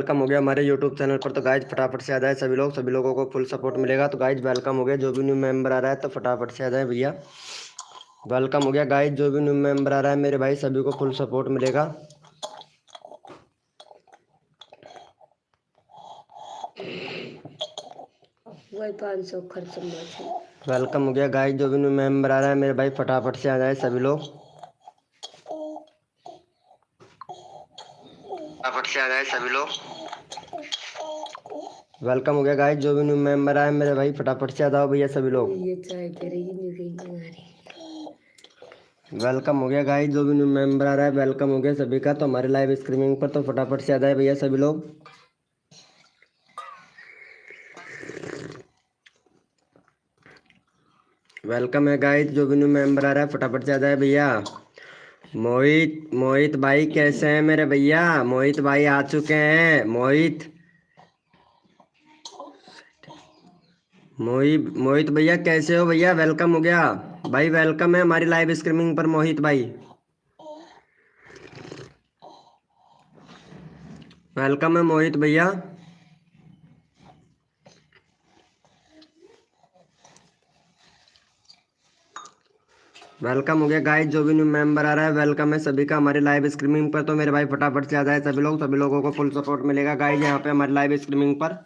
Welcome हो गया हमारे यूट्यूब चैनल पर। तो गाइज फटाफट से आ जाए सभी लोगों को फुल सपोर्ट मिलेगा। तो गाइज वेलकम हो गया, जो भी न्यू मेंबर आ रहा है तो फटाफट से आ जाए भैया। वेलकम हो गया गाइज, जो भी न्यू मेंबर आ रहा है मेरे भाई सभी को फुल सपोर्ट मिलेगा। वही 500 खर्च वेलकम हो गया गाइज, जो भी न्यू मेंबर आ रहा है मेरे भाई फटाफट से आ जाए सभी लोग। फटाफट से आ जाए सभी लोग। वेलकम हो गया गाइज, जो भी न्यू मेंबर आए मेरे भाई फटाफट से आ जाओ भैया सभी लोग। ये चाय पे रही नहीं गई हमारी। वेलकम हो गया गाइज, जो भी न्यू मेंबर आ रहा है वेलकम हो गया सभी का। तो हमारे लाइव स्ट्रीमिंग पर तो फटाफट से आ जाए भैया सभी लोग। वेलकम है गाइज, जो भी न्यू मेंबर आ रहा है फटाफट से आ जाए भैया। मोहित भाई कैसे हैं मेरे भैया? मोहित भाई आ चुके हैं। मोहित भैया कैसे हो भैया? वेलकम हो गया भाई, वेलकम है हमारी लाइव स्ट्रीमिंग पर मोहित भाई। वेलकम है मोहित भैया। वेलकम हो गया गाइस, जो भी न्यू मेंबर आ रहा है वेलकम है सभी का हमारे लाइव स्ट्रीमिंग पर। तो मेरे भाई फटाफट से आ जाए सभी लोगों को फुल सपोर्ट मिलेगा गाइस यहाँ पे हमारे लाइव स्ट्रीमिंग पर।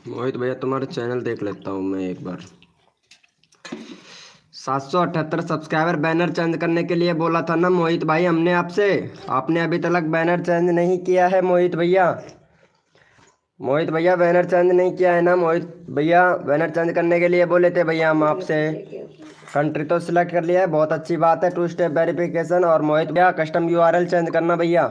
मोहित भैया तुम्हारा चैनल देख लेता हूँ मैं एक बार। 778 सब्सक्राइबर। बैनर चेंज करने के लिए बोला था ना मोहित भाई हमने आपसे, आपने अभी तक बैनर चेंज नहीं किया है मोहित भैया। बैनर चेंज नहीं किया है ना मोहित भैया? बैनर चेंज करने के लिए बोले थे भैया हम आपसे। कंट्री तो सिलेक्ट कर लिया है, बहुत अच्छी बात है। 2 स्टेप वेरिफिकेशन। और मोहित भैया कस्टम यूआरएल चेंज करना भैया।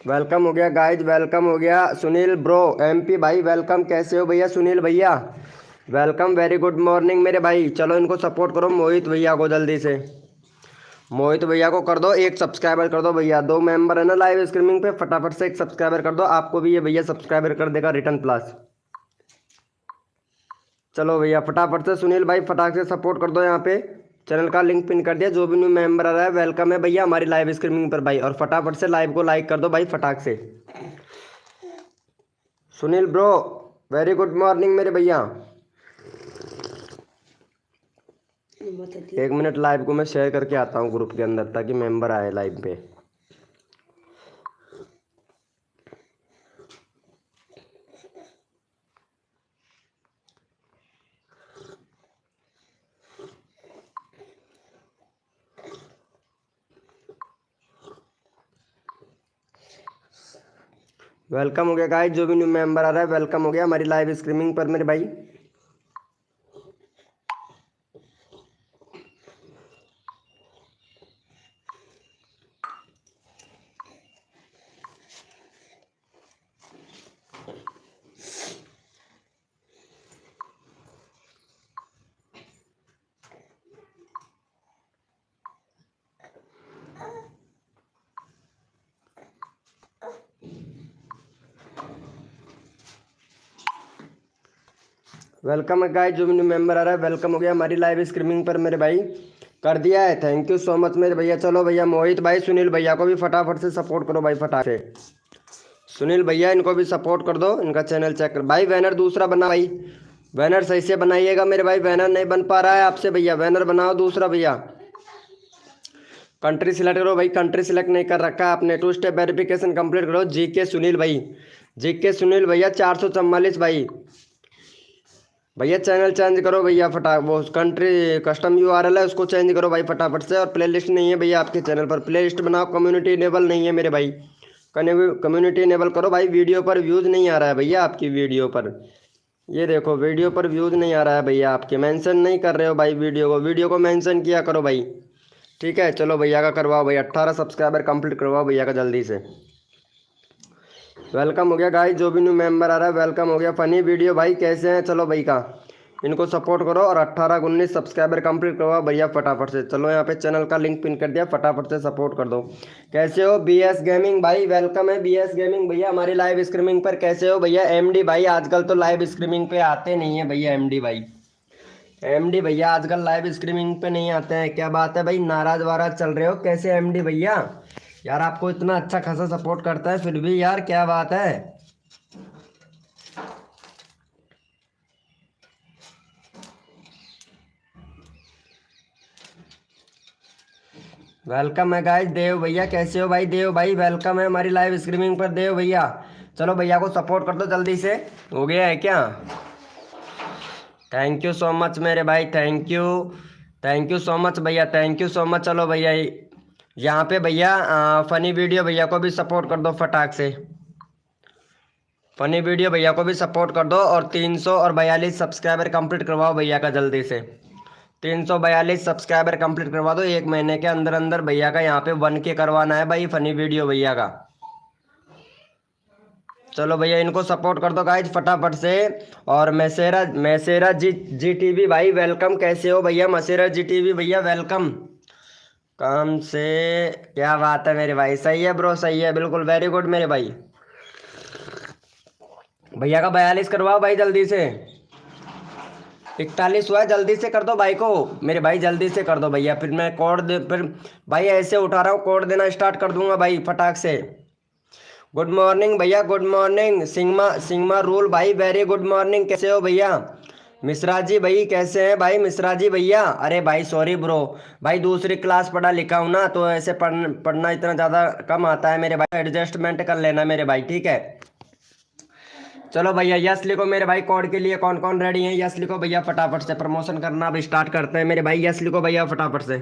वेलकम हो गया गाइज, वेलकम हो गया। सुनील ब्रो एमपी भाई वेलकम, कैसे हो भैया सुनील भैया? वेलकम, वेरी गुड मॉर्निंग मेरे भाई। चलो इनको सपोर्ट करो मोहित भैया को जल्दी से। मोहित भैया को कर दो 1 सब्सक्राइबर कर दो भैया। 2 मेंबर है ना लाइव स्ट्रीमिंग पे, फटाफट से 1 सब्सक्राइबर कर दो। आपको भी ये भैया सब्सक्राइबर कर देगा रिटर्न प्लस। चलो भैया फटाफट से सुनील भाई फटाक से सपोर्ट कर दो। यहाँ पे चैनल का लिंक पिन कर दिया, जो भी न्यू मेंबर आ रहा है वेलकम है भैया हमारी लाइव स्ट्रीमिंग पर भाई। और फटाफट से लाइव को लाइक कर दो भाई फटाक से। Sunil bro very good morning मेरे भैया। 1 मिनट लाइव को मैं शेयर करके आता हूँ ग्रुप के अंदर ताकि मेंबर आए लाइव पे। वेलकम हो गया गाइस, जो भी न्यू मेंबर आ रहा है वेलकम हो गया हमारी लाइव स्ट्रीमिंग पर मेरे भाई। वेलकम है गाइस, जो भी न्यू मेंबर आ रहा है वेलकम हो गया हमारी लाइव स्ट्रीमिंग पर मेरे भाई। कर दिया है, थैंक यू सो मच मेरे भैया। चलो भैया मोहित भाई सुनील भैया को भी फटाफट से सपोर्ट करो भाई फटाफट से। सुनील भैया इनको भी सपोर्ट कर दो, इनका चैनल चेक कर भाई। बैनर दूसरा बना भाई, बैनर सही से बनाइएगा मेरे भाई। बैनर नहीं बन पा रहा है आपसे भैया, बैनर बनाओ दूसरा भैया। कंट्री सिलेक्ट करो भाई, कंट्री सिलेक्ट नहीं कर रखा है आपने। 2 स्टेप वेरिफिकेशन कंप्लीट करो। जीके सुनील भाई, जीके सुनील भैया 444 भाई। भैया चैनल चेंज करो भैया फटाक, वो कंट्री कस्टम यूआरएल है उसको चेंज करो भाई फटाफट से। और प्लेलिस्ट नहीं है भैया आपके चैनल पर, प्लेलिस्ट बनाओ। कम्युनिटी इनेबल नहीं है मेरे भाई, कम्युनिटी इनेबल करो भाई। वीडियो पर व्यूज़ नहीं आ रहा है भैया आपकी वीडियो पर। ये देखो वीडियो पर व्यूज़ नहीं आ रहा है भैया आपके, मेंशन नहीं कर रहे हो भाई वीडियो को मेंशन किया करो भाई। ठीक है चलो भैया का करवाओ भैया, 18 सब्सक्राइबर कंप्लीट करवाओ भैया का जल्दी से। वेलकम हो गया गाइस, जो भी न्यू मेंबर आ रहा है वेलकम हो गया। फनी वीडियो भाई कैसे हैं? चलो भाई का इनको सपोर्ट करो और 18-19 सब्सक्राइबर कंप्लीट करवाओ भैया फटाफट से। चलो यहाँ पे चैनल का लिंक पिन कर दिया, फटाफट से सपोर्ट कर दो। कैसे हो बीएस गेमिंग भाई? वेलकम है बीएस गेमिंग भैया हमारी लाइव स्ट्रीमिंग पर। कैसे हो भैया? एमडी भाई आजकल तो लाइव स्ट्रीमिंग पे आते नहीं है भैया एमडी भाई। एमडी भैया आजकल लाइव स्ट्रीमिंग पे नहीं आते हैं, क्या बात है भाई, नाराज वाराज चल रहे हो कैसे एमडी भैया? यार आपको इतना अच्छा खासा सपोर्ट करता है फिर भी यार क्या बात है। वेलकम है गाइस। देव भैया कैसे हो भाई? देव भाई वेलकम है हमारी लाइव स्ट्रीमिंग पर। देव भैया चलो भैया को सपोर्ट कर दो जल्दी से। हो गया है क्या? थैंक यू सो मच मेरे भाई, थैंक यू सो मच भैया, थैंक यू सो मच। चलो भैया यहाँ पे भैया फनी वीडियो भैया को भी सपोर्ट कर दो फटाक से। फनी वीडियो भैया को भी सपोर्ट कर दो और 342 सब्सक्राइबर कंप्लीट करवाओ भैया का जल्दी से। 342 सब्सक्राइबर कंप्लीट करवा दो, 1 महीने के अंदर अंदर भैया का यहाँ पे 1K करवाना है भाई फनी वीडियो भैया का। चलो भैया इनको सपोर्ट कर दो गाइज फटाफट से। और मैसेरा जी टीवी भाई वेलकम, कैसे हो भैया? मसेरा जी टीवी भैया वेलकम। काम से क्या बात है मेरे भाई, सही है ब्रो, सही है बिल्कुल, वेरी गुड मेरे भाई। भैया का 42 करवाओ भाई जल्दी से। 41 हुआ है, जल्दी से कर दो भाई को मेरे भाई, जल्दी से कर दो भैया। फिर मैं कोड दे, फिर भाई ऐसे उठा रहा हूँ कोड देना स्टार्ट कर दूंगा भाई फटाक से। गुड मॉर्निंग भैया, गुड मॉर्निंग। सिंगमा रूल भाई वेरी गुड मॉर्निंग, कैसे हो भैया? मिश्रा जी भाई कैसे हैं भाई? मिश्रा जी भैया, अरे भाई सॉरी ब्रो, भाई दूसरी क्लास पढ़ा लिखा हूँ ना तो ऐसे पढ़ना इतना ज़्यादा कम आता है मेरे भाई, एडजस्टमेंट कर लेना मेरे भाई, ठीक है। चलो भैया यस लिखो मेरे भाई, कोड के लिए कौन कौन रेडी है? यस लिखो भैया फटाफट से, प्रमोशन करना अब स्टार्ट करते हैं मेरे भाई। यस लिखो भैया फटाफट से,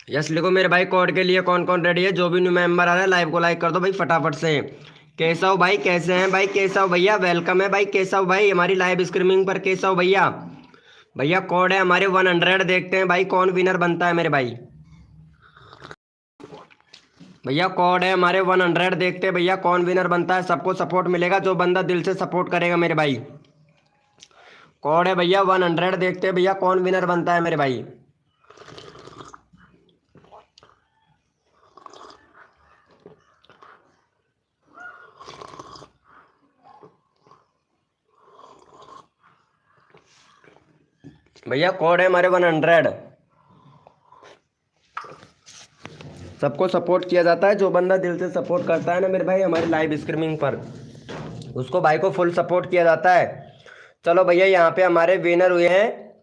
यस लिखो मेरे भाई। कोड के लिए कौन कौन रेडी है? जो भी न्यू मेंबर आ रहा है लाइव को लाइक कर दो भाई फटाफट से। केशव भाई कैसे हैं भाई? केशव भैया वेलकम है भाई, केशव भाई हमारी लाइव स्ट्रीमिंग पर। केशव भैया, भैया कोड है हमारे 100, देखते हैं भाई कौन विनर बनता है मेरे भाई। भैया कोड है हमारे 100, देखते हैं भैया कौन विनर बनता है। सबको सपोर्ट मिलेगा जो बंदा दिल से सपोर्ट करेगा मेरे भाई। कोड है भैया 100, देखते हैं भैया कौन विनर बनता है मेरे भाई। भैया कोड है हमारे 100, सबको सपोर्ट किया जाता है, जो बंदा दिल से सपोर्ट करता है ना मेरे भाई हमारी लाइव स्ट्रीमिंग पर, उसको भाई को फुल सपोर्ट किया जाता है। चलो भैया यहाँ पे हमारे विनर हुए हैं,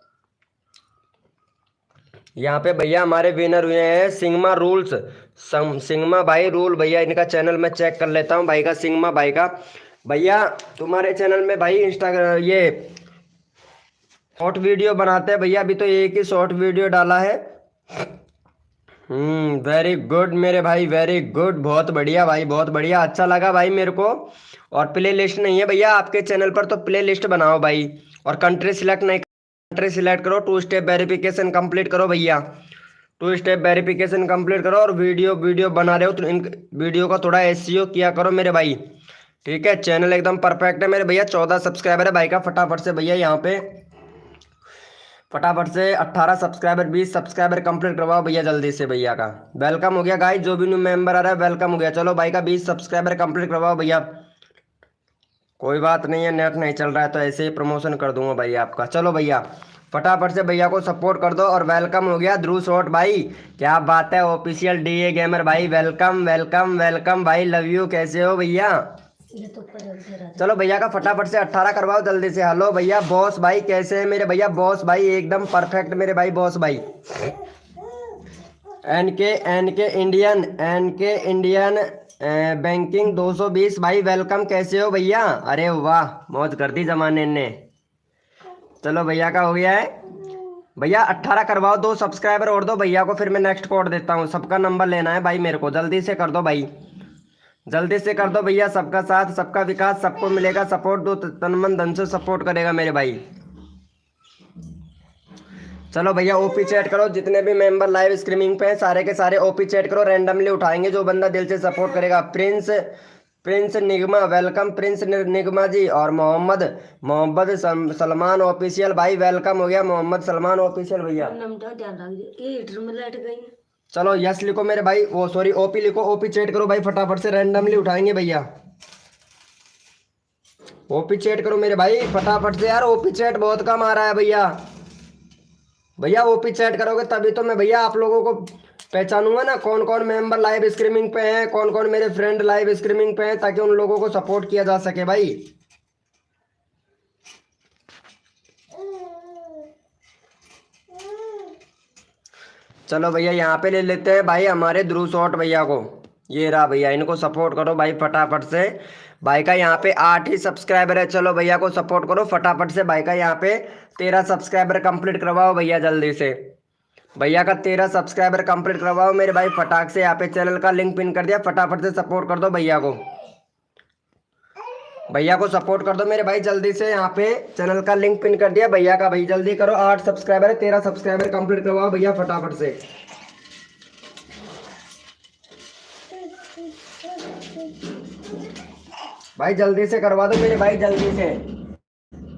यहाँ पे भैया हमारे विनर हुए हैं सिंगमा रूल्स, सिंगमा भाई रूल भैया, इनका चैनल मैं चेक कर लेता हूँ भाई का, सिंगमा भाई का। भैया तुम्हारे चैनल में भाई इंस्टाग्राम ये शॉर्ट वीडियो बनाते हैं भैया, अभी तो एक ही शॉर्ट वीडियो डाला है। वेरी गुड मेरे भाई, वेरी गुड, बहुत बढ़िया भाई, बहुत बढ़िया, अच्छा लगा भाई मेरे को। और प्ले लिस्ट नहीं है भैया आपके चैनल पर तो प्ले लिस्ट बनाओ भाई। और कंट्री सिलेक्ट नहीं, कंट्री सिलेक्ट करो, 2 स्टेप वेरिफिकेशन कंप्लीट करो भैया, 2 स्टेप वेरिफिकेशन कंप्लीट करो। और वीडियो बना रहे हो तो इन वीडियो का थोड़ा SEO किया करो मेरे भाई, ठीक है। चैनल एकदम परफेक्ट है मेरे भैया, 14 सब्सक्राइबर है भाई का। फटाफट से भैया यहाँ पे फटाफट से 18 सब्सक्राइबर 20 सब्सक्राइबर कंप्लीट करवाओ भैया जल्दी से भैया का। वेलकम हो गया गाइस, जो भी न्यू मेंबर आ रहा है वेलकम हो गया। चलो भाई का 20 सब्सक्राइबर कंप्लीट करवाओ भैया। कोई बात नहीं है, नेट नहीं चल रहा है तो ऐसे ही प्रमोशन कर दूंगा भाई आपका। चलो भैया फटाफट से भैया को सपोर्ट कर दो। और वेलकम हो गया ध्रुव शॉट भाई, क्या बात है, ऑफिशियल DA गेमर भाई वेलकम वेलकम वेलकम भाई, लव यू, कैसे हो भैया? ये तो ऊपर चलो भैया का फटाफट से 18 करवाओ जल्दी से। हेलो भैया बॉस भाई कैसे हैं मेरे भैया? बॉस भाई एकदम परफेक्ट मेरे भाई, बॉस भाई। एनके इंडियन बैंकिंग 220 भाई वेलकम, कैसे हो भैया? अरे वाह मौज कर दी जमाने ने। चलो भैया का हो गया है भैया, 18 करवाओ, 2 सब्सक्राइबर और दो भैया को, फिर मैं नेक्स्ट कोड देता हूँ। सबका नंबर लेना है भाई मेरे को, जल्दी से कर दो भाई, जल्दी से कर दो भैया। सबका साथ सबका विकास, सबको मिलेगा सपोर्ट, दो तन मन धन से सपोर्ट करेगा मेरे भाई। चलो भैया OP चैट करो, जितने भी मेंबर लाइव स्ट्रीमिंग पे हैं सारे के सारे OP चैट करो, रैंडमली उठाएंगे जो बंदा दिल से सपोर्ट करेगा। Prince Nigma welcome, Prince Nigma ji. और मोहम्मद सलमान ऑफिशियल भाई वेलकम हो गया, मोहम्मद सलमान ऑफिशियल भैया। नमटा ध्यान रख दे, ये हीटर में लट गई। चलो यस लिखो मेरे भाई, वो सॉरी OP लिखो, OP चैट करो भाई फटाफट से, रैंडमली उठाएंगे भैया। ओपी चैट करो मेरे भाई फटाफट से यार, ओपी चैट बहुत कम आ रहा है भैया। भैया ओपी चैट करोगे तभी तो मैं भैया आप लोगों को पहचानूंगा ना, कौन कौन मेंबर लाइव स्ट्रीमिंग पे हैं, कौन कौन मेरे फ्रेंड लाइव स्ट्रीमिंग पे हैं, ताकि उन लोगों को सपोर्ट किया जा सके भाई। चलो भैया यहाँ पे ले लेते हैं भाई हमारे ध्रुव शॉट भैया को। ये रहा भैया, इनको सपोर्ट करो भाई फटाफट से। भाई का यहाँ पे 8 ही सब्सक्राइबर है, चलो भैया को सपोर्ट करो फटाफट से। भाई का यहाँ पे 13 सब्सक्राइबर कंप्लीट करवाओ भैया जल्दी से। भैया का 13 सब्सक्राइबर कंप्लीट करवाओ मेरे भाई फटाक से। यहाँ पे चैनल का लिंक पिन कर दिया, फटाफट से सपोर्ट कर दो भैया को। भैया को सपोर्ट कर दो मेरे भाई जल्दी से। यहाँ पे चैनल का लिंक पिन कर दिया भैया का, भाई जल्दी करो। 8 सब्सक्राइबर है, 13 सब्सक्राइबर कंप्लीट करवाओ भैया फटाफट से। भाई जल्दी से करवा दो मेरे भाई जल्दी से।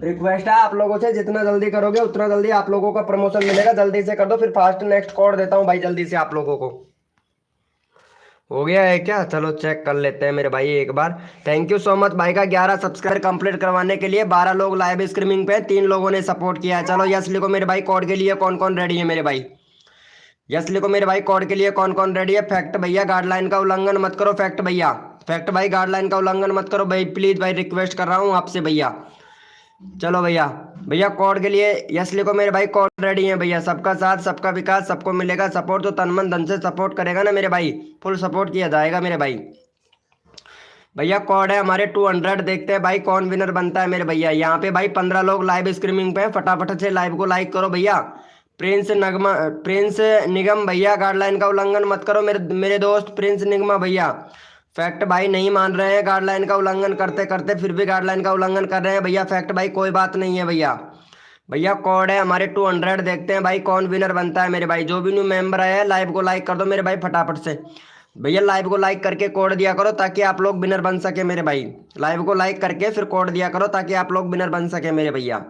रिक्वेस्ट है आप लोगों से, जितना जल्दी करोगे उतना जल्दी आप लोगों का प्रमोशन मिलेगा। जल्दी से कर दो, फिर फास्ट नेक्स्ट कोड देता हूँ भाई जल्दी से आप लोगों को। हो गया है क्या? चलो चेक कर लेते हैं मेरे भाई एक बार। थैंक यू सो मच भाई का 11 सब्सक्राइबर कंप्लीट करवाने के लिए। 12 लोग लाइव स्ट्रीमिंग पे, 3 लोगों ने सपोर्ट किया है। चलो यस लिखो मेरे भाई कोड के लिए कौन कौन रेडी है मेरे भाई। यस लिखो मेरे भाई कोड के लिए कौन कौन रेडी है। फैक्ट भैया गाइडलाइन का उल्लंघन मत करो। फैक्ट भैया, फैक्ट भाई गाइडलाइन का उल्लंघन मत करो भाई, प्लीज भाई रिक्वेस्ट कर रहा हूँ आपसे भैया। चलो भैया, भैया कोड के लिए यस लिखो मेरे भाई, कोड रेडी है भैया। सबका साथ सबका विकास, सबको मिलेगा सपोर्ट। तो तन मन धन से सपोर्ट करेगा ना मेरे भाई, फुल सपोर्ट किया जाएगा मेरे भाई। भैया कोड है हमारे 200। देखते हैं भाई कौन विनर बनता है मेरे भैया। यहाँ पे भाई 15 लोग लाइव स्ट्रीमिंग पे हैं, फटाफट से लाइव को लाइक करो भैया। प्रिंस निगम भैया गाइडलाइन का उल्लंघन मत करो मेरे दोस्त प्रिंस निगमा भैया। फैक्ट भाई नहीं मान रहे हैं, गाइडलाइन का उल्लंघन करते करते फिर भी गाइडलाइन का उल्लंघन कर रहे हैं भैया। फैक्ट भाई कोई बात नहीं है भैया। भैया कोड है हमारे 200। देखते हैं भाई कौन विनर बनता है मेरे भाई। जो भी न्यू मेंबर आया है लाइव को लाइक कर दो मेरे भाई फटाफट से। भैया लाइव को लाइक करके कोड दिया करो ताकि आप लोग विनर बन सके मेरे भाई। लाइव को लाइक करके फिर कोड दिया करो ताकि आप लोग विनर बन सके मेरे भैया।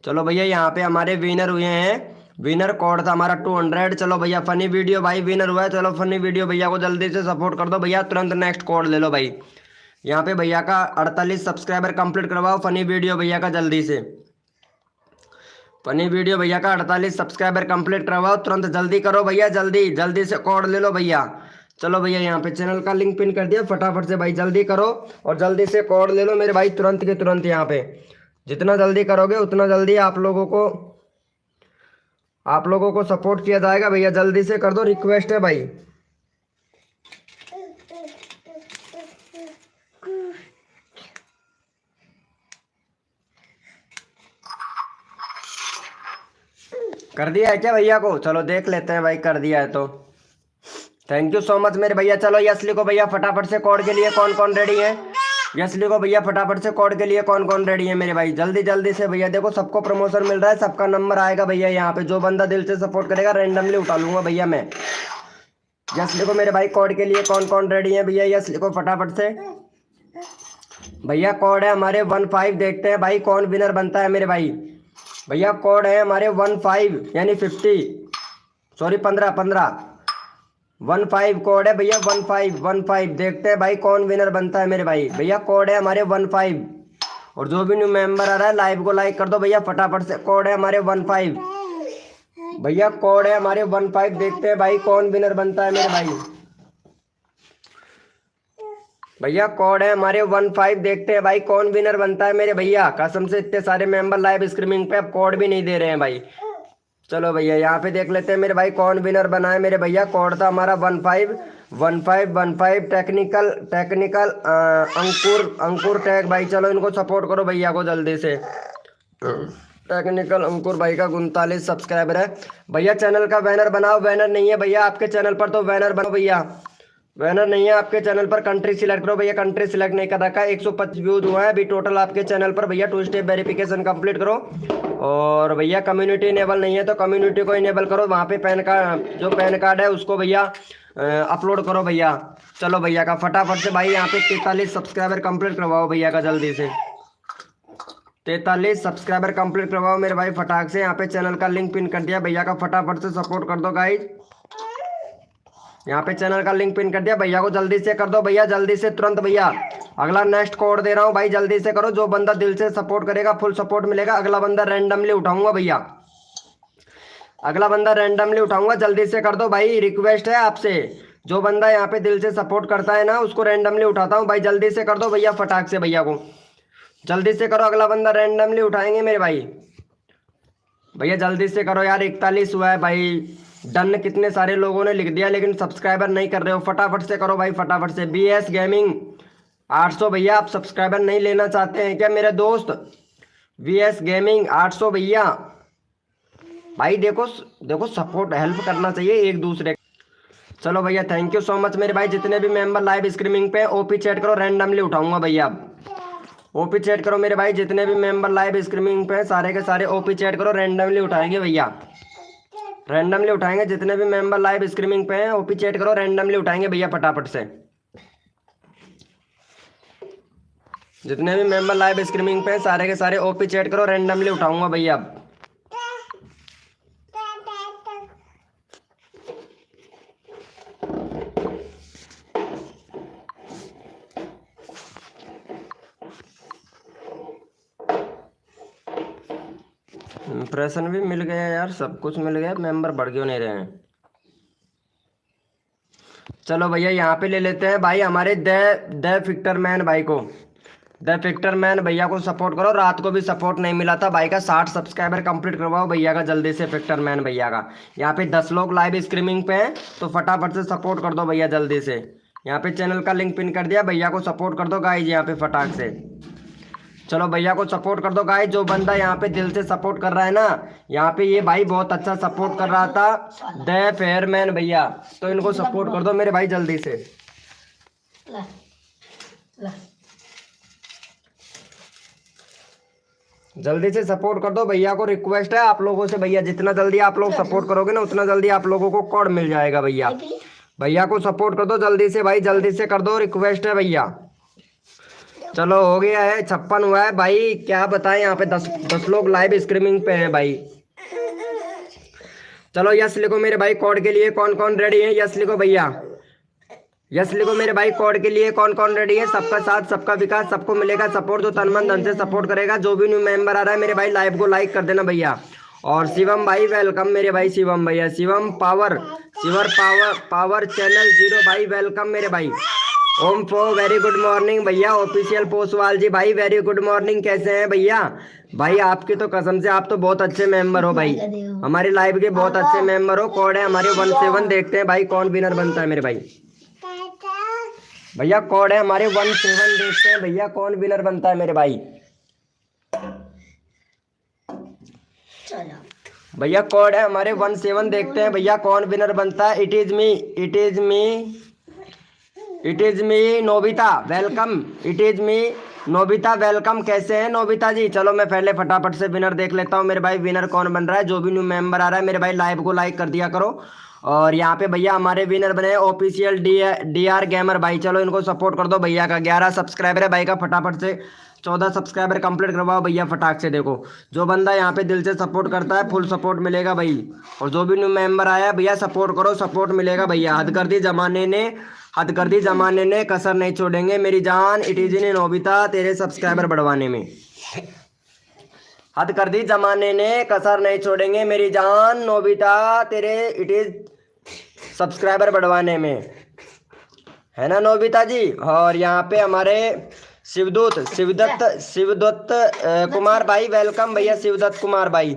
चलो भैया यहाँ पे हमारे विनर हुए हैं। विनर कोड था हमारा 200। चलो भैया फनी वीडियो भाई विनर हुआ है। चलो फनी वीडियो भैया को जल्दी से सपोर्ट कर दो भैया, तुरंत नेक्स्ट कोड ले लो भाई। यहाँ पे भैया का 48 सब्सक्राइबर कंप्लीट करवाओ फनी वीडियो भैया का जल्दी से। फनी वीडियो भैया का 48 सब्सक्राइबर कंप्लीट करवाओ, तुरंत जल्दी करो भैया, जल्दी जल्दी से कोड ले लो भैया। चलो भैया यहाँ पे चैनल का लिंक पिन कर दिया, फटाफट से भाई जल्दी करो और जल्दी से कोड ले लो मेरे भाई तुरंत के तुरंत। यहाँ पे जितना जल्दी करोगे उतना जल्दी आप लोगों को सपोर्ट किया जाएगा भैया। जल्दी से कर दो, रिक्वेस्ट है भाई। कर दिया है क्या भैया को? चलो देख लेते हैं भाई, कर दिया है तो थैंक यू सो मच मेरे भैया। चलो यस लिखो भैया फटाफट से कोड के लिए कौन कौन रेडी है। यस लिखो भैया फटाफट से कोड के लिए कौन कौन रेडी है मेरे भाई। जल्दी जल्दी से भैया, देखो सबको प्रमोशन मिल रहा है, सबका नंबर आएगा भैया। यहाँ पे जो बंदा दिल से सपोर्ट करेगा रैंडमली उठा लूंगा भैया मैं। यस लिखो मेरे भाई कोड के लिए कौन कौन रेडी है भैया। यस लिखो फटाफट से भैया। कोड है हमारे 15। देखते हैं भाई कौन विनर बनता है मेरे भाई। भैया कोड है हमारे 15 यानी 50, सॉरी 15 15 कोड है भैया 15। देखते हैं भाई कौन विनर बनता है मेरे भाई। भैया कोड है हमारे 15 और जो भी न्यू मेंबर आ रहा है लाइव को लाइक कर दो भैया फटाफट से। कोड है हमारे 15 भैया, कोड है हमारे 15। देखते हैं भाई कौन विनर बनता है मेरे भाई। भैया कोड है हमारे 15। देखते हैं भाई कौन विनर बनता है मेरे भैया। कसम से इतने सारे मेंबर लाइव स्ट्रीमिंग पे अब कोड भी नहीं दे रहे हैं भाई। चलो भैया यहाँ पे देख लेते हैं मेरे भाई कौन विनर बना है मेरे भैया। कोड था हमारा 15 टेक्निकल अंकुर टैग भाई। चलो इनको सपोर्ट करो भैया को जल्दी से। टेक्निकल अंकुर भाई का 39 सब्सक्राइबर है भैया। चैनल का बैनर बनाओ। बैनर नहीं है भैया आपके चैनल पर तो बैनर बनाओ भैया। बैनर नहीं है आपके चैनल पर, कंट्री सिलेक्ट करो भैया। कंट्री सिलेक्ट नहीं कर रखा है। 125 व्यूज हुआ है अभी टोटल आपके चैनल पर भैया। 2 स्टेप वेरिफिकेशन कंप्लीट करो। और भैया कम्युनिटी इनेबल नहीं है तो कम्युनिटी को इनेबल करो। वहाँ पे पैन कार्ड है उसको भैया अपलोड करो भैया। चलो भैया का फटाफट से भाई यहाँ पे 43 सब्सक्राइबर कंप्लीट करवाओ भैया का जल्दी से। 43 सब्सक्राइबर कंप्लीट करवाओ मेरे भाई फटाक से। यहाँ पे चैनल का लिंक पिन कर दिया भैया का, फटाफट से सपोर्ट कर दो गाइज। यहाँ पे चैनल का लिंक पिन कर दिया भैया को, जल्दी से कर दो भैया, जल्दी से तुरंत भैया। अगला नेक्स्ट कोड दे रहा हूँ भाई, जल्दी से करो। जो बंदा दिल से सपोर्ट करेगा फुल सपोर्ट मिलेगा। अगला बंदा रैंडमली उठाऊंगा भैया, अगला बंदा रैंडमली उठाऊंगा, जल्दी से कर दो भाई। रिक्वेस्ट है आपसे, जो बंदा यहाँ पे दिल से सपोर्ट करता है ना उसको रैंडमली उठाता हूँ भाई, जल्दी से कर दो भैया फटाक से, भैया को जल्दी से करो। अगला बंदा रैंडमली उठाएंगे मेरे भाई, भैया जल्दी से करो यार। 41 हुआ है भाई, डन कितने सारे लोगों ने लिख दिया लेकिन सब्सक्राइबर नहीं कर रहे हो, फटाफट से करो भाई फटाफट से। BS गेमिंग 800 भैया, आप सब्सक्राइबर नहीं लेना चाहते हैं क्या मेरे दोस्त? VS गेमिंग 800 भैया, भाई देखो देखो सपोर्ट हेल्प करना चाहिए एक दूसरे। चलो भैया थैंक यू सो मच मेरे भाई। जितने भी मेंबर लाइव स्ट्रीमिंग पे OP चैट करो, रैंडमली उठाऊंगा भैया। OP चैट करो मेरे भाई, जितने भी मेंबर लाइव स्ट्रीमिंग पे सारे के सारे OP चैट करो, रैंडमली उठाएंगे भैया, रैंडमली उठाएंगे। जितने भी मेंबर लाइव स्ट्रीमिंग पे हैं OP चैट करो, रैंडमली उठाएंगे भैया फटाफट से। जितने भी मेंबर लाइव स्ट्रीमिंग पे हैं सारे के सारे OP चैट करो, रैंडमली उठाऊंगा भैया। इंप्रेशन भी मिल गया यार, सब कुछ मिल गया, मेंबर बढ़ क्यों नहीं रहे हैं? चलो भैया यहाँ पे ले लेते हैं भाई हमारे द फिक्टर मैन भाई को। द फिक्टर मैन भैया को सपोर्ट करो, रात को भी सपोर्ट नहीं मिला था भाई का। 60 सब्सक्राइबर कंप्लीट करवाओ भैया का जल्दी से, फिक्टर मैन भैया का। यहाँ पे 10 लोग लाइव स्ट्रीमिंग पे हैं तो फटाफट से सपोर्ट कर दो भैया जल्दी से। यहाँ पे चैनल का लिंक पिन कर दिया, भैया को सपोर्ट कर दो गाइज यहाँ पे फटाक से। चलो भैया को सपोर्ट कर दो गाइस। जो बंदा यहाँ पे दिल से सपोर्ट कर रहा है ना, यहाँ पे ये भाई बहुत अच्छा सपोर्ट कर रहा था द फेयरमैन भैया, तो इनको सपोर्ट कर दो मेरे भाई जल्दी से। ला, ला। जल्दी से सपोर्ट कर दो भैया को, रिक्वेस्ट है आप लोगों से भैया, जितना जल्दी आप लोग सपोर्ट करोगे ना उतना जल्दी आप लोगों को कोड मिल जाएगा भैया। भैया को सपोर्ट कर दो जल्दी से भाई, जल्दी से कर दो, रिक्वेस्ट है भैया। चलो हो गया है, 56 हुआ है भाई, क्या बताएं यहाँ पे 10 लोग लाइव स्ट्रीमिंग पे हैं भाई। चलो यस लिखो मेरे भाई कोड के लिए, कौन कौन रेडी है? यस लिखो भैया, यस लिखो मेरे भाई कोड के लिए, कौन कौन रेडी है? सबका साथ सबका विकास, सबको मिलेगा सपोर्ट, जो तन मन धन से सपोर्ट करेगा। जो भी न्यू मेंबर आ रहा है मेरे भाई लाइव को लाइक कर देना भैया। और शिवम भाई वेलकम मेरे भाई, शिवम भैया, शिवम पावर चैनल 0 भाई वेलकम मेरे भाई। ओम फो वेरी गुड मॉर्निंग भैया, ऑफिशियल पोस्टवाल जी भाई वेरी गुड मॉर्निंग, कैसे हैं भैया? भाई आपकी तो कसम से आप तो बहुत अच्छे मेंबर हो भाई, हमारी लाइव के बहुत अच्छे मेंबर हो। कोड है हमारे 17, देखते हैं भाई कौन विनर बनता है मेरे भाई। भैया कोड है हमारे 17, देखते हैं भैया कौन विनर बनता है मेरे भाई। भैया कोड है हमारे 17, देखते हैं भैया कौन विनर बनता है। It is me Nobita welcome, it is me Nobita welcome, कैसे हैं नोबिता जी? चलो मैं पहले फटाफट से विनर देख लेता हूँ मेरे भाई, विनर कौन बन रहा है। जो भी न्यू मेंबर आ रहा है मेरे भाई लाइव को लाइक कर दिया करो। और यहाँ पे भैया हमारे विनर बने ऑफिशियल DR गेमर भाई, चलो इनको सपोर्ट कर दो भैया का। 11 सब्सक्राइबर है भाई का, फटाफट से 14 सब्सक्राइबर कंप्लीट करवाओ भैया फटाक से। देखो जो बंदा यहाँ पे दिल से सपोर्ट करता है फुल सपोर्ट मिलेगा भाई। और जो भी न्यू मेंबर आया भैया सपोर्ट करो, सपोर्ट मिलेगा भैया। हद कर दी जमाने ने कसर नहीं छोड़ेंगे मेरी जान, इट इज इन नोबिता तेरे सब्सक्राइबर बढ़वाने में। हद कर दी जमाने ने कसर नहीं छोड़ेंगे मेरी जान नोबिता तेरे इट इज सब्सक्राइबर बढ़वाने में, है ना नोबिता जी? और यहाँ पे हमारे शिवदत्त कुमार भाई वेलकम भैया, शिवदत्त कुमार भाई।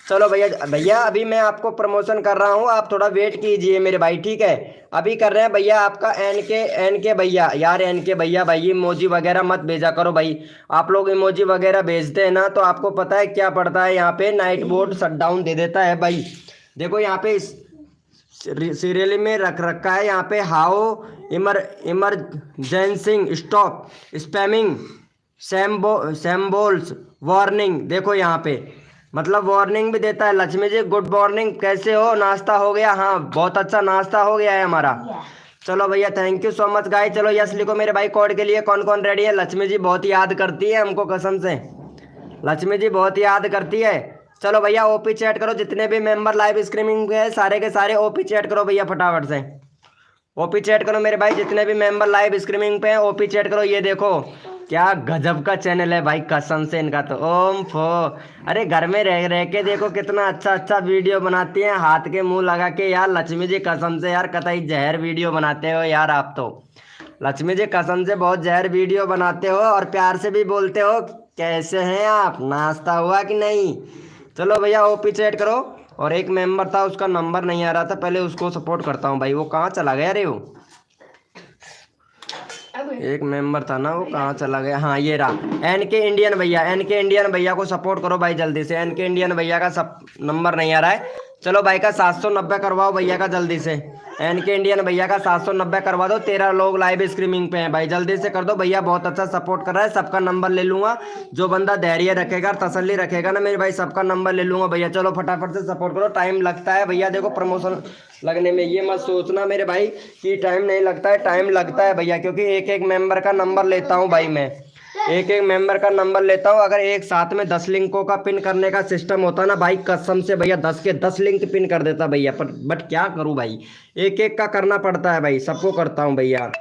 चलो भैया अभी मैं आपको प्रमोशन कर रहा हूँ, आप थोड़ा वेट कीजिए मेरे भाई, ठीक है? अभी कर रहे हैं भैया आपका एनके भैया। यार एनके भैया भाई इमोजी वगैरह मत भेजा करो भाई, आप लोग इमोजी वगैरह भेजते हैं ना तो आपको पता है क्या पड़ता है, यहाँ पे नाइट बोर्ड शटडाउन दे देता है भाई। देखो यहाँ पे सीरियल में रखा है यहाँ पे, how emergency stop spamming symbols warning. देखो यहाँ पे मतलब वार्निंग भी देता है। लक्ष्मी जी गुड मॉर्निंग, कैसे हो? नाश्ता हो गया? हाँ बहुत अच्छा नाश्ता हो गया है हमारा। चलो भैया thank you so much guys. चलो यस लिखो मेरे भाई कोड के लिए, कौन कौन रेडी है? लक्ष्मी जी बहुत याद करती है हमको, कसम से लक्ष्मी जी बहुत याद करती है। चलो भैया OP चैट करो, जितने भी मेंबर लाइव स्ट्रीमिंग है सारे के सारे OP चैट करो भैया फटाफट से। ओपी चैट करो मेरे भाई, जितने भी मेंबर लाइव स्ट्रीमिंग पे हैं ओपी चैट करो। ये देखो क्या गजब का चैनल है भाई, कसम से इनका तो ओम फो। अरे घर में रह रह के देखो कितना अच्छा अच्छा वीडियो बनाती हैं, हाथ के मुंह लगा के। यार लक्ष्मी जी कसम से यार कतई जहर वीडियो बनाते हो यार आप तो। लक्ष्मी जी कसम से बहुत जहर वीडियो बनाते हो, और प्यार से भी बोलते हो। कैसे हैं आप, नाश्ता हुआ कि नहीं? चलो भैया ओपी चैट करो। और एक मेंबर था उसका नंबर नहीं आ रहा था, पहले उसको सपोर्ट करता हूँ भाई। वो कहाँ चला गया रे वो? एक मेंबर था ना, वो कहाँ चला गया? हाँ ये रहा, एन के इंडियन भैया। एन के इंडियन भैया को सपोर्ट करो भाई जल्दी से। एन के इंडियन भैया का सब नंबर नहीं आ रहा है। चलो भाई का 790 करवाओ भैया का जल्दी से। एन के इंडियन भैया का 790 करवा दो। 13 लोग लाइव स्ट्रीमिंग पे हैं भाई, जल्दी से कर दो भैया। बहुत अच्छा सपोर्ट कर रहा है, सबका नंबर ले लूंगा। जो बंदा धैर्य रखेगा, तसल्ली रखेगा ना मेरे भाई, सबका नंबर ले लूंगा भैया। चलो फटाफट से सपोर्ट करो, टाइम लगता है भैया। देखो प्रमोशन लगने में ये मत सोचना मेरे भाई कि टाइम नहीं लगता है, टाइम लगता है भैया। क्योंकि एक एक मेंबर का नंबर लेता हूँ भाई मैं, एक एक मेंबर का नंबर लेता हूँ। अगर एक साथ में 10 लिंकों का पिन करने का सिस्टम होता ना भाई, कसम से भैया 10 के 10 लिंक पिन कर देता भैया। पर बट क्या करूँ भाई, एक एक का करना पड़ता है भाई, सबको करता हूँ भैया।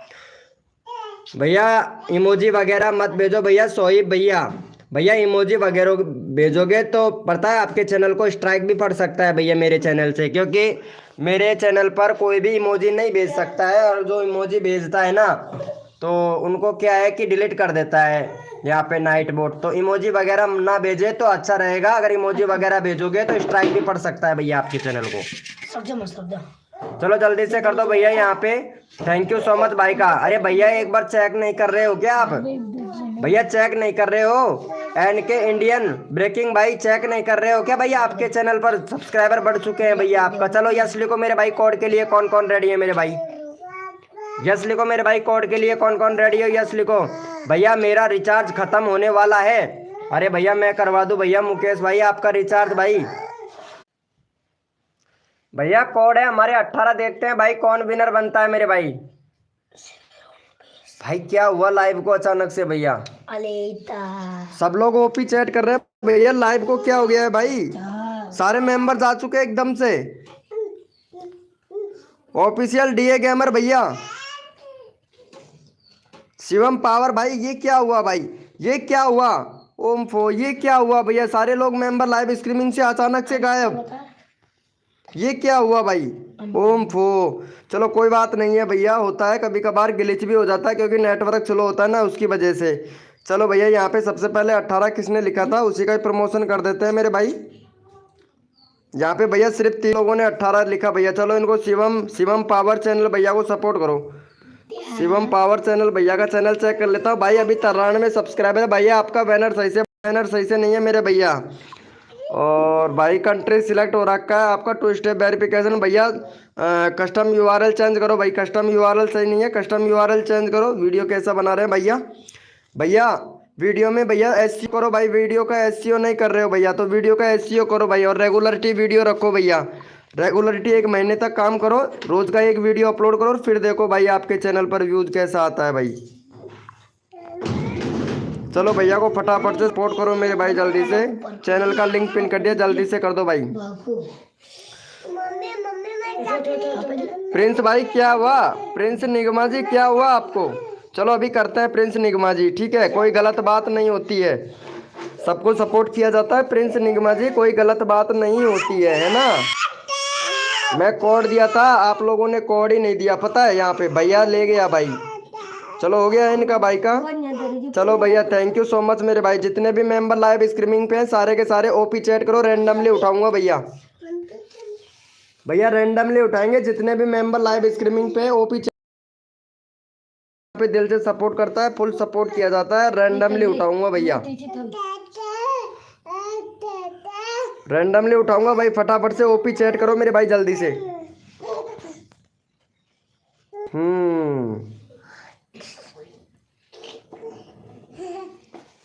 भैया इमोजी वगैरह मत भेजो भैया। सोहिब भैया, भैया इमोजी वगैरह भेजोगे तो पता है आपके चैनल को स्ट्राइक भी पड़ सकता है भैया मेरे चैनल से। क्योंकि मेरे चैनल पर कोई भी इमोजी नहीं भेज सकता है, और जो इमोजी भेजता है ना तो उनको क्या है कि डिलीट कर देता है यहाँ पे नाइट बोट। तो इमोजी वगैरह ना भेजे तो अच्छा रहेगा। अगर इमोजी वगैरह भेजोगे तो स्ट्राइक भी पड़ सकता है भैया आपके चैनल को। चलो जल्दी से कर दो भैया यहाँ पे। थैंक यू सो मच भाई का। अरे भैया एक बार चेक नहीं कर रहे हो क्या आप? भैया चेक नहीं कर रहे हो? एन के इंडियन ब्रेकिंग भाई चेक नहीं कर रहे हो क्या भैया? आपके चैनल पर सब्सक्राइबर बढ़ चुके हैं भैया आपका। चलो यस लिखो मेरे भाई कोड के लिए। कौन कौन रेडी है मेरे भाई? यस लिखो मेरे भाई कोड के लिए। कौन कौन रेडी है? यस लिखो भैया। मेरा रिचार्ज खत्म होने वाला है। अरे भैया मैं करवा दूं भैया। मुकेश भाई आपका रिचार्ज भाई। भैया कोड है हमारे 18। देखते हैं भाई कौन विनर बनता है मेरे भाई। भाई क्या हुआ लाइव को अचानक से भैया? सब लोग ओपी चैट कर रहे हैं भैया। लाइव को क्या हो गया है भाई? सारे मेंबर्स आ चुके हैं एकदम से। ऑफिशियल डीए गेमर भैया, शिवम पावर भाई। ये क्या हुआ भाई, ये क्या हुआ? ओम फो, ये क्या हुआ भैया? सारे लोग मेंबर लाइव स्ट्रीमिंग से अचानक से गायब। ये क्या हुआ भाई? ओम फो। चलो कोई बात नहीं है भैया, होता है कभी कभार, ग्लिच भी हो जाता है क्योंकि नेटवर्क स्लो होता है ना उसकी वजह से। चलो भैया यहाँ पे सबसे पहले 18 किसने लिखा था उसी का ही प्रमोशन कर देते हैं मेरे भाई। यहाँ पे भैया सिर्फ 3 लोगों ने 18 लिखा भैया। चलो इनको शिवम पावर चैनल भैया को सपोर्ट करो। शिवम पावर चैनल भैया का चैनल चेक कर लेता हूँ भाई। अभी 93 सब्सक्राइबर है भैया। आपका बैनर सही से नहीं है मेरे भैया। और भाई कंट्री सिलेक्ट हो रखा है आपका 2 स्टेप वेरिफिकेशन भैया। कस्टम यूआरएल चेंज करो भाई। कस्टम यूआरएल सही नहीं है, कस्टम यूआरएल चेंज करो। वीडियो कैसा बना रहे हैं भैया? भैया वीडियो में भैया एसईओ करो भाई। वीडियो का एसईओ नहीं कर रहे हो भैया तो वीडियो का एसईओ करो भाई। और रेगुलरिटी वीडियो रखो भैया। रेगुलरिटी 1 महीने तक काम करो, रोज का 1 वीडियो अपलोड करो, फिर देखो भाई आपके चैनल पर व्यूज कैसा आता है भाई। चलो भैया को फटाफट से सपोर्ट करो मेरे भाई जल्दी से। चैनल का लिंक पिन कर दिया, जल्दी से कर दो भाई। प्रिंस भाई क्या हुआ? प्रिंस निगमा जी क्या हुआ आपको? चलो अभी करते हैं प्रिंस निगमा जी, ठीक है? कोई गलत बात नहीं होती है, सबको सपोर्ट किया जाता है। प्रिंस निगमा जी कोई गलत बात नहीं होती है ना? मैं कोड दिया था, आप लोगों ने कोड ही नहीं दिया, पता है? यहाँ पे भैया ले गया भाई। चलो हो गया इनका भाई का। चलो भैया थैंक यू सो मच मेरे भाई। जितने भी मेंबर लाइव स्ट्रीमिंग पे हैं सारे के सारे ओपी चैट करो। रैंडमली उठाऊंगा भैया। भैया रैंडमली उठाएंगे जितने भी मेंबर लाइव स्ट्रीमिंग पे ओपी पे दिल से सपोर्ट करता है, फुल सपोर्ट किया जाता है। रैंडमली उठाऊंगा भैया, रैंडमली उठाऊंगा भाई। फटाफट से ओपी चैट करो मेरे भाई जल्दी से।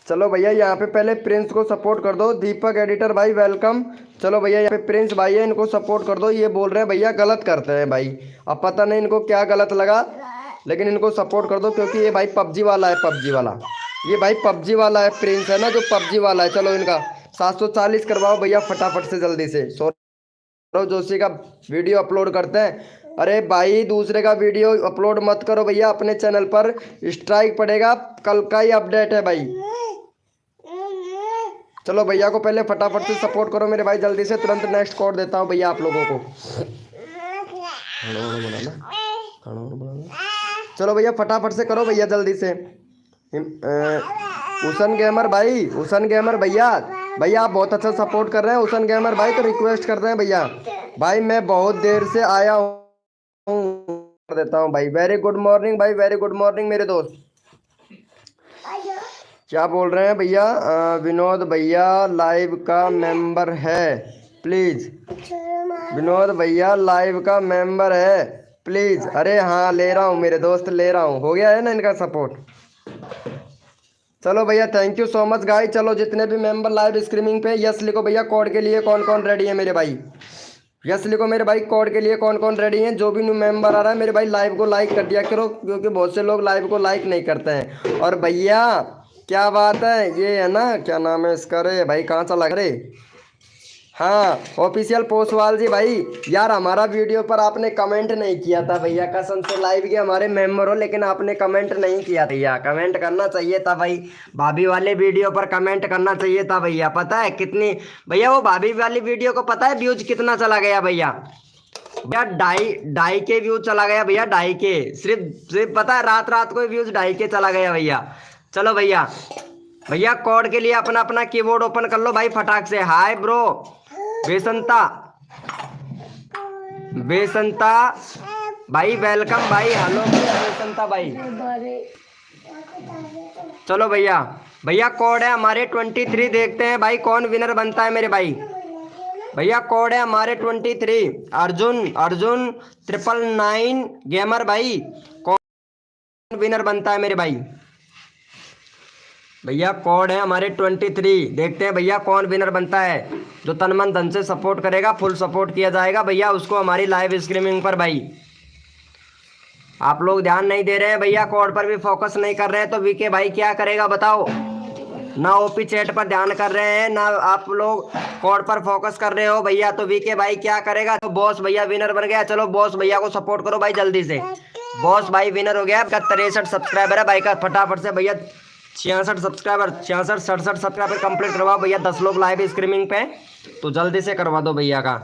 चलो भैया यहाँ पे पहले प्रिंस को सपोर्ट कर दो। दीपक एडिटर भाई वेलकम। चलो भैया यहाँ पे प्रिंस भाई है, इनको सपोर्ट कर दो। ये बोल रहे हैं भैया गलत करते हैं भाई। अब पता नहीं इनको क्या गलत लगा, लेकिन इनको सपोर्ट कर दो क्योंकि ये भाई पबजी वाला है, पबजी वाला। ये भाई पबजी वाला है, प्रिंस है ना जो पबजी वाला है। चलो इनका 740 करवाओ भैया फटाफट से जल्दी से। सौरभ जोशी का वीडियो अपलोड करते हैं। अरे भाई दूसरे का वीडियो अपलोड मत करो भैया, अपने चैनल पर स्ट्राइक पड़ेगा, कल का ही अपडेट है भाई। चलो भैया को पहले फटाफट से सपोर्ट करो मेरे भाई, जल्दी से तुरंत नेक्स्ट कोड देता हूँ भैया आप लोगों को। चलो भैया फटाफट से करो भैया जल्दी से। हुसन गेमर भाई, हुसन गेमर भैया, भैया आप बहुत अच्छा सपोर्ट कर रहे हैं हुसन गेमर भाई, तो रिक्वेस्ट कर रहे हैं भैया। भाई मैं बहुत देर से आया हूँ, कर देता हूँ भाई। वेरी गुड मॉर्निंग भाई, वेरी गुड मॉर्निंग मेरे दोस्त। क्या बोल रहे हैं भैया? विनोद भैया लाइव का मेंबर है प्लीज, विनोद भैया लाइव का मेंबर है प्लीज। अरे हाँ ले रहा हूँ मेरे दोस्त, ले रहा हूँ, हो गया है ना इनका सपोर्ट। चलो भैया thank you so much guys. चलो जितने भी मेंबर लाइव स्ट्रीमिंग पे यस लिखो भैया, कोड के लिए कौन कौन रेडी है मेरे भाई, यस लिखो मेरे भाई, कोड के लिए कौन कौन रेडी हैं। जो भी न्यू मेंबर आ रहा है मेरे भाई लाइव को लाइक कर दिया करो, क्योंकि बहुत से लोग लाइव को लाइक नहीं करते हैं। और भैया क्या बात है, ये है ना क्या नाम है इसका, रे भाई कहाँ चला रे, हाँ ऑफिशियल पोस्टवाल जी भाई। यार हमारा वीडियो पर आपने कमेंट नहीं किया था भैया, कसम से लाइव के हमारे मेंबर हो, लेकिन आपने कमेंट नहीं किया भैया। कमेंट करना चाहिए था भाई, भाभी वाले वीडियो पर कमेंट करना चाहिए था भैया। पता है कितनी भैया वो भाभी वाली वीडियो को पता है व्यूज कितना चला गया भैया? भैया 2.5 व्यूज चला गया भैया, 2.5 सिर्फ पता है रात रात को व्यूज 2.5 चला गया भैया। चलो भैया, भैया कोड के लिए अपना अपना कीबोर्ड ओपन कर लो भाई फटाक से। हाय ब्रो बेसंता, बेसंता भाई वेलकम भाई, हेलो बेसंता भाई। चलो भैया, भैया कोड है हमारे 23, देखते हैं भाई कौन विनर बनता है मेरे भाई। भैया कोड है हमारे 23, अर्जुन 999 गेमर भाई, कौन विनर बनता है मेरे भाई? भैया कोड है हमारे 23, देखते हैं भैया कौन विनर बनता है। जो तन मन धन से सपोर्ट करेगा, फुल सपोर्ट किया जाएगा भैया उसको हमारी लाइव स्ट्रीमिंग पर भाई। आप लोग ध्यान नहीं दे रहे हैं भैया, कोड पर भी फोकस नहीं कर रहे हैं, तो वीके भाई क्या करेगा बताओ? ना ओपी चैट पर ध्यान कर रहे हैं, ना आप लोग कोड पर फोकस कर रहे हो भैया, तो वीके भाई क्या करेगा? तो बॉस भैया विनर बन गया। चलो बॉस भैया को सपोर्ट करो भाई जल्दी से। बॉस भाई विनर हो गया, 63 सब्सक्राइबर है भाई का, फटाफट से भैया 66 सब्सक्राइबर, 66 67 सब्सक्राइबर कंप्लीट करवाओ भैया। 10 लोग लाइव स्ट्रीमिंग पे, तो जल्दी से करवा दो भैया का।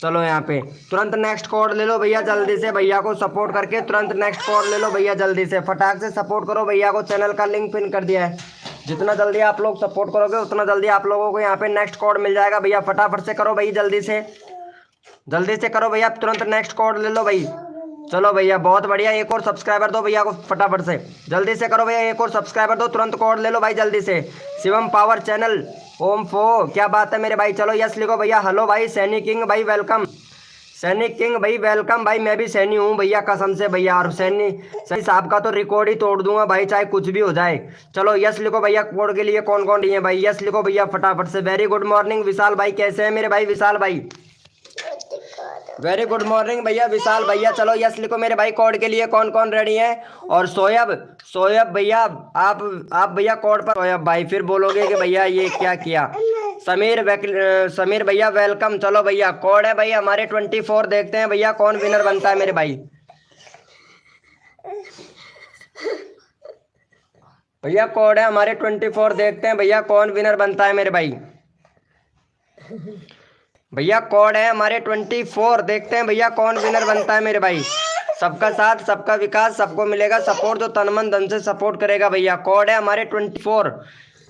चलो यहाँ पे तुरंत नेक्स्ट कोड ले लो भैया जल्दी से, भैया को सपोर्ट करके तुरंत नेक्स्ट कोड ले लो भैया जल्दी से, फटाक से सपोर्ट करो भैया को। चैनल का लिंक पिन कर दिया है, जितना जल्दी आप लोग सपोर्ट करोगे उतना जल्दी आप लोगों को यहाँ पे नेक्स्ट कोड मिल जाएगा भैया। फटाफट से करो भाई जल्दी से करो भैया, तुरंत नेक्स्ट कोड ले लो भाई। चलो भैया बहुत बढ़िया, एक और सब्सक्राइबर दो भैया को फटाफट से, जल्दी से करो भैया, एक और सब्सक्राइबर दो, तुरंत कोड ले लो भाई जल्दी से। शिवम पावर चैनल ओम फो, क्या बात है मेरे भाई। चलो यस लिखो भैया। हेलो भाई सैनी किंग भाई वेलकम, सैनी किंग भाई वेलकम भाई, मैं भी सैनी हूँ भैया कसम से भैया, और सैनी साहब का तो रिकॉर्ड ही तोड़ दूंगा भाई चाहे कुछ भी हो जाए। चलो यस लिखो भैया, कोड के लिए कौन कौन है भाई, यस लिखो भैया फटाफट से। वेरी गुड मॉर्निंग विशाल भाई, कैसे हैं मेरे भाई विशाल भाई? वेरी गुड मॉर्निंग भैया विशाल भैया। चलो यस लिखो मेरे भाई, कोड के लिए कौन कौन रेडी है? और सोयब भैया, आप भैया कोड पर, सोयब भाई फिर बोलोगे कि भैया ये क्या किया। समीर भैया वेलकम। चलो भैया कोड है भैया हमारे 24, देखते हैं भैया कौन विनर बनता है मेरे भाई। भैया कोड है हमारे 24, देखते हैं भैया कौन विनर बनता है मेरे भाई। भैया कोड है हमारे 24, देखते हैं भैया कौन विनर बनता है मेरे भाई। सबका साथ सबका विकास, सबको मिलेगा सपोर्ट जो तन मन धन से सपोर्ट करेगा भैया। कोड है हमारे 24,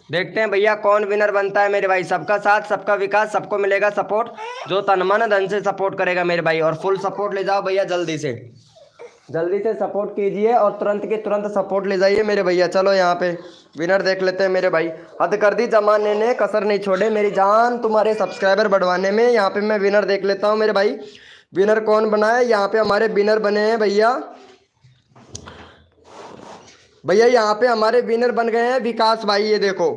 देखते हैं भैया कौन विनर बनता है मेरे भाई। सबका साथ सबका विकास, सबको मिलेगा सपोर्ट जो तन मन धन से सपोर्ट करेगा मेरे भाई। और फुल सपोर्ट ले जाओ भैया जल्दी से सपोर्ट कीजिए और तुरंत के तुरंत सपोर्ट ले जाइए मेरे भैया। चलो यहाँ पे विनर देख लेते हैं मेरे भाई। हद कर दी जमाने ने, कसर नहीं छोड़े मेरी जान तुम्हारे सब्सक्राइबर बढ़वाने में। यहाँ पे मैं विनर देख लेता हूँ मेरे भाई, विनर कौन बना है। यहाँ पे हमारे विनर बने हैं भैया यहाँ पे हमारे विनर बन गए हैं विकास भाई, ये देखो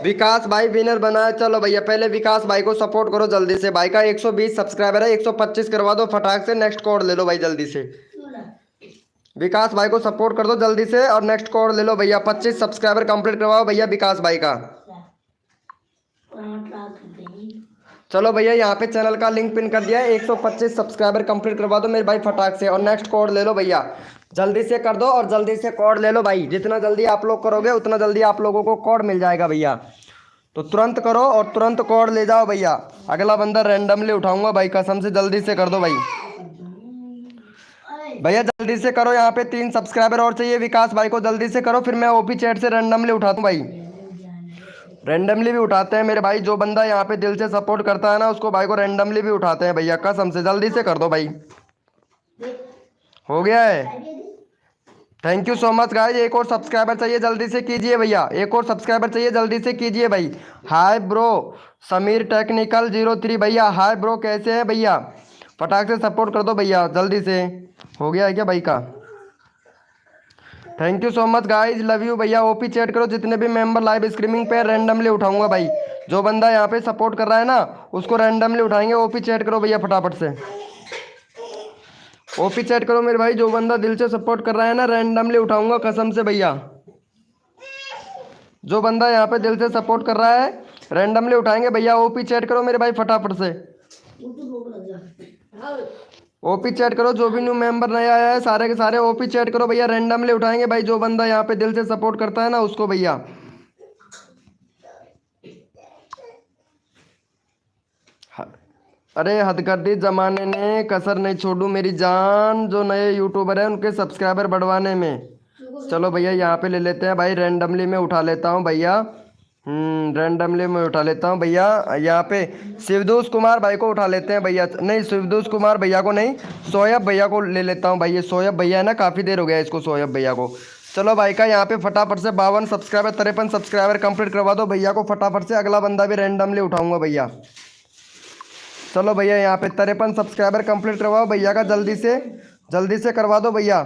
विकास भाई विनर बना है। चलो भैया पहले विकास भाई को सपोर्ट करो जल्दी से, भाई का 120 सब्सक्राइबर है, 125 करवा दो फटाक से। नेक्स्ट कोड ले लो भाई जल्दी से, विकास भाई को सपोर्ट कर दो जल्दी से और नेक्स्ट कोड ले लो भैया। 25 सब्सक्राइबर कंप्लीट करवाओ भैया विकास भाई का। चलो भैया यहाँ पे चैनल का लिंक पिन कर दिया है, 125 सब्सक्राइबर कंप्लीट करवा दो मेरे भाई फटाक से, और नेक्स्ट कोड ले लो भैया, जल्दी से कर दो और जल्दी से कोड ले लो भाई। जितना जल्दी आप लोग करोगे उतना जल्दी आप लोगों को कोड मिल जाएगा भैया, तो तुरंत करो और तुरंत कोड ले जाओ भैया। अगला बंदा रैंडमली उठाऊंगा भाई, कसम से जल्दी से कर दो भाई। भैया जल्दी से करो, यहाँ पे 3 सब्सक्राइबर और चाहिए विकास भाई को, जल्दी से करो, फिर मैं ओपी चैट से रैंडमली उठाता हूँ भाई। रैंडमली भी उठाते हैं मेरे भाई, जो बंदा यहाँ पे दिल से सपोर्ट करता है ना उसको भाई को रैंडमली भी उठाते हैं भैया, कसम से जल्दी से कर दो भाई। हो गया है, thank you so much guys. एक और सब्सक्राइबर चाहिए, जल्दी से कीजिए भैया, एक और सब्सक्राइबर चाहिए, जल्दी से कीजिए भाई। हाय ब्रो समीर टेक्निकल 03 भैया, हाय ब्रो कैसे हैं भैया, फटाक से सपोर्ट कर दो भैया जल्दी से। हो गया है क्या भाई का, thank you so much guys, love you भैया। ओपी चैट करो, जितने भी मेंबर लाइव स्ट्रीमिंग पे रैंडमली उठाऊंगा भाई, जो बंदा यहाँ पे सपोर्ट कर रहा है ना उसको रैंडमली उठाएंगे। ओपी चैट करो भैया फटाफट से, ओपी चैट करो मेरे भाई, जो बंदा दिल से सपोर्ट कर रहा है ना रैंडमली उठाऊंगा कसम से भैया। जो बंदा यहाँ पे दिल से सपोर्ट कर रहा है रैंडमली उठाएंगे भैया। ओपी चैट करो मेरे भाई फटाफट से, ओपी चैट करो, जो भी न्यू मेंबर नया आया है सारे के सारे ओपी चैट करो भैया, रैंडमली उठाएंगे भाई। जो बंदा यहाँ पे दिल से सपोर्ट करता है ना उसको भैया। अरे हद कर दी जमाने ने, कसर नहीं छोड़ू मेरी जान, जो नए यूट्यूबर है उनके सब्सक्राइबर बढ़वाने में। चलो भैया यहाँ पे ले लेते हैं भाई, रैंडमली में उठा लेता हूँ भैया, रैंडमली में उठा लेता हूँ भैया। यहाँ पे शिवदूष कुमार भाई को उठा लेते हैं भैया, नहीं शिवदूष कुमार भैया को नहीं, सोयब भैया को ले लेता हूँ भाई। ये सोयब भैया है ना, काफ़ी देर हो गया इसको, सोयब भैया को। चलो भाई का यहाँ पे फटाफट से 52 सब्सक्राइबर 53 सब्सक्राइबर कंप्लीट करवा दो भैया को फटाफट से। अगला बंदा भी रैंडमली उठाऊंगा भैया। चलो भैया यहाँ पे 53 सब्सक्राइबर कंप्लीट करवाओ भैया का, जल्दी से करवा दो भैया।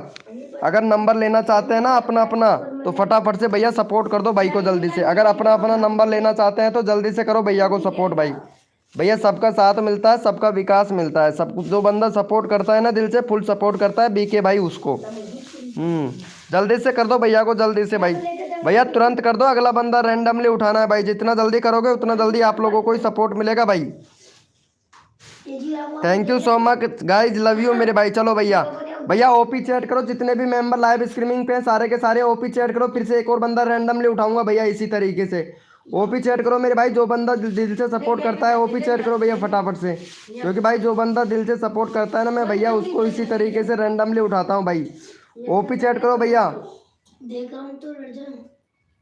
अगर नंबर लेना चाहते हैं ना अपना अपना तो फटाफट से भैया सपोर्ट कर दो भाई को जल्दी से। अगर अपना अपना नंबर लेना चाहते हैं तो जल्दी से करो भैया को सपोर्ट भाई। भैया सबका साथ मिलता है, सबका विकास मिलता है, सब जो बंदा सपोर्ट करता है ना दिल से फुल सपोर्ट करता है बीके भाई उसको। जल्दी से कर दो भैया को जल्दी से भाई, भैया तुरंत कर दो। अगला बंदा रैंडमली उठाना है भाई, जितना जल्दी करोगे उतना जल्दी आप लोगों को ही सपोर्ट मिलेगा भाई। Thank you so much guys, love you मेरे भाई। चलो भैया ओपी चैट करो, जितने भी मेंबर लाइव स्ट्रीमिंग पे हैं सारे के सारे ओपी चैट करो। फिर से एक और बंदा रैंडमली उठाऊंगा भैया इसी तरीके से। ओपी चैट करो मेरे भाई, जो बंदा दिल से सपोर्ट करता है ओपी चैट करो भैया फटाफट से, क्योंकि भाई जो बंदा दिल से सपोर्ट करता है ना मैं भैया उसको इसी तरीके से रैंडमली उठाता हूँ भाई। ओपी चैट करो भैया,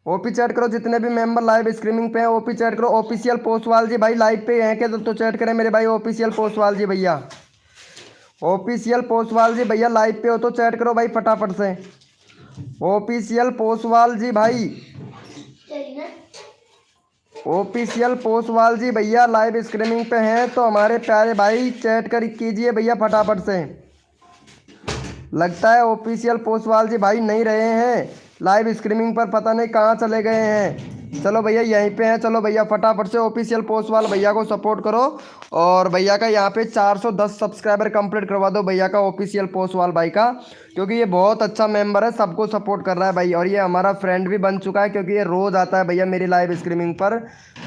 ओपी चैट करो, जितने भी मेंबर लाइव स्ट्रीमिंग पे हैं ओपी चैट करो। ऑफिशियल पोस्टवाल जी भाई लाइव पे हैं क्या तो चैट करें मेरे भाई। ऑफिशियल पोस्टवाल जी भैया, ऑफिशियल पोस्टवाल जी भैया लाइव पे हो तो चैट करो भाई फटाफट से। ऑफिशियल पोस्टवाल जी भाई, ऑफिशियल पोस्टवाल जी भैया लाइव स्ट्रीमिंग पे हैं तो हमारे प्यारे भाई चैट कर कीजिए भैया फटाफट से। लगता है ऑफिशियल पोस्टवाल जी भाई नहीं रहे हैं लाइव स्ट्रीमिंग पर, पता नहीं कहाँ चले गए हैं। चलो भैया यहीं पे हैं, चलो भैया फटाफट से ऑफिशियल पोस्टवाल भैया को सपोर्ट करो। और भैया का यहाँ पे 410 सब्सक्राइबर कंप्लीट करवा दो भैया का, ऑफिशियल पोस्टवाल भाई का, क्योंकि ये बहुत अच्छा मेंबर है, सबको सपोर्ट कर रहा है भाई। और ये हमारा फ्रेंड भी बन चुका है क्योंकि ये रोज़ आता है भैया मेरी लाइव स्ट्रीमिंग पर।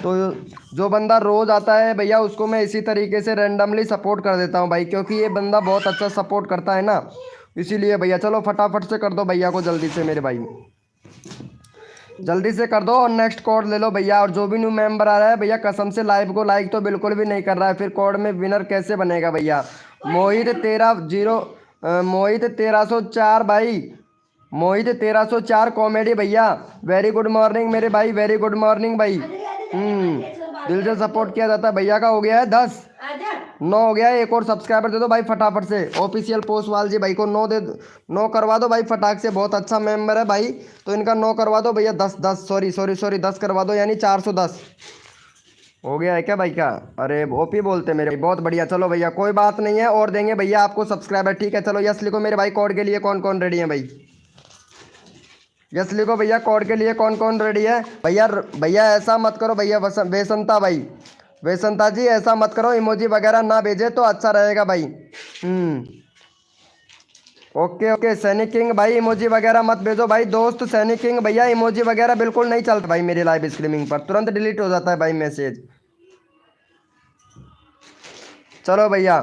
तो जो बंदा रोज़ आता है भैया उसको मैं इसी तरीके से रैंडमली सपोर्ट कर देता हूँ भाई, क्योंकि ये बंदा बहुत अच्छा सपोर्ट करता है ना, इसीलिए भैया। चलो फटाफट से कर दो भैया को जल्दी से मेरे भाई, जल्दी से कर दो और नेक्स्ट कोड ले लो भैया। और जो भी न्यू मेंबर आ रहा है भैया कसम से लाइव को लाइक तो बिल्कुल भी नहीं कर रहा है, फिर कोड में विनर कैसे बनेगा भैया। मोहित 1304 भाई, मोहित 1304 कॉमेडी भैया, वेरी गुड मॉर्निंग मेरे भाई, वेरी गुड मॉर्निंग भाई। दिल से सपोर्ट किया जाता है भैया का। हो गया है 10, 9 हो गया है। एक और सब्सक्राइबर दे दो भाई फटाफट से। ऑफिशियल पोस्टवाल जी भाई को 9 करवा दो भाई फटाक से, बहुत अच्छा मेंबर है भाई तो इनका 9 करवा दो भैया। 10 सॉरी 10 करवा दो, यानी 410 हो गया है क्या भाई का। अरे ओपी बोलते मेरे भाई, बहुत बढ़िया। चलो भैया कोई बात नहीं है, और देंगे भैया आपको सब्सक्राइबर, ठीक है। चलो यस लिखो मेरे भाई, कोड के लिए कौन कौन रेडी है भाई, यस लिखो भैया, कोड के लिए कौन कौन रेडी है भैया ऐसा मत करो भैया वैसंता भाई, वैसंता जी ऐसा मत करो, इमोजी वगैरह ना भेजे तो अच्छा रहेगा भाई। ओके सैनिक किंग भाई, इमोजी वगैरह मत भेजो भाई। दोस्त सैनिक किंग भैया, इमोजी वगैरह बिल्कुल नहीं चलता भाई मेरी लाइव स्ट्रीमिंग पर, तुरंत डिलीट हो जाता है भाई मैसेज। चलो भैया,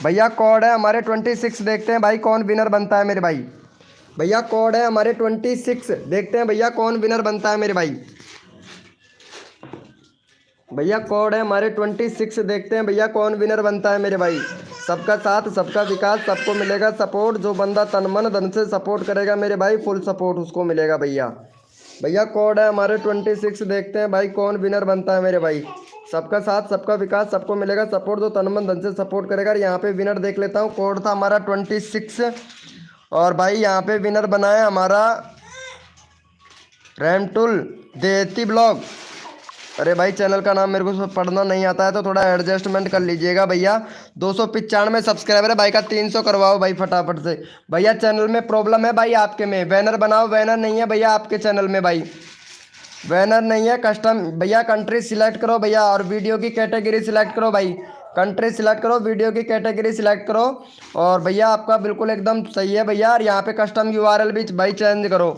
भैया कोड है हमारे 26, देखते हैं भाई कौन विनर बनता है मेरे भाई। भैया कोड है हमारे 26, देखते हैं भैया कौन विनर बनता है मेरे भाई। भैया कोड है हमारे 26, देखते हैं भैया कौन विनर बनता है मेरे भाई। सबका साथ सबका विकास, सबको मिलेगा सपोर्ट। जो बंदा तन मन धन से सपोर्ट करेगा मेरे भाई, फुल सपोर्ट उसको मिलेगा भैया। भैया कोड है हमारे 26, देखते हैं भाई कौन विनर बनता है मेरे भाई। सबका साथ सबका विकास, सबको मिलेगा सपोर्ट। जो तन मन धन से सपोर्ट करेगा। यहाँ पे विनर देख लेता हूँ, कोड था हमारा 26 और भाई यहाँ पे विनर बनाया हमारा रैमटुल देती ब्लॉग। अरे भाई चैनल का नाम मेरे को पढ़ना नहीं आता है तो थोड़ा एडजस्टमेंट कर लीजिएगा भैया। 295 सब्सक्राइबर है भाई का, 300 करवाओ भाई फटाफट से। भैया चैनल में प्रॉब्लम है भाई आपके में, बैनर बनाओ, बैनर नहीं है भैया आपके चैनल में भाई, बैनर नहीं है। कस्टम भैया कंट्री सिलेक्ट करो भैया और वीडियो की कैटेगरी सिलेक्ट करो भाई। कंट्री सिलेक्ट करो, वीडियो की कैटेगरी सिलेक्ट करो और भैया आपका बिल्कुल एकदम सही है भैया। और यहाँ पे कस्टम यूआरएल भी भाई चेंज करो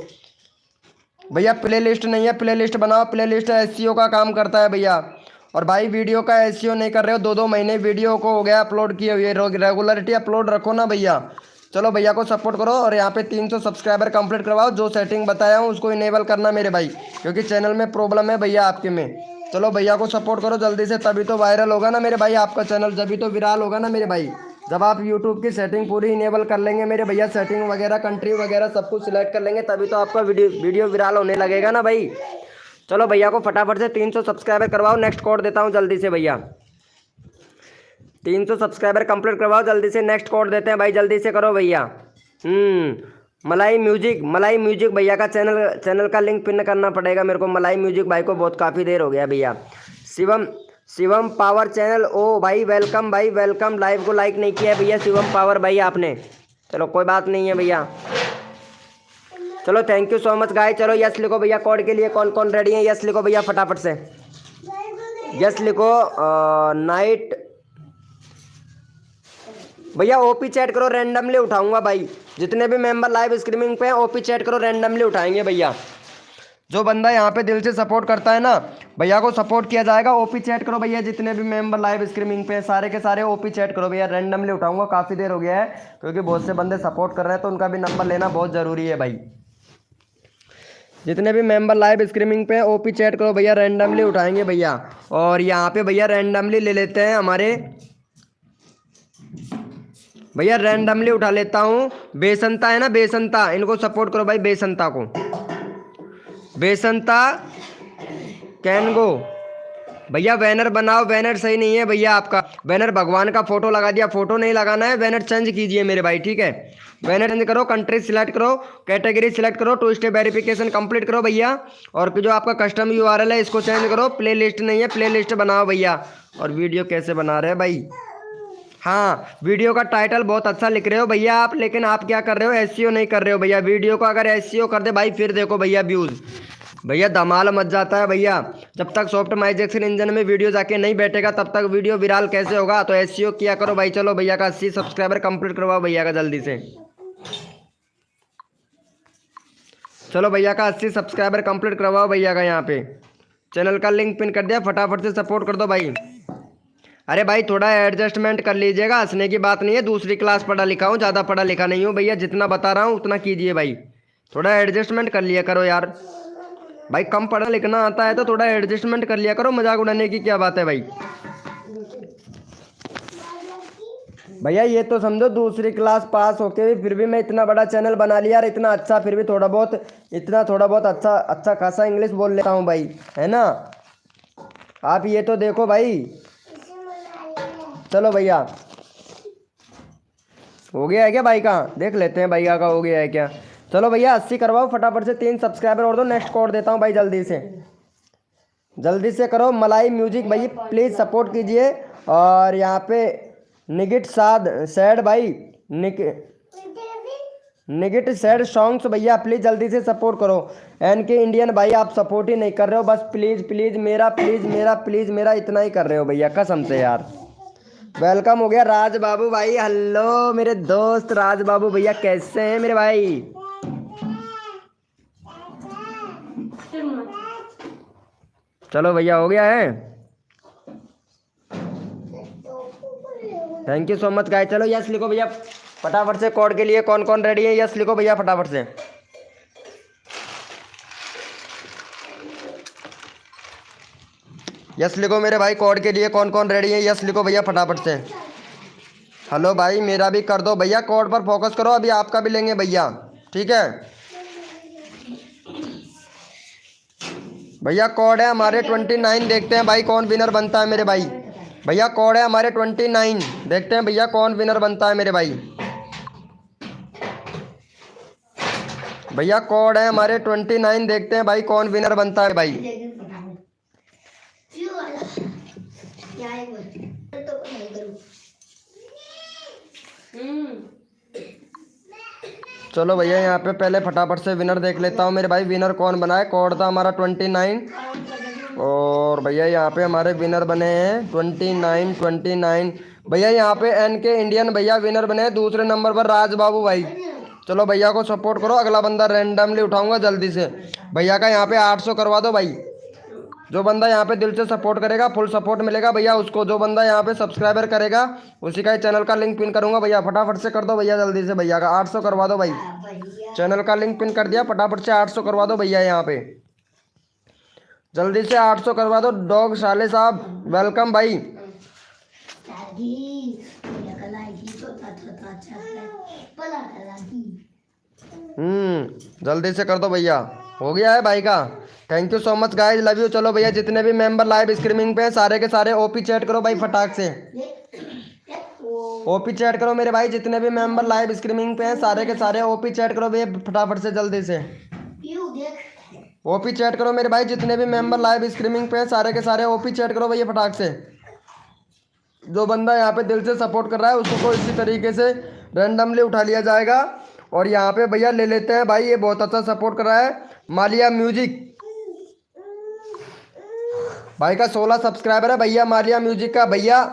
भैया। प्लेलिस्ट नहीं है, प्लेलिस्ट बनाओ, प्लेलिस्ट एसईओ का काम करता है भैया। और भाई वीडियो का एसईओ नहीं कर रहे हो, 2-2 महीने वीडियो को हो गया अपलोड किए हुए, रेगुलरिटी अपलोड रखो ना भैया। चलो भैया को सपोर्ट करो और यहाँ पे 300 सब्सक्राइबर कंप्लीट करवाओ। जो सेटिंग बताया हूँ उसको इनेबल करना मेरे भाई, क्योंकि चैनल में प्रॉब्लम है भैया आपके में। चलो भैया को सपोर्ट करो जल्दी से, तभी तो वायरल होगा ना मेरे भाई आपका चैनल, जभी तो विराल होगा ना मेरे भाई। जब आप यूट्यूब की सेटिंग पूरी इनेबल कर लेंगे मेरे भैया, सेटिंग वगैरह कंट्री वगैरह सब कुछ सिलेक्ट कर लेंगे, तभी तो आपका वीडियो विराल होने लगेगा ना भाई। चलो भैया को फटाफट से 300 सब्सक्राइबर करवाओ। नेक्स्ट कोड देता हूँ जल्दी से भैया, 300 सब्सक्राइबर कंप्लीट करवाओ जल्दी से। नेक्स्ट कोड देते हैं भाई, जल्दी से करो भैया। मलाई म्यूजिक भैया का चैनल का लिंक पिन करना पड़ेगा मेरे को। मलाई म्यूजिक भाई को बहुत काफ़ी देर हो गया भैया। शिवम पावर चैनल, ओ भाई वेलकम भाई वेलकम। लाइव को लाइक नहीं किया है भैया शिवम पावर भाई आपने, चलो कोई बात नहीं है भैया। चलो thank you so much guy. चलो यस लिखो भैया, कोड के लिए कौन कौन रेडी है, यस लिखो भैया फटाफट से, यस लिखो। नाइट भैया ओपी चैट करो, रैंडमली उठाऊंगा भाई। जितने भी मेंबर लाइव स्ट्रीमिंग पे हैं ओपी चैट करो, रैंडमली उठाएंगे भैया। जो बंदा यहाँ पे दिल से सपोर्ट करता है ना भैया को सपोर्ट किया जाएगा। ओपी चैट करो भैया, जितने भी मेंबर लाइव स्ट्रीमिंग पे हैं सारे के सारे ओपी चैट करो भैया। रैंडमली उठाऊंगा, काफ़ी देर हो गया है क्योंकि बहुत से बंदे सपोर्ट कर रहे हैं तो उनका भी नंबर लेना बहुत ज़रूरी है भाई। जितने भी मेंबर लाइव स्ट्रीमिंग पे ओपी चैट करो भैया, रैंडमली उठाएंगे भैया। और यहाँ पे भैया रैंडमली ले लेते हैं हमारे भैया, रैंडमली उठा लेता हूँ। बेसंता है ना, बेसंता, इनको सपोर्ट करो भाई, बेसंता को, बेसंता कैन गो भैया। बैनर बनाओ, बैनर सही नहीं है भैया आपका, बैनर भगवान का फोटो लगा दिया, फोटो नहीं लगाना है, बैनर चेंज कीजिए मेरे भाई, ठीक है। बैनर चेंज करो, कंट्री सिलेक्ट करो, कैटेगरी सिलेक्ट करो, 2 स्टेप वेरिफिकेशन कंप्लीट करो भैया। और जो आपका कस्टम यूआरएल है इसको चेंज करो, प्ले लिस्ट नहीं है प्ले लिस्ट बनाओ भैया। और वीडियो कैसे बना रहे हैं भाई, हाँ वीडियो का टाइटल बहुत अच्छा लिख रहे हो भैया आप, लेकिन आप क्या कर रहे हो, एसईओ नहीं कर रहे हो भैया। वीडियो को अगर एसईओ कर दे भाई फिर देखो भैया व्यूज़, भैया धमाल मच जाता है भैया। जब तक सॉफ्टमाइजेशन इंजन में वीडियो जाके नहीं बैठेगा तब तक वीडियो विराल कैसे होगा, तो एसईओ किया करो भाई। चलो भैया का 80 सब्सक्राइबर कंप्लीट करवाओ भैया का जल्दी से। चलो भैया का 80 सब्सक्राइबर कंप्लीट करवाओ भैया का। यहाँ पे चैनल का लिंक पिन कर दिया, फटाफट से सपोर्ट कर दो भाई। अरे भाई थोड़ा एडजस्टमेंट कर लीजिएगा, हंसने की बात नहीं है, दूसरी क्लास पढ़ा लिखा हूँ, ज़्यादा पढ़ा लिखा नहीं हूँ भैया। जितना बता रहा हूँ उतना कीजिए भाई, थोड़ा एडजस्टमेंट कर लिया करो यार भाई। कम पढ़ा लिखना आता है तो थोड़ा एडजस्टमेंट कर लिया करो, मजाक उड़ाने की क्या बात है भाई। भैया ये तो समझो दूसरी क्लास पास होके भी फिर भी मैं इतना बड़ा चैनल बना लिया यार, इतना अच्छा, फिर भी थोड़ा बहुत अच्छा खासा इंग्लिश बोल लेता हूँ भाई, है ना। आप ये तो देखो भाई। चलो भैया हो गया है क्या भाई का, देख लेते हैं भैया का हो गया है क्या। चलो भैया 80 करवाओ फटाफट से, 3 सब्सक्राइबर और दो। नेक्स्ट कोड देता हूँ भाई, जल्दी से करो। मलाई म्यूजिक भाई प्लीज़ सपोर्ट कीजिए। और यहाँ पे निगिट सैड भाई, निगिट सैड सॉन्ग्स भैया प्लीज़ जल्दी से सपोर्ट करो। एनके इंडियन भाई आप सपोर्ट ही नहीं कर रहे हो, बस प्लीज़ मेरा इतना ही कर रहे हो भैया कसम से यार। वेलकम हो गया राज बाबू भाई, हेलो मेरे दोस्त राज बाबू भैया, कैसे हैं मेरे भाई। चलो भैया हो गया है। Thank you so much guys. चलो यस लिखो भैया फटाफट से कोड के लिए, कौन कौन रेडी है यस लिखो भैया फटाफट से। यस लिखो मेरे भाई कोड के लिए, कौन कौन रेडी है यस लिखो भैया फटाफट से। हेलो भाई मेरा भी कर दो भैया, कोड पर फोकस करो, अभी आपका भी लेंगे भैया, ठीक है भैया। कोड है हमारे 29, देखते हैं भाई कौन विनर बनता है मेरे भाई। भैया कोड है हमारे 29, देखते हैं भैया कौन विनर बनता है मेरे भाई। भैया कोड है हमारे 29, देखते हैं भाई कौन विनर बनता है भाई। चलो भैया यहाँ पे पहले फटाफट से विनर देख लेता हूँ मेरे भाई, विनर कौन बना है। कोड था हमारा 29 और भैया यहाँ पे हमारे विनर बने हैं 29 भैया। यहाँ पे एन के इंडियन भैया विनर बने हैं। दूसरे नंबर पर राज बाबू भाई। चलो भैया को सपोर्ट करो, अगला बंदा रैंडमली उठाऊंगा जल्दी से। भैया का यहाँ पे 800 करवा दो भाई। जो बंदा यहाँ पे दिल से सपोर्ट करेगा फुल सपोर्ट मिलेगा भैया उसको। जो बंदा यहाँ पे सब्सक्राइबर करेगा उसी का ही चैनल का लिंक पिन करूंगा भैया, फटाफट से कर दो भैया जल्दी से। भैया का 800 करवा दो भाई, चैनल का लिंक पिन कर दिया, फटाफट से 800 करवा दो भैया यहाँ पे जल्दी से 800 करवा दो। डॉग साले साहब वेलकम भाई। जल्दी से कर दो भैया, हो गया है भाई का। Thank you so much guys, love you. चलो भैया जितने भी मेंबर लाइव स्ट्रीमिंग पे हैं सारे के सारे ओपी चैट करो भाई फटाक से। ओपी चैट करो मेरे भाई, जितने भी मेंबर लाइव स्ट्रीमिंग पे हैं सारे के सारे ओपी चैट करो भैया फटाफट से जल्दी से। ओपी चैट करो मेरे भाई, जितने भी मेंबर लाइव स्ट्रीमिंग पे हैं सारे के सारे ओपी चैट करो भैया फटाक से। जो बंदा यहाँ पे दिल से सपोर्ट कर रहा है उसको इसी तरीके से रैंडमली उठा लिया जाएगा। और यहाँ पे भैया ले लेते हैं भाई, ये बहुत अच्छा सपोर्ट कर रहा है मालिया म्यूजिक भाई का 16 सब्सक्राइबर है भैया मालिया म्यूजिक का। भैया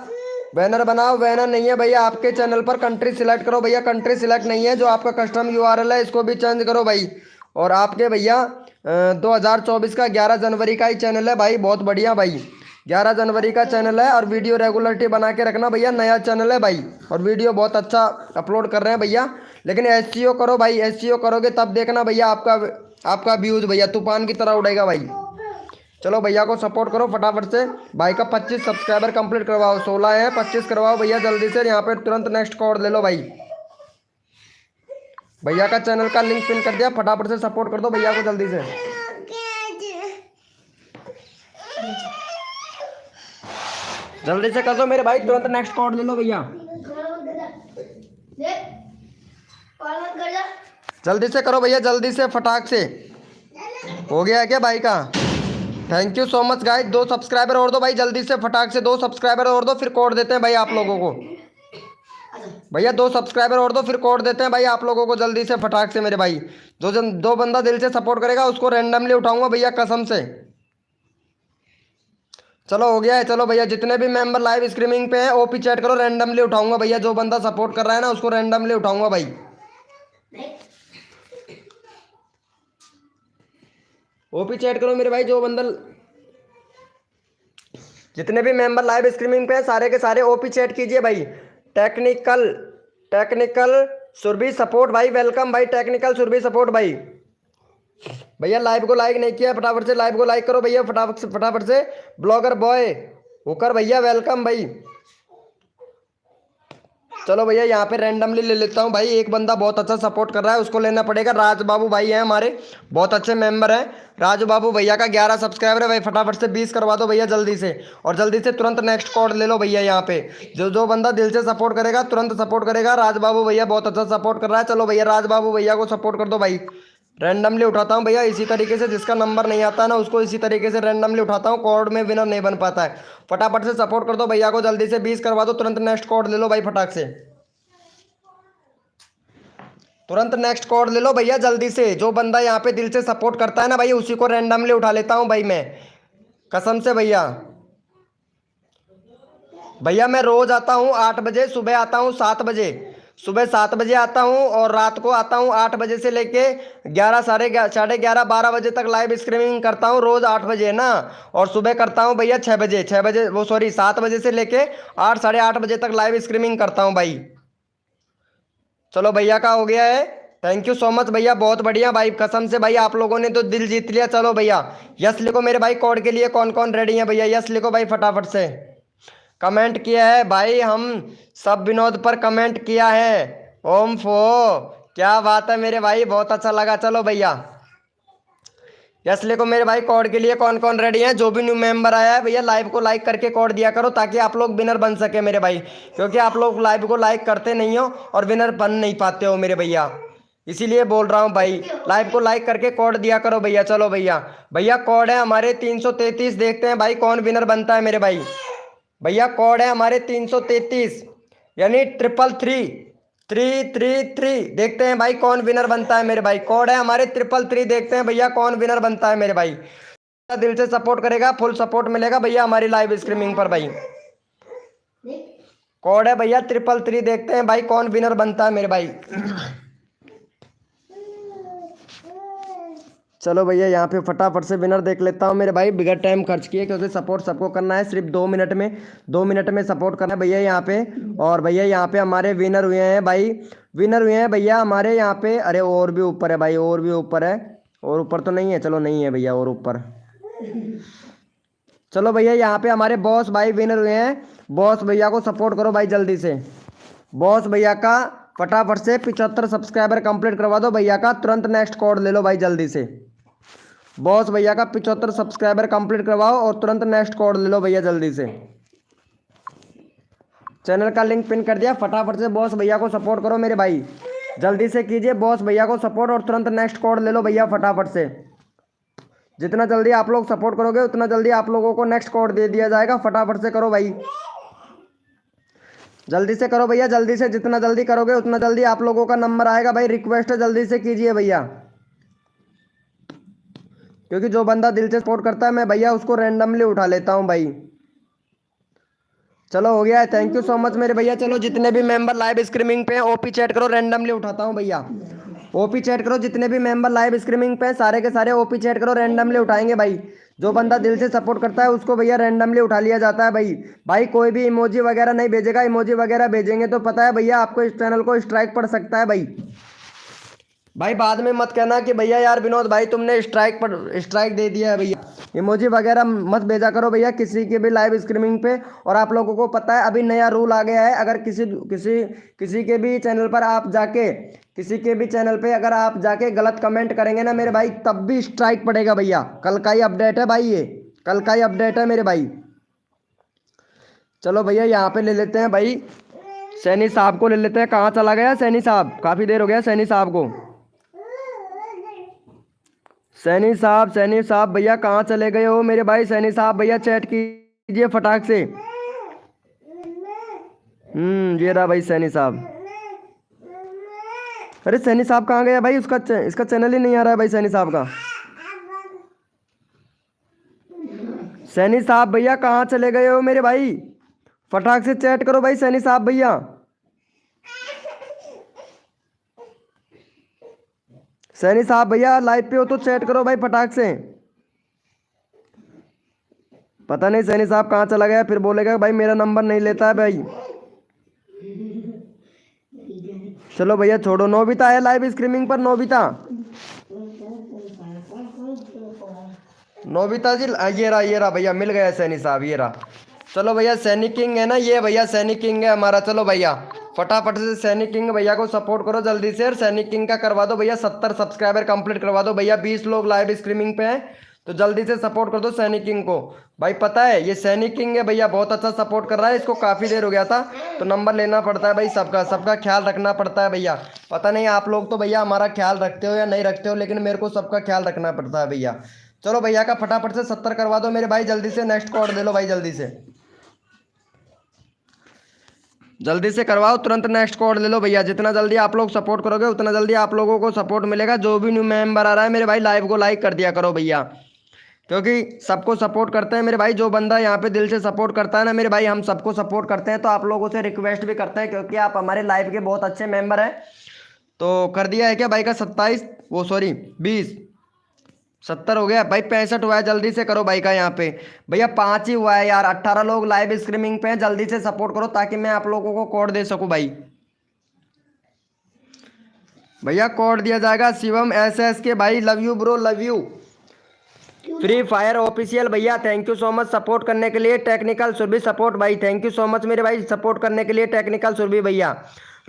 बैनर बनाओ, बैनर नहीं है भैया आपके चैनल पर, कंट्री सिलेक्ट करो भैया, कंट्री सिलेक्ट नहीं है। जो आपका कस्टम यूआरएल है इसको भी चेंज करो भाई। और आपके भैया 2024 का 11 जनवरी का ही चैनल है भाई, बहुत बढ़िया भाई 11 जनवरी का चैनल है। और वीडियो रेगुलरिटी बना के रखना भैया, नया चैनल है भाई और वीडियो बहुत अच्छा अपलोड कर रहे हैं भैया। लेकिन एसईओ करो भाई, एसईओ करोगे तब देखना भैया आपका व्यूज भैया तूफान की तरह उड़ेगा भाई। चलो भैया को सपोर्ट करो फटाफट से। भाई का 25 सब्सक्राइबर कंप्लीट करवाओ, 16 है 25 करवाओ भैया जल्दी से। यहाँ पे तुरंत नेक्स्ट कोड ले लो भाई। भैया का चैनल का लिंक पिन कर दिया, फटाफट से सपोर्ट कर दो भैया को जल्दी से। जल्दी से कर दो मेरे भाई, तुरंत नेक्स्ट कोड ले लो भैया, जल्दी से करो भैया जल्दी से फटाक से। हो गया है क्या भाई का? Thank you so much guys. 2 subscriber और दो भाई जल्दी से फटाक से, 2 सब्सक्राइबर और दो फिर कोड देते हैं भाई आप लोगों को। भैया 2 सब्सक्राइबर और दो फिर कोड देते हैं भाई आप लोगों को जल्दी से फटाक से मेरे भाई। दो बंदा दिल से सपोर्ट करेगा उसको रैंडमली उठाऊंगा भैया कसम से। चलो हो गया है। चलो भैया जितने भी मेंबर लाइव स्ट्रीमिंग पे हैं ओपी चैट करो, रैंडमली उठाऊंगा भैया। जो बंदा सपोर्ट कर रहा है ना उसको रैंडमली उठाऊंगा भाई। ओपी चैट करो मेरे भाई, जो बंदा जितने भी मेंबर लाइव स्ट्रीमिंग पे हैं सारे के सारे ओपी चैट कीजिए भाई। टेक्निकल सुरभि सपोर्ट भाई वेलकम भाई, टेक्निकल सुरभि सपोर्ट भाई। भैया लाइव को लाइक नहीं किया फटाफट से लाइव को लाइक करो भैया फटाफट से। ब्लॉगर बॉय होकर भैया वेलकम भाई। चलो भैया यहाँ पे रैंडमली ले लेता हूँ भाई। एक बंदा बहुत अच्छा सपोर्ट कर रहा है उसको लेना पड़ेगा। राज बाबू भाई हैं हमारे, बहुत अच्छे मेंबर हैं। राजू बाबू भैया का 11 सब्सक्राइबर है भाई, फटाफट से 20 करवा दो भैया जल्दी से। और जल्दी से तुरंत नेक्स्ट कोड ले लो भैया। यहाँ पे जो बंदा दिल से सपोर्ट करेगा तुरंत सपोर्ट करेगा। राज बाबू भैया बहुत अच्छा सपोर्ट कर रहा है। चलो भैया राज बाबू भैया को सपोर्ट कर दो भाई। रैंडमली उठाता हूँ भैया इसी तरीके से, जिसका नंबर नहीं आता है ना उसको इसी तरीके से रैंडमली उठाता हूँ। कोड में विनर नहीं बन पाता है। फटाफट से सपोर्ट कर दो भैया को जल्दी से, 20 करवा दो। तुरंत नेक्स्ट कोड ले लो भाई फटाक से, तुरंत नेक्स्ट कोड ले लो भैया जल्दी से। जो बंदा यहाँ पे दिल से सपोर्ट करता है ना भाई उसी को रैंडमली उठा लेता हूँ भाई मैं कसम से भैया। भैया मैं रोज आता हूँ 8 बजे, सुबह आता हूँ 7 बजे। सुबह 7 बजे आता हूँ और रात को आता हूँ 8 बजे से लेके 11 साढ़े 11 12 बजे तक लाइव स्ट्रीमिंग करता हूँ रोज़ 8 बजे ना। और सुबह करता हूँ भैया 6 बजे वो सॉरी 7 बजे से लेके 8 साढ़े 8 बजे तक लाइव स्ट्रीमिंग करता हूँ भाई। चलो भैया का हो गया है। थैंक यू सो मच भैया, बहुत बढ़िया भाई, कसम से भाई आप लोगों ने तो दिल जीत लिया। चलो भैया यस लिखो मेरे भाई, कोड के लिए कौन कौन रेडी है भैया, यस लिखो भाई फटाफट से। कमेंट किया है भाई, हम सब विनोद पर कमेंट किया है। ओम फो, क्या बात है मेरे भाई, बहुत अच्छा लगा। चलो भैया यस लिखो मेरे भाई, कोड के लिए कौन कौन रेडी है। जो भी न्यू मेंबर आया है भैया लाइव को लाइक करके कोड दिया करो ताकि आप लोग विनर बन सके मेरे भाई, क्योंकि आप लोग लाइव को लाइक करते नहीं हो और विनर बन नहीं पाते हो मेरे भैया, इसीलिए बोल रहा हूँ भाई लाइव को लाइक करके कोड दिया करो भैया। चलो भैया, भैया कोड है हमारे 333, देखते हैं भाई कौन विनर बनता है मेरे भाई। भैया कोड है हमारे 333 यानी 333, देखते हैं भाई कौन विनर बनता है मेरे भाई। कोड है हमारे 333, देखते हैं भैया कौन विनर बनता है मेरे भाई। दिल से सपोर्ट करेगा फुल सपोर्ट मिलेगा भैया हमारी लाइव स्ट्रीमिंग पर भाई। कोड है भैया 333, देखते हैं भाई कौन विनर बनता है मेरे भाई। चलो भैया यहाँ पे फटाफट से विनर देख लेता हूँ मेरे भाई, बिगड़ टाइम खर्च किए क्योंकि सपोर्ट सबको करना है, सिर्फ 2 मिनट में सपोर्ट करना है भैया यहाँ पे। और भैया यहाँ पे हमारे विनर हुए हैं भाई, विनर हुए हैं भैया हमारे यहाँ पे। अरे और भी ऊपर है भाई, और भी ऊपर है, और ऊपर तो नहीं है, चलो नहीं है भैया और ऊपर। चलो भैया यहाँ पे हमारे बॉस भाई विनर हुए हैं। बॉस भैया को सपोर्ट करो भाई जल्दी से। बॉस भैया का फटाफट से 75 सब्सक्राइबर कंप्लीट करवा दो भैया का, तुरंत नेक्स्ट कोड ले लो भाई जल्दी से। बॉस भैया का 75 सब्सक्राइबर कंप्लीट करवाओ और तुरंत नेक्स्ट कोड ले लो भैया जल्दी से। चैनल का लिंक पिन कर दिया, फटाफट से बॉस भैया को सपोर्ट करो मेरे भाई, जल्दी से कीजिए बॉस भैया को सपोर्ट और तुरंत नेक्स्ट कोड ले लो भैया फटाफट से। जितना जल्दी आप लोग सपोर्ट करोगे उतना जल्दी आप लोगों को नेक्स्ट कोड दे दिया जाएगा। फटाफट से करो भाई, जल्दी से करो भैया, जल्दी से, जितना जल्दी करोगे उतना जल्दी आप लोगों का नंबर आएगा भाई। रिक्वेस्ट है जल्दी से कीजिए भैया, क्योंकि जो बंदा दिल से सपोर्ट करता है मैं भैया उसको रैंडमली उठा लेता हूं भाई। चलो हो गया है, थैंक यू सो मच मेरे भैया। चलो जितने भी मेंबर लाइव स्ट्रीमिंग पे हैं ओपी चैट करो, रैंडमली उठाता हूं भैया। ओपी चैट करो, जितने भी मेंबर लाइव स्ट्रीमिंग पे हैं सारे के सारे ओपी चैट करो, रैंडमली उठाएंगे भाई। जो बंदा दिल से सपोर्ट करता है उसको भैया रैंडमली उठा लिया जाता है भाई। भाई कोई भी इमोजी वगैरह नहीं भेजेगा, इमोजी वगैरह भेजेंगे तो पता है भैया आपको इस चैनल को स्ट्राइक पड़ सकता है भाई। भाई बाद में मत कहना कि भैया यार विनोद भाई तुमने स्ट्राइक दे दिया है भैया। इमोजी वगैरह मत भेजा करो भैया किसी के भी लाइव स्ट्रीमिंग पे। और आप लोगों को पता है अभी नया रूल आ गया है, अगर किसी के भी चैनल पर आप जाके, किसी के भी चैनल पे अगर आप जाके गलत कमेंट करेंगे ना मेरे भाई तब भी स्ट्राइक पड़ेगा भैया। कल का ही अपडेट है भाई, ये कल का ही अपडेट है मेरे भाई। चलो भैया यहाँ पे ले लेते हैं भाई सैनी साहब को, ले लेते हैं। कहाँ चला गया सैनी साहब, काफ़ी देर हो गया सैनी साहब को। सैनी साहब भैया कहाँ चले गए हो मेरे भाई। सैनी साहब भैया चैट कीजिए फटाक से। ये रहा भाई सैनी साहब। अरे सैनी साहब कहाँ गया भाई, इसका चैनल ही नहीं आ रहा है भाई सैनी साहब का। सैनी साहब भैया कहाँ चले गए हो मेरे भाई, फटाक से चैट करो भाई सैनी साहब भैया। सैनी साहब भैया लाइव पे हो तो चैट करो भाई फटाक से। पता नहीं सैनी साहब कहाँ चला गया, फिर बोलेगा भाई मेरा नंबर नहीं लेता है भाई। चलो भैया छोड़ो। नोबिता है लाइव स्ट्रीमिंग पर, नोबिता जी ये रहा भैया, मिल गया सैनी साहब, ये रहा। चलो भैया सैनी किंग है ना ये भैया, सैनी किंग है हमारा। चलो भैया फटाफट से सैनी किंग भैया को सपोर्ट करो जल्दी से, और सैनी किंग का करवा दो भैया 70 सब्सक्राइबर कंप्लीट करवा दो भैया। 20 लोग लाइव स्ट्रीमिंग पे हैं तो जल्दी से सपोर्ट कर दो सैनी किंग को भाई। पता है ये सैनी किंग है भैया, बहुत अच्छा सपोर्ट कर रहा है, इसको काफ़ी देर हो गया था तो नंबर लेना पड़ता है भाई, सबका ख्याल रखना पड़ता है भैया। पता नहीं आप लोग तो भैया हमारा ख्याल रखते हो या नहीं रखते हो, लेकिन मेरे को सबका ख्याल रखना पड़ता है भैया। चलो भैया का फटाफट से 70 करवा दो मेरे भाई जल्दी से, नेक्स्ट कोड दे लो भाई जल्दी से करवाओ, तुरंत नेक्स्ट कोड ले लो भैया। जितना जल्दी आप लोग सपोर्ट करोगे उतना जल्दी आप लोगों को सपोर्ट मिलेगा। जो भी न्यू मेंबर आ रहा है मेरे भाई लाइव को लाइक कर दिया करो भैया, क्योंकि सबको सपोर्ट करते हैं मेरे भाई। जो बंदा यहाँ पे दिल से सपोर्ट करता है ना मेरे भाई, हम सबको सपोर्ट करते हैं। तो आप लोगों से रिक्वेस्ट भी करते हैं क्योंकि आप हमारे लाइव के बहुत अच्छे मेंबर हैं। तो कर दिया है क्या भाई का 27, वो सॉरी 20, 70 हो गया भाई, 65 हुआ है। जल्दी से करो भाई का यहाँ पे भैया 5 ही हुआ है यार। 18 लोग लाइव स्ट्रीमिंग पे हैं, जल्दी से सपोर्ट करो ताकि मैं आप लोगों को कोड दे सकूं भाई। भैया कोड दिया जाएगा शिवम SS के भाई, love you bro, love you. Free fire official भैया, thank you so much support करने के लिए। टेक्निकल सुरभि सपोर्ट भाई, थैंक यू सो मच मेरे भाई सपोर्ट करने के लिए। टेक्निकल सुरभि भैया,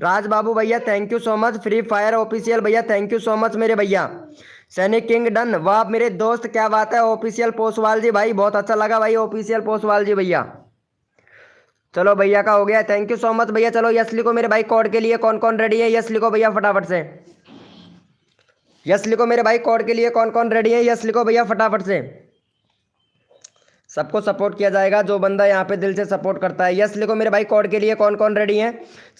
राज बाबू भैया thank you so much. Free fire official भैया थैंक यू सो मच मेरे भैया। सैनिक किंग डन, वाह मेरे दोस्त क्या बात है। ऑफिशियल पोसवाल जी भाई, बहुत अच्छा लगा भाई ऑफिशियल पोसवाल जी भैया। चलो भैया का हो गया, थैंक यू सो मच भैया। चलो यस लिखो मेरे भाई, कोड के लिए कौन कौन रेडी है यस लिखो भैया फटाफट से। यस लिखो मेरे भाई, कोड के लिए कौन कौन रेडी है यस लिखो भैया फटाफट से। सबको सपोर्ट किया जाएगा जो बंदा यहाँ पे दिल से सपोर्ट करता है। यस लिखो मेरे भाई, कोड के लिए कौन कौन रेडी है।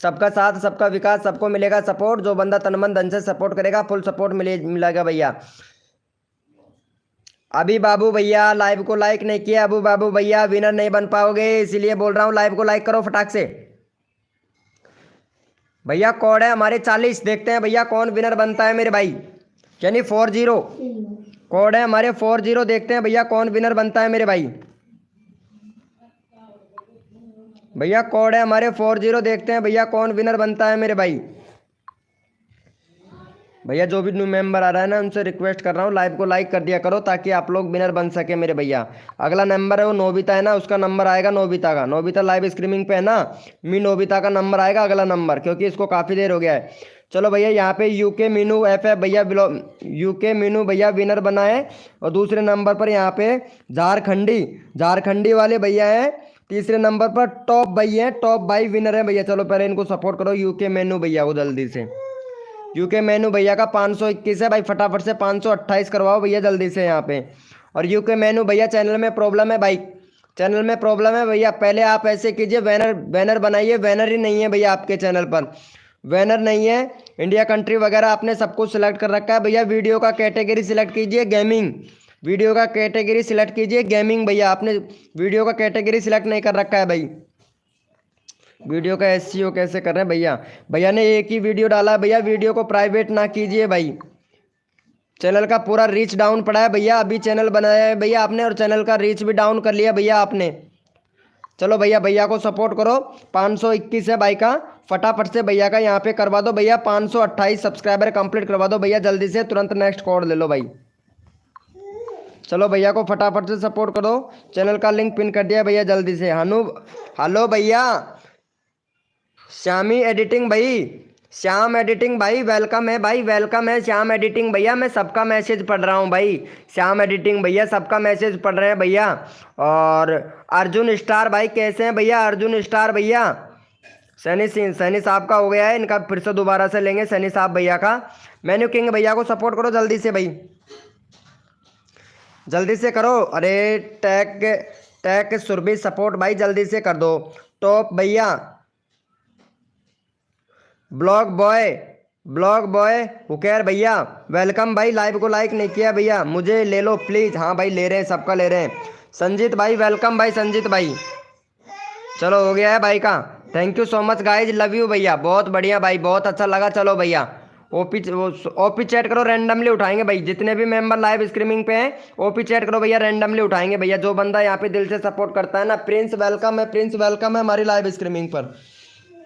सबका साथ सबका विकास, सबको मिलेगा सपोर्ट। जो बंदा तन मन धन से सपोर्ट करेगा फुल सपोर्ट मिलेगा भैया। अभी बाबू भैया लाइव को लाइक नहीं किया, अबू बाबू भैया विनर नहीं बन पाओगे, इसीलिए बोल रहा हूँ लाइव को लाइक करो फटाक से भैया। कोड है हमारे 40, देखते हैं भैया कौन विनर बनता है मेरे भाई। यानी 40 कोड है हमारे 40, देखते हैं भैया कौन विनर बनता है मेरे भाई। भैया कोड है हमारे 40, देखते हैं भैया कौन विनर बनता है मेरे भाई। भैया जो भी न्यू मेंबर आ रहा है ना उनसे रिक्वेस्ट कर रहा हूँ लाइव को लाइक कर दिया करो ताकि आप लोग विनर बन सके मेरे भैया। अगला नंबर है वो नोबिता है ना, उसका नंबर आएगा नोबिता का। नोबिता लाइव स्ट्रीमिंग पे है ना, मी नोबिता का नंबर आएगा अगला नंबर, क्योंकि इसको काफ़ी देर हो गया है। चलो भैया यहाँ पे यूके मीनू FF भैया यूके मीनू भैया विनर बना है। और दूसरे नंबर पर यहाँ पे झारखंडी वाले भैया हैं। तीसरे नंबर पर टॉप भाई है, टॉप भाई विनर है भैया। चलो पहले इनको सपोर्ट करो यूके मेनू भैया को जल्दी से। यूके मेनू भैया का 521 है भाई, फटाफट से 528 करवाओ भैया जल्दी से यहाँ पे। और यूके मेनू भैया चैनल में प्रॉब्लम है भाई, चैनल में प्रॉब्लम है भैया। पहले आप ऐसे कीजिए, बैनर बनाइए। बैनर ही नहीं है भैया आपके चैनल पर, बैनर नहीं है। इंडिया कंट्री वगैरह आपने सब कुछ सिलेक्ट कर रखा है भैया। वीडियो का कैटेगरी सिलेक्ट कीजिए गेमिंग, वीडियो का कैटेगरी सिलेक्ट कीजिए गेमिंग भैया। आपने वीडियो का कैटेगरी सिलेक्ट नहीं कर रखा है भाई। वीडियो का SEO कैसे कर रहे हैं भैया। भैया ने एक ही वीडियो डाला है भैया, वीडियो को प्राइवेट ना कीजिए भाई। चैनल का पूरा रीच डाउन पड़ा है भैया। अभी चैनल बनाया है भैया आपने और चैनल का रीच भी डाउन कर लिया भैया आपने। चलो भैया, भैया को सपोर्ट करो। 521 है भाई का, फटाफट से भैया का यहाँ पे करवा दो भैया। 528 सब्सक्राइबर कंप्लीट करवा दो भैया जल्दी से, तुरंत नेक्स्ट कोड ले लो भाई। चलो भैया को फटाफट से सपोर्ट करो। चैनल का लिंक पिन कर दिया भैया जल्दी से। हेलो भैया श्यामी एडिटिंग भाई, श्याम एडिटिंग भाई वेलकम है भाई, वेलकम है श्याम एडिटिंग भैया। मैं सबका मैसेज पढ़ रहा हूँ भाई, श्याम एडिटिंग भैया सबका मैसेज पढ़ रहे हैं भैया। और अर्जुन स्टार भाई कैसे हैं भैया, अर्जुन स्टार भैया। सैनी साहब का हो गया है, इनका फिर से दोबारा से लेंगे सैनी साहब भैया का। मेन्यू किंग भैया को सपोर्ट करो जल्दी से भाई, जल्दी से करो। अरे टैक सुरभि सपोर्ट भाई जल्दी से कर दो। टॉप भैया, ब्लॉग बॉय हुकैर भैया वेलकम भाई। लाइव को लाइक नहीं किया भैया, मुझे ले लो प्लीज़। हाँ भाई ले रहे हैं, सबका ले रहे हैं। संजीत भाई वेलकम भाई, संजीत भाई। चलो हो गया है भाई का, thank you so much guys, love you भैया। बहुत बढ़िया भाई, बहुत अच्छा लगा। चलो भैया ओपी चैट करो, रैंडमली उठाएंगे भाई। जितने भी मेंबर लाइव स्ट्रीमिंग पे हैं ओपी चैट करो भैया, रैंडमली उठाएंगे भैया। जो बंदा यहाँ पे दिल से सपोर्ट करता है ना। प्रिंस वेलकम है, प्रिंस वेलकम है हमारी लाइव स्ट्रीमिंग पर।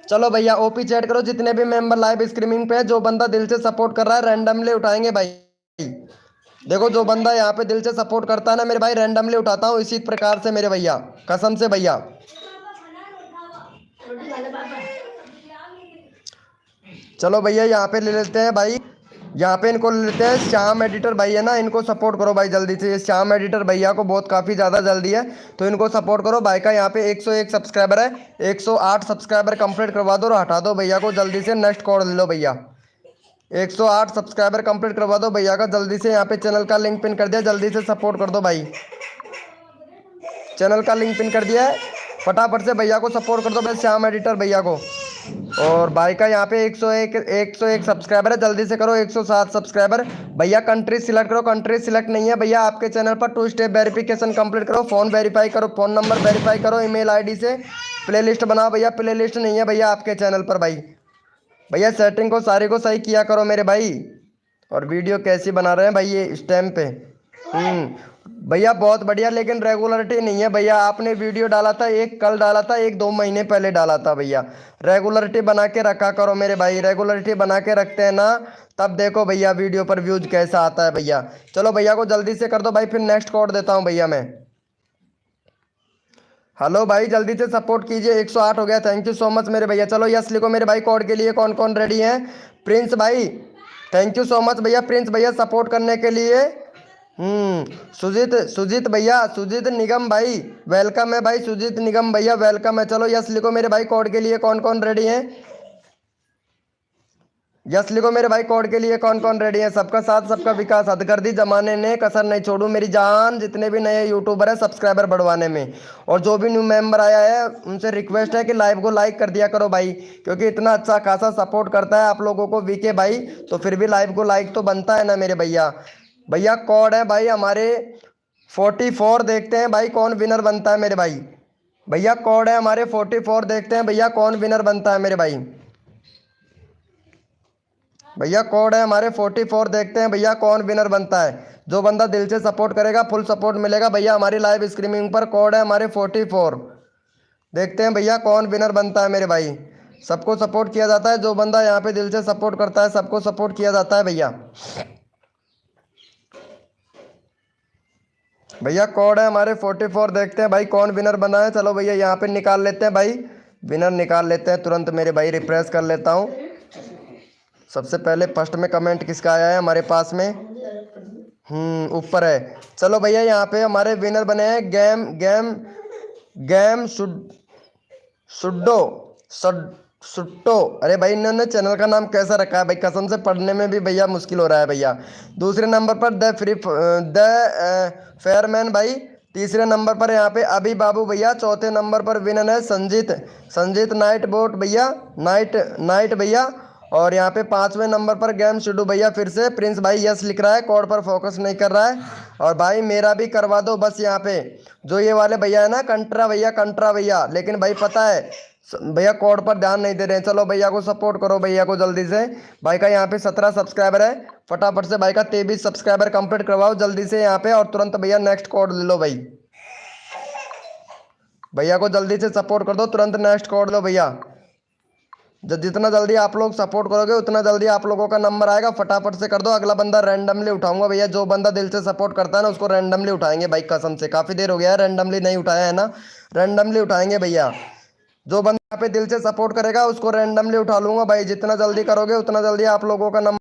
चलो भैया ओपी चैट करो, जितने भी मेंबर लाइव स्ट्रीमिंग पे है। जो बंदा दिल से सपोर्ट कर रहा है रैंडमली उठाएंगे भाई। देखो जो बंदा यहाँ पे दिल से सपोर्ट करता है ना मेरे भाई, रैंडमली उठाता हूँ इसी प्रकार से मेरे भैया, कसम से भैया। चलो भैया यहाँ पे ले लेते हैं भाई, यहाँ पे इनको ले लेते हैं। श्याम एडिटर भाई है ना, इनको सपोर्ट करो भाई जल्दी से। श्याम एडिटर भैया को बहुत काफ़ी ज़्यादा जल्दी है, तो इनको सपोर्ट करो भाई का। यहाँ पे 101 सब्सक्राइबर है, 108 सब्सक्राइबर कंप्लीट करवा दो और हटा दो भैया को जल्दी से। नेक्स्ट कोड ले लो भैया, 108 सब्सक्राइबर कंप्लीट करवा दो भैया का जल्दी से। यहाँ पे चैनल का लिंक पिन कर दिया, जल्दी से सपोर्ट कर दो भाई। चैनल का लिंक पिन कर दिया है, फटाफट से भैया को सपोर्ट कर दो भाई, श्याम एडिटर भैया को। और भाई का यहाँ पे 101 सब्सक्राइबर है, जल्दी से करो 107 सब्सक्राइबर। भैया कंट्री सिलेक्ट करो, कंट्री सिलेक्ट नहीं है भैया आपके चैनल पर। 2 स्टेप वेरिफिकेशन कंप्लीट करो, फ़ोन वेरीफाई करो, फ़ोन नंबर वेरीफाई करो, ईमेल आईडी से प्लेलिस्ट बनाओ भैया। प्लेलिस्ट नहीं है भैया आपके चैनल पर भाई। भैया सेटिंग को सारी को सही किया करो मेरे भाई। और वीडियो कैसी बना रहे हैं भाई ये इस टाइम पे। भैया बहुत बढ़िया, लेकिन रेगुलरिटी नहीं है भैया। आपने वीडियो डाला था एक, कल डाला था एक, 2 महीने पहले डाला था भैया। रेगुलरिटी बना के रखा करो मेरे भाई, रेगुलरिटी बना के रखते हैं ना, तब देखो भैया वीडियो पर व्यूज कैसा आता है भैया। चलो भैया को जल्दी से कर दो भाई, फिर नेक्स्ट कोड देता हूँ भैया मैं। हेलो भाई जल्दी से सपोर्ट कीजिए, 108 हो गया, थैंक यू सो मच मेरे भैया। चलो यस लिखो मेरे भाई, कोड के लिए कौन कौन रेडी है। प्रिंस भाई थैंक यू सो मच भैया, प्रिंस भैया सपोर्ट करने के लिए। सुजीत सुजीत भैया, सुजीत निगम भाई वेलकम है भाई, सुजीत निगम भैया वेलकम है। चलो यस लिखो मेरे भाई, कोड के लिए कौन कौन रेडी है। यस लिखो मेरे भाई, कोड के लिए कौन कौन रेडी है। सबका साथ सबका विकास, हद कर दी जमाने ने, कसर नहीं छोड़ू मेरी जान। जितने भी नए यूट्यूबर है सब्सक्राइबर बढ़वाने में, और जो भी न्यू मेंबर आया है उनसे रिक्वेस्ट है कि लाइव को लाइक कर दिया करो भाई, क्योंकि इतना अच्छा खासा सपोर्ट करता है आप लोगों को वीके भाई, तो फिर भी लाइव को लाइक तो बनता है ना मेरे भैया। भैया कोड है भाई हमारे 44, देखते हैं भाई कौन विनर बनता है मेरे भाई। भैया कोड है हमारे 44, देखते हैं भैया कौन विनर बनता है मेरे भाई। भैया कोड है हमारे 44, देखते हैं भैया कौन विनर बनता है। जो बंदा दिल से सपोर्ट करेगा फुल सपोर्ट मिलेगा भैया हमारी लाइव स्ट्रीमिंग पर। कोड है हमारे 44, देखते हैं भैया कौन विनर बनता है मेरे भाई। सबको सपोर्ट किया जाता है, जो बंदा यहाँ पे दिल से सपोर्ट करता है सबको सपोर्ट किया जाता है भैया। भैया कोड है हमारे 44, देखते हैं भाई कौन विनर बना है। चलो भैया यहाँ पे निकाल लेते हैं भाई, विनर निकाल लेते हैं तुरंत मेरे भाई। रिफ्रेश कर लेता हूँ। सबसे पहले फर्स्ट में कमेंट किसका आया है हमारे पास में, ऊपर है। चलो भैया यहाँ पे हमारे विनर बने हैं गेम गेम गेम सुड्डो सुट्टो। अरे भाई इन्होंने चैनल का नाम कैसा रखा है भाई, कसम से पढ़ने में भी भैया मुश्किल हो रहा है भैया। दूसरे नंबर पर द फेयरमैन भाई। तीसरे नंबर पर यहाँ पे अभी बाबू भैया। चौथे नंबर पर विनर है संजीत नाइट बोट भैया, नाइट भैया। और यहाँ पे 5वें नंबर पर गेम शुडू भैया। फिर से प्रिंस भाई यस लिख रहा है, कोड पर फोकस नहीं कर रहा है। और भाई मेरा भी करवा दो बस यहाँ पे, जो ये वाले भैया है ना कंट्रा भैया, लेकिन भाई पता है भैया कोड पर ध्यान नहीं दे रहे हैं। चलो भैया को सपोर्ट करो भैया को जल्दी से। भाई का यहाँ पे 17 सब्सक्राइबर है, फटाफट से भाई का 23 सब्सक्राइबर कंप्लीट करवाओ जल्दी से यहाँ पे, और तुरंत भैया नेक्स्ट कोड ले लो भाई। भैया को जल्दी से सपोर्ट कर दो, तुरंत नेक्स्ट कोड लो भैया। जितना जल्दी आप लोग सपोर्ट करोगे उतना जल्दी आप लोगों का नंबर आएगा, फटाफट से कर दो। अगला बंदा रैंडमली उठाऊंगा भैया, जो बंदा दिल से सपोर्ट करता है ना उसको रैंडमली उठाएंगे भाई। कसम से काफ़ी देर हो गया है रैंडमली नहीं उठाया है ना, रैंडमली उठाएंगे भैया। जो बंदा यहाँ पे दिल से सपोर्ट करेगा उसको रैंडमली उठा लूंगा भाई। जितना जल्दी करोगे उतना जल्दी आप लोगों का नंबर।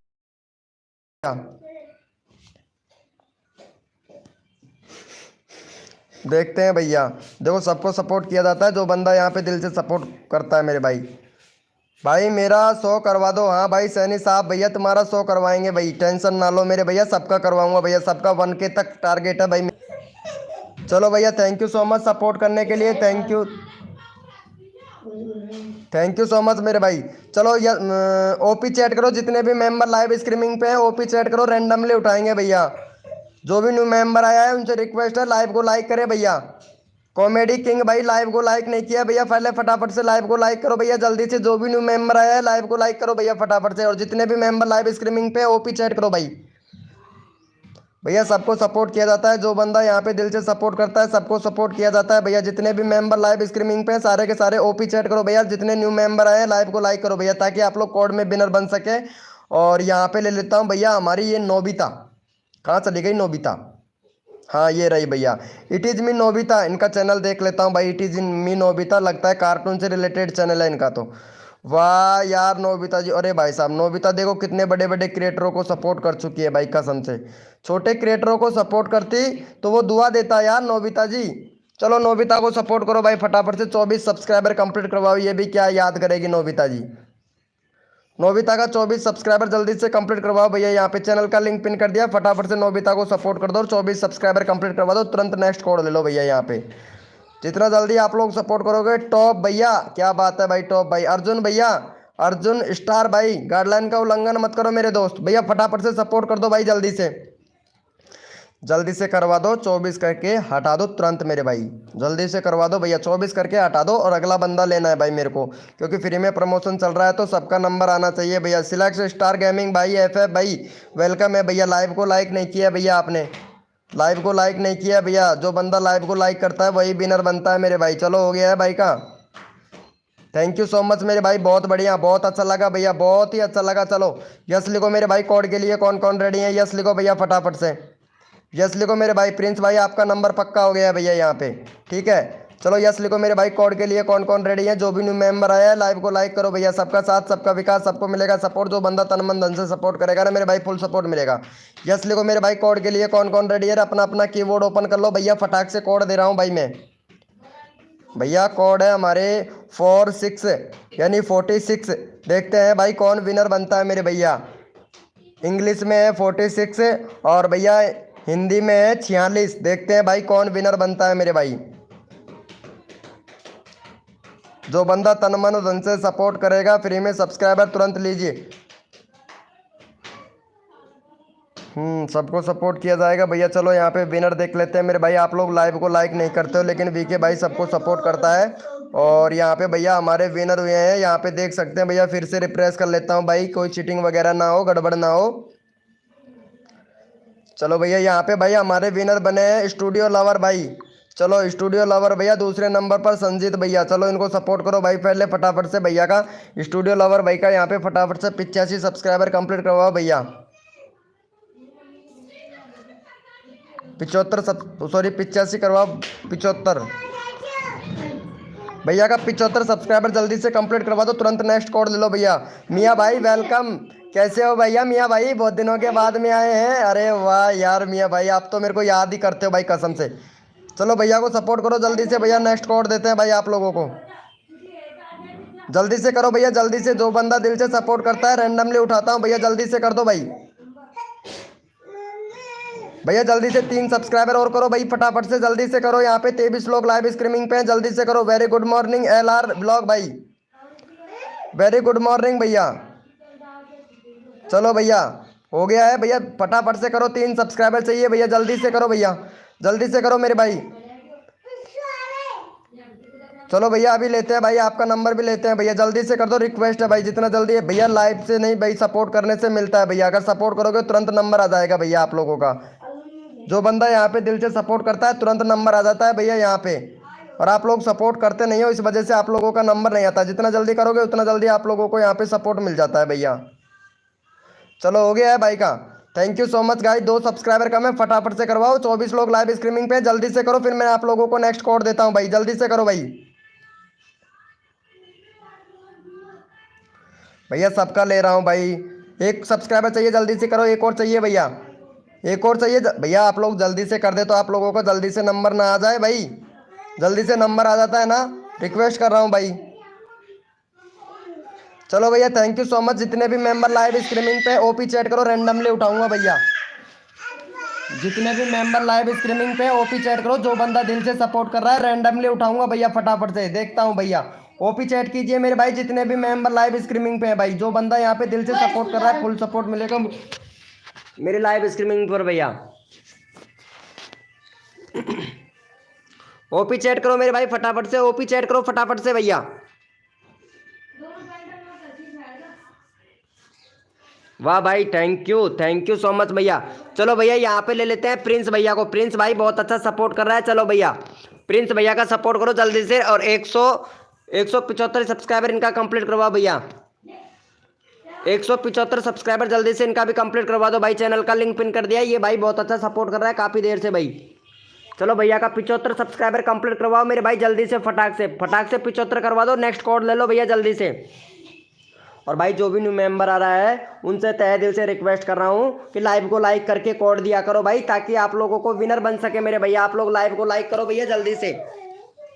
देखते हैं भैया, देखो सबको सपोर्ट किया जाता है, जो बंदा यहाँ पे दिल से सपोर्ट करता है मेरे भाई। भाई मेरा 100 करवा दो। हाँ भाई सैनी साहब भैया तुम्हारा 100 करवाएंगे भाई, टेंशन ना लो मेरे भैया, सबका करवाऊंगा भैया, सबका 1K तक टारगेट है भाई। चलो भैया thank you so much support करने के लिए, थैंक यू सो मच मेरे भाई। चलो ओपी चैट करो, जितने भी मेंबर लाइव स्ट्रीमिंग पे हैं ओपी चैट करो, रैंडमली उठाएंगे भैया। जो भी न्यू मेंबर आया है उनसे रिक्वेस्ट है लाइव को लाइक करे भैया। कॉमेडी किंग भाई लाइव को लाइक नहीं किया भैया, पहले फटाफट से लाइव को लाइक करो भैया जल्दी से। जो भी न्यू मेंबर आया है लाइव को लाइक करो भैया फटाफट से, और जितने भी मेंबर लाइव स्ट्रीमिंग पे ओपी चैट करो भाई। भैया सबको सपोर्ट किया जाता है, जो बंदा यहाँ पे दिल से सपोर्ट करता है सबको सपोर्ट किया जाता है भैया। जितने भी मेंबर लाइव स्ट्रीमिंग पे सारे के सारे ओपी चैट करो भैया। जितने न्यू मेंबर आए हैं लाइव को लाइक करो भैया, ताकि आप लोग कोड में विनर बन सके। और यहाँ पे ले लेता हूँ भैया हमारी ये नोबिता, कहाँ चली गई नोबिता, हाँ ये रही भैया। इट इज़ मी नोबिता, इनका चैनल देख लेता हूँ भाई। इट इज़ मी नोबिता, लगता है कार्टून से रिलेटेड चैनल है इनका तो। वाह यार नोबिता जी, अरे भाई साहब नोबिता देखो कितने बड़े बड़े क्रिएटरों को सपोर्ट कर चुकी है भाई, कसम से। छोटे क्रिएटरों को सपोर्ट करती तो वो दुआ देता यार नोबिता जी। चलो नोबिता को सपोर्ट करो भाई फटाफट से, 24 सब्सक्राइबर कंप्लीट करवाओ। ये भी क्या याद करेगी नोबिता जी। नोबिता का 24 सब्सक्राइबर जल्दी से कंप्लीट करवाओ भैया। यहाँ पे चैनल का लिंक पिन कर दिया, फटाफट से नोबिता को सपोर्ट कर दो और 24 सब्सक्राइबर कंप्लीट करवा दो। तुरंत नेक्स्ट कोड ले लो भैया यहाँ पे। जितना जल्दी आप लोग सपोर्ट करोगे। टॉप भैया, क्या बात है भाई, टॉप भाई। अर्जुन भैया, अर्जुन स्टार भाई, गाइडलाइन का उल्लंघन मत करो मेरे दोस्त। भैया फटाफट से सपोर्ट कर दो भाई, जल्दी से जल्दी से करवा दो। 24 करके हटा दो तुरंत मेरे भाई, जल्दी से करवा दो भैया। 24 करके हटा दो और अगला बंदा लेना है भाई मेरे को, क्योंकि फ्री में प्रमोशन चल रहा है तो सबका नंबर आना चाहिए भैया। सिलेक्ट स्टार गेमिंग भाई, FF भाई वेलकम है भैया। लाइव को लाइक नहीं किया भैया आपने, लाइव को लाइक नहीं किया भैया। जो बंदा लाइव को लाइक करता है वही विनर बनता है मेरे भाई। चलो हो गया है भाई का। थैंक यू सो मच मेरे भाई, बहुत बढ़िया, बहुत अच्छा लगा भैया, बहुत ही अच्छा लगा। चलो यस लिखो मेरे भाई, कोड के लिए कौन कौन रेडी है, यस लिखो भैया फटाफट से, यस लिखो मेरे भाई। प्रिंस भाई आपका नंबर पक्का हो गया है भैया यहाँ पे, ठीक है। चलो यस लिखो मेरे भाई, कोड के लिए कौन कौन रेडी है। जो भी न्यू मेंबर आया है लाइव को लाइक करो भैया। सबका साथ सबका विकास, सबको मिलेगा सपोर्ट। जो बंदा तन मन धन से सपोर्ट करेगा ना मेरे भाई, फुल सपोर्ट मिलेगा। यस लिखो मेरे भाई, कोड के लिए कौन कौन रेडी है। अपना अपना कीबोर्ड ओपन कर लो भैया, फटाक से कोड दे रहा हूँ भाई मैं। भैया कोड है हमारे 46 यानी 46। देखते हैं भाई कौन विनर बनता है मेरे भैया। इंग्लिश में है 46 और भैया हिंदी में है 46। देखते हैं भाई कौन विनर बनता है मेरे भाई। जो बंदा तन मन धन से सपोर्ट करेगा फ्री में सब्सक्राइबर तुरंत लीजिए। सबको सपोर्ट किया जाएगा भैया। चलो यहाँ पे विनर देख लेते हैं मेरे भाई। आप लोग लाइव को लाइक नहीं करते हो लेकिन वीके भाई सबको सपोर्ट करता है। और यहाँ पे भैया हमारे विनर हुए हैं, यहाँ पे देख सकते हैं भैया। फिर से रिफ्रेश कर लेता हूँ भाई, कोई चीटिंग वगैरह ना हो, गड़बड़ ना हो। चलो भैया यहाँ पे भाई हमारे विनर बने हैं स्टूडियो लवर भाई। चलो स्टूडियो लवर भैया, दूसरे नंबर पर संजीत भैया। चलो इनको सपोर्ट करो भाई पहले फटाफट से भैया का। स्टूडियो लवर भाई का यहाँ पे फटाफट से 85 सब्सक्राइबर कंप्लीट करवाओ भैया। 85 करवाओ, 75 भैया का 75 सब्सक्राइबर जल्दी से कंप्लीट करवा दो। तुरंत नेक्स्ट कोड ले लो भैया। मियाँ भाई वेलकम, कैसे हो भैया। मियाँ भाई बहुत दिनों के बाद में आए हैं। अरे वाह यार मियाँ भाई, आप तो मेरे को याद ही करते हो भाई कसम से। चलो भैया को सपोर्ट करो जल्दी से भैया। नेक्स्ट कोड देते हैं भाई आप लोगों को, जल्दी से करो भैया, जल्दी से। जो बंदा दिल से सपोर्ट करता है रैंडमली उठाता हूँ भैया, जल्दी से कर दो भाई। भैया जल्दी से 3 सब्सक्राइबर और करो भाई, फटाफट से जल्दी से करो। यहाँ पे 23 लोग लाइव स्ट्रीमिंग पे हैं, जल्दी से करो। Very good morning LR blog भाई, वेरी गुड मॉर्निंग भैया। चलो भैया हो गया है भैया, फटाफट से करो। 3 सब्सक्राइबर चाहिए भैया, जल्दी से करो भैया, जल्दी से करो मेरे भाई। चलो भैया अभी लेते हैं भाई, आपका नंबर भी लेते हैं भैया। जल्दी से कर दो, रिक्वेस्ट है भाई जितना जल्दी है भैया। लाइव से नहीं भाई, सपोर्ट करने से मिलता है भैया। अगर सपोर्ट करोगे तुरंत नंबर आ जाएगा भैया आप लोगों का। जो बंदा यहाँ पे दिल से सपोर्ट करता है तुरंत नंबर आ जाता है भैया यहाँ पे। और आप लोग सपोर्ट करते नहीं हो, इस वजह से आप लोगों का नंबर नहीं आता। जितना जल्दी करोगे उतना जल्दी आप लोगों को यहाँ पे सपोर्ट मिल जाता है भैया। चलो हो गया है भाई का। Thank you so much guys. 2 subscriber कम है, फटाफट से करवाओ। 24 लोग लाइव स्ट्रीमिंग पे, जल्दी से करो। फिर मैं आप लोगों को नेक्स्ट कोड देता हूँ भाई, जल्दी से करो भाई। भैया सबका ले रहा हूँ भाई। 1 सब्सक्राइबर चाहिए, जल्दी से करो। 1 और चाहिए भैया, 1 और चाहिए भैया। आप लोग जल्दी से कर दे तो आप लोगों को जल्दी से नंबर ना आ जाए भाई। जल्दी से नंबर आ जाता है ना, रिक्वेस्ट कर रहा हूँ भाई। चलो भैया थैंक यू सो मच। जितने भी मेंबर लाइव स्ट्रीमिंग पे ओपी चैट करो, रैंडमली उठाऊंगा भैया। जितने भी मेंबर लाइव स्ट्रीमिंग पे ओपी चैट करो। जो बंदा दिल से सपोर्ट कर रहा है रैंडमली उठाऊंगा भैया, फटाफट से देखता हूँ भैया। ओपी चैट कीजिए मेरे भाई, जितने भी मेंबर लाइव स्ट्रीमिंग पे हैं भाई। जो बंदा यहाँ पे दिल से सपोर्ट कर रहा है फुल सपोर्ट मिलेगा मेरे लाइव स्ट्रीमिंग पर भैया। ओपी चैट करो मेरे भाई फटाफट से, ओपी चैट करो फटाफट से भैया। वाह भाई थैंक यू सो मच भैया। चलो भैया यहाँ पे ले लेते हैं प्रिंस भैया को। प्रिंस भाई बहुत अच्छा सपोर्ट कर रहा है। चलो भैया प्रिंस भैया का सपोर्ट करो जल्दी से। और 175 सब्सक्राइबर इनका कंप्लीट करवाओ भैया। 175 सब्सक्राइबर जल्दी से इनका भी कंप्लीट करवा दो भाई। चैनल का लिंक पिन कर दिया। ये भाई बहुत अच्छा सपोर्ट कर रहा है काफ़ी देर से भाई। चलो भैया का 75 सब्सक्राइबर कंप्लीट करवाओ मेरे भाई, जल्दी से फटाक से 75 करवा दो। नेक्स्ट कोड ले लो भैया जल्दी से। और भाई जो भी न्यू मेंबर आ रहा है उनसे तहे दिल से रिक्वेस्ट कर रहा हूँ कि लाइव को लाइक करके कोड दिया करो भाई, ताकि आप लोगों को विनर बन सके मेरे भैया। आप लोग लाइव को लाइक करो भैया जल्दी से।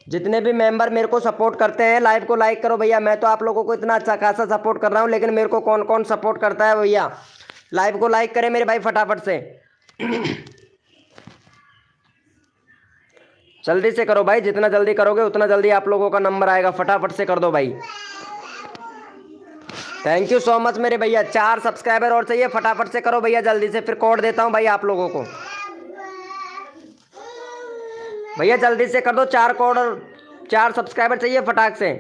जितने भी मेंबर मेरे को सपोर्ट करते हैं लाइव को लाइक करो भैया। मैं तो आप लोगों को इतना अच्छा खासा सपोर्ट कर रहा हूँ, लेकिन मेरे को कौन कौन सपोर्ट करता है भैया। लाइव को लाइक करें मेरे भाई फटाफट से। जल्दी से करो भाई, जितना जल्दी करोगे उतना जल्दी आप लोगों का नंबर आएगा। फटाफट से कर दो भाई। थैंक यू सो मच मेरे भैया। 4 सब्सक्राइबर और चाहिए, फटाफट से करो भैया जल्दी से, फिर कोड देता हूँ भाई आप लोगों को। भैया जल्दी से कर दो, 4 कोड और 4 सब्सक्राइबर चाहिए फटाक से।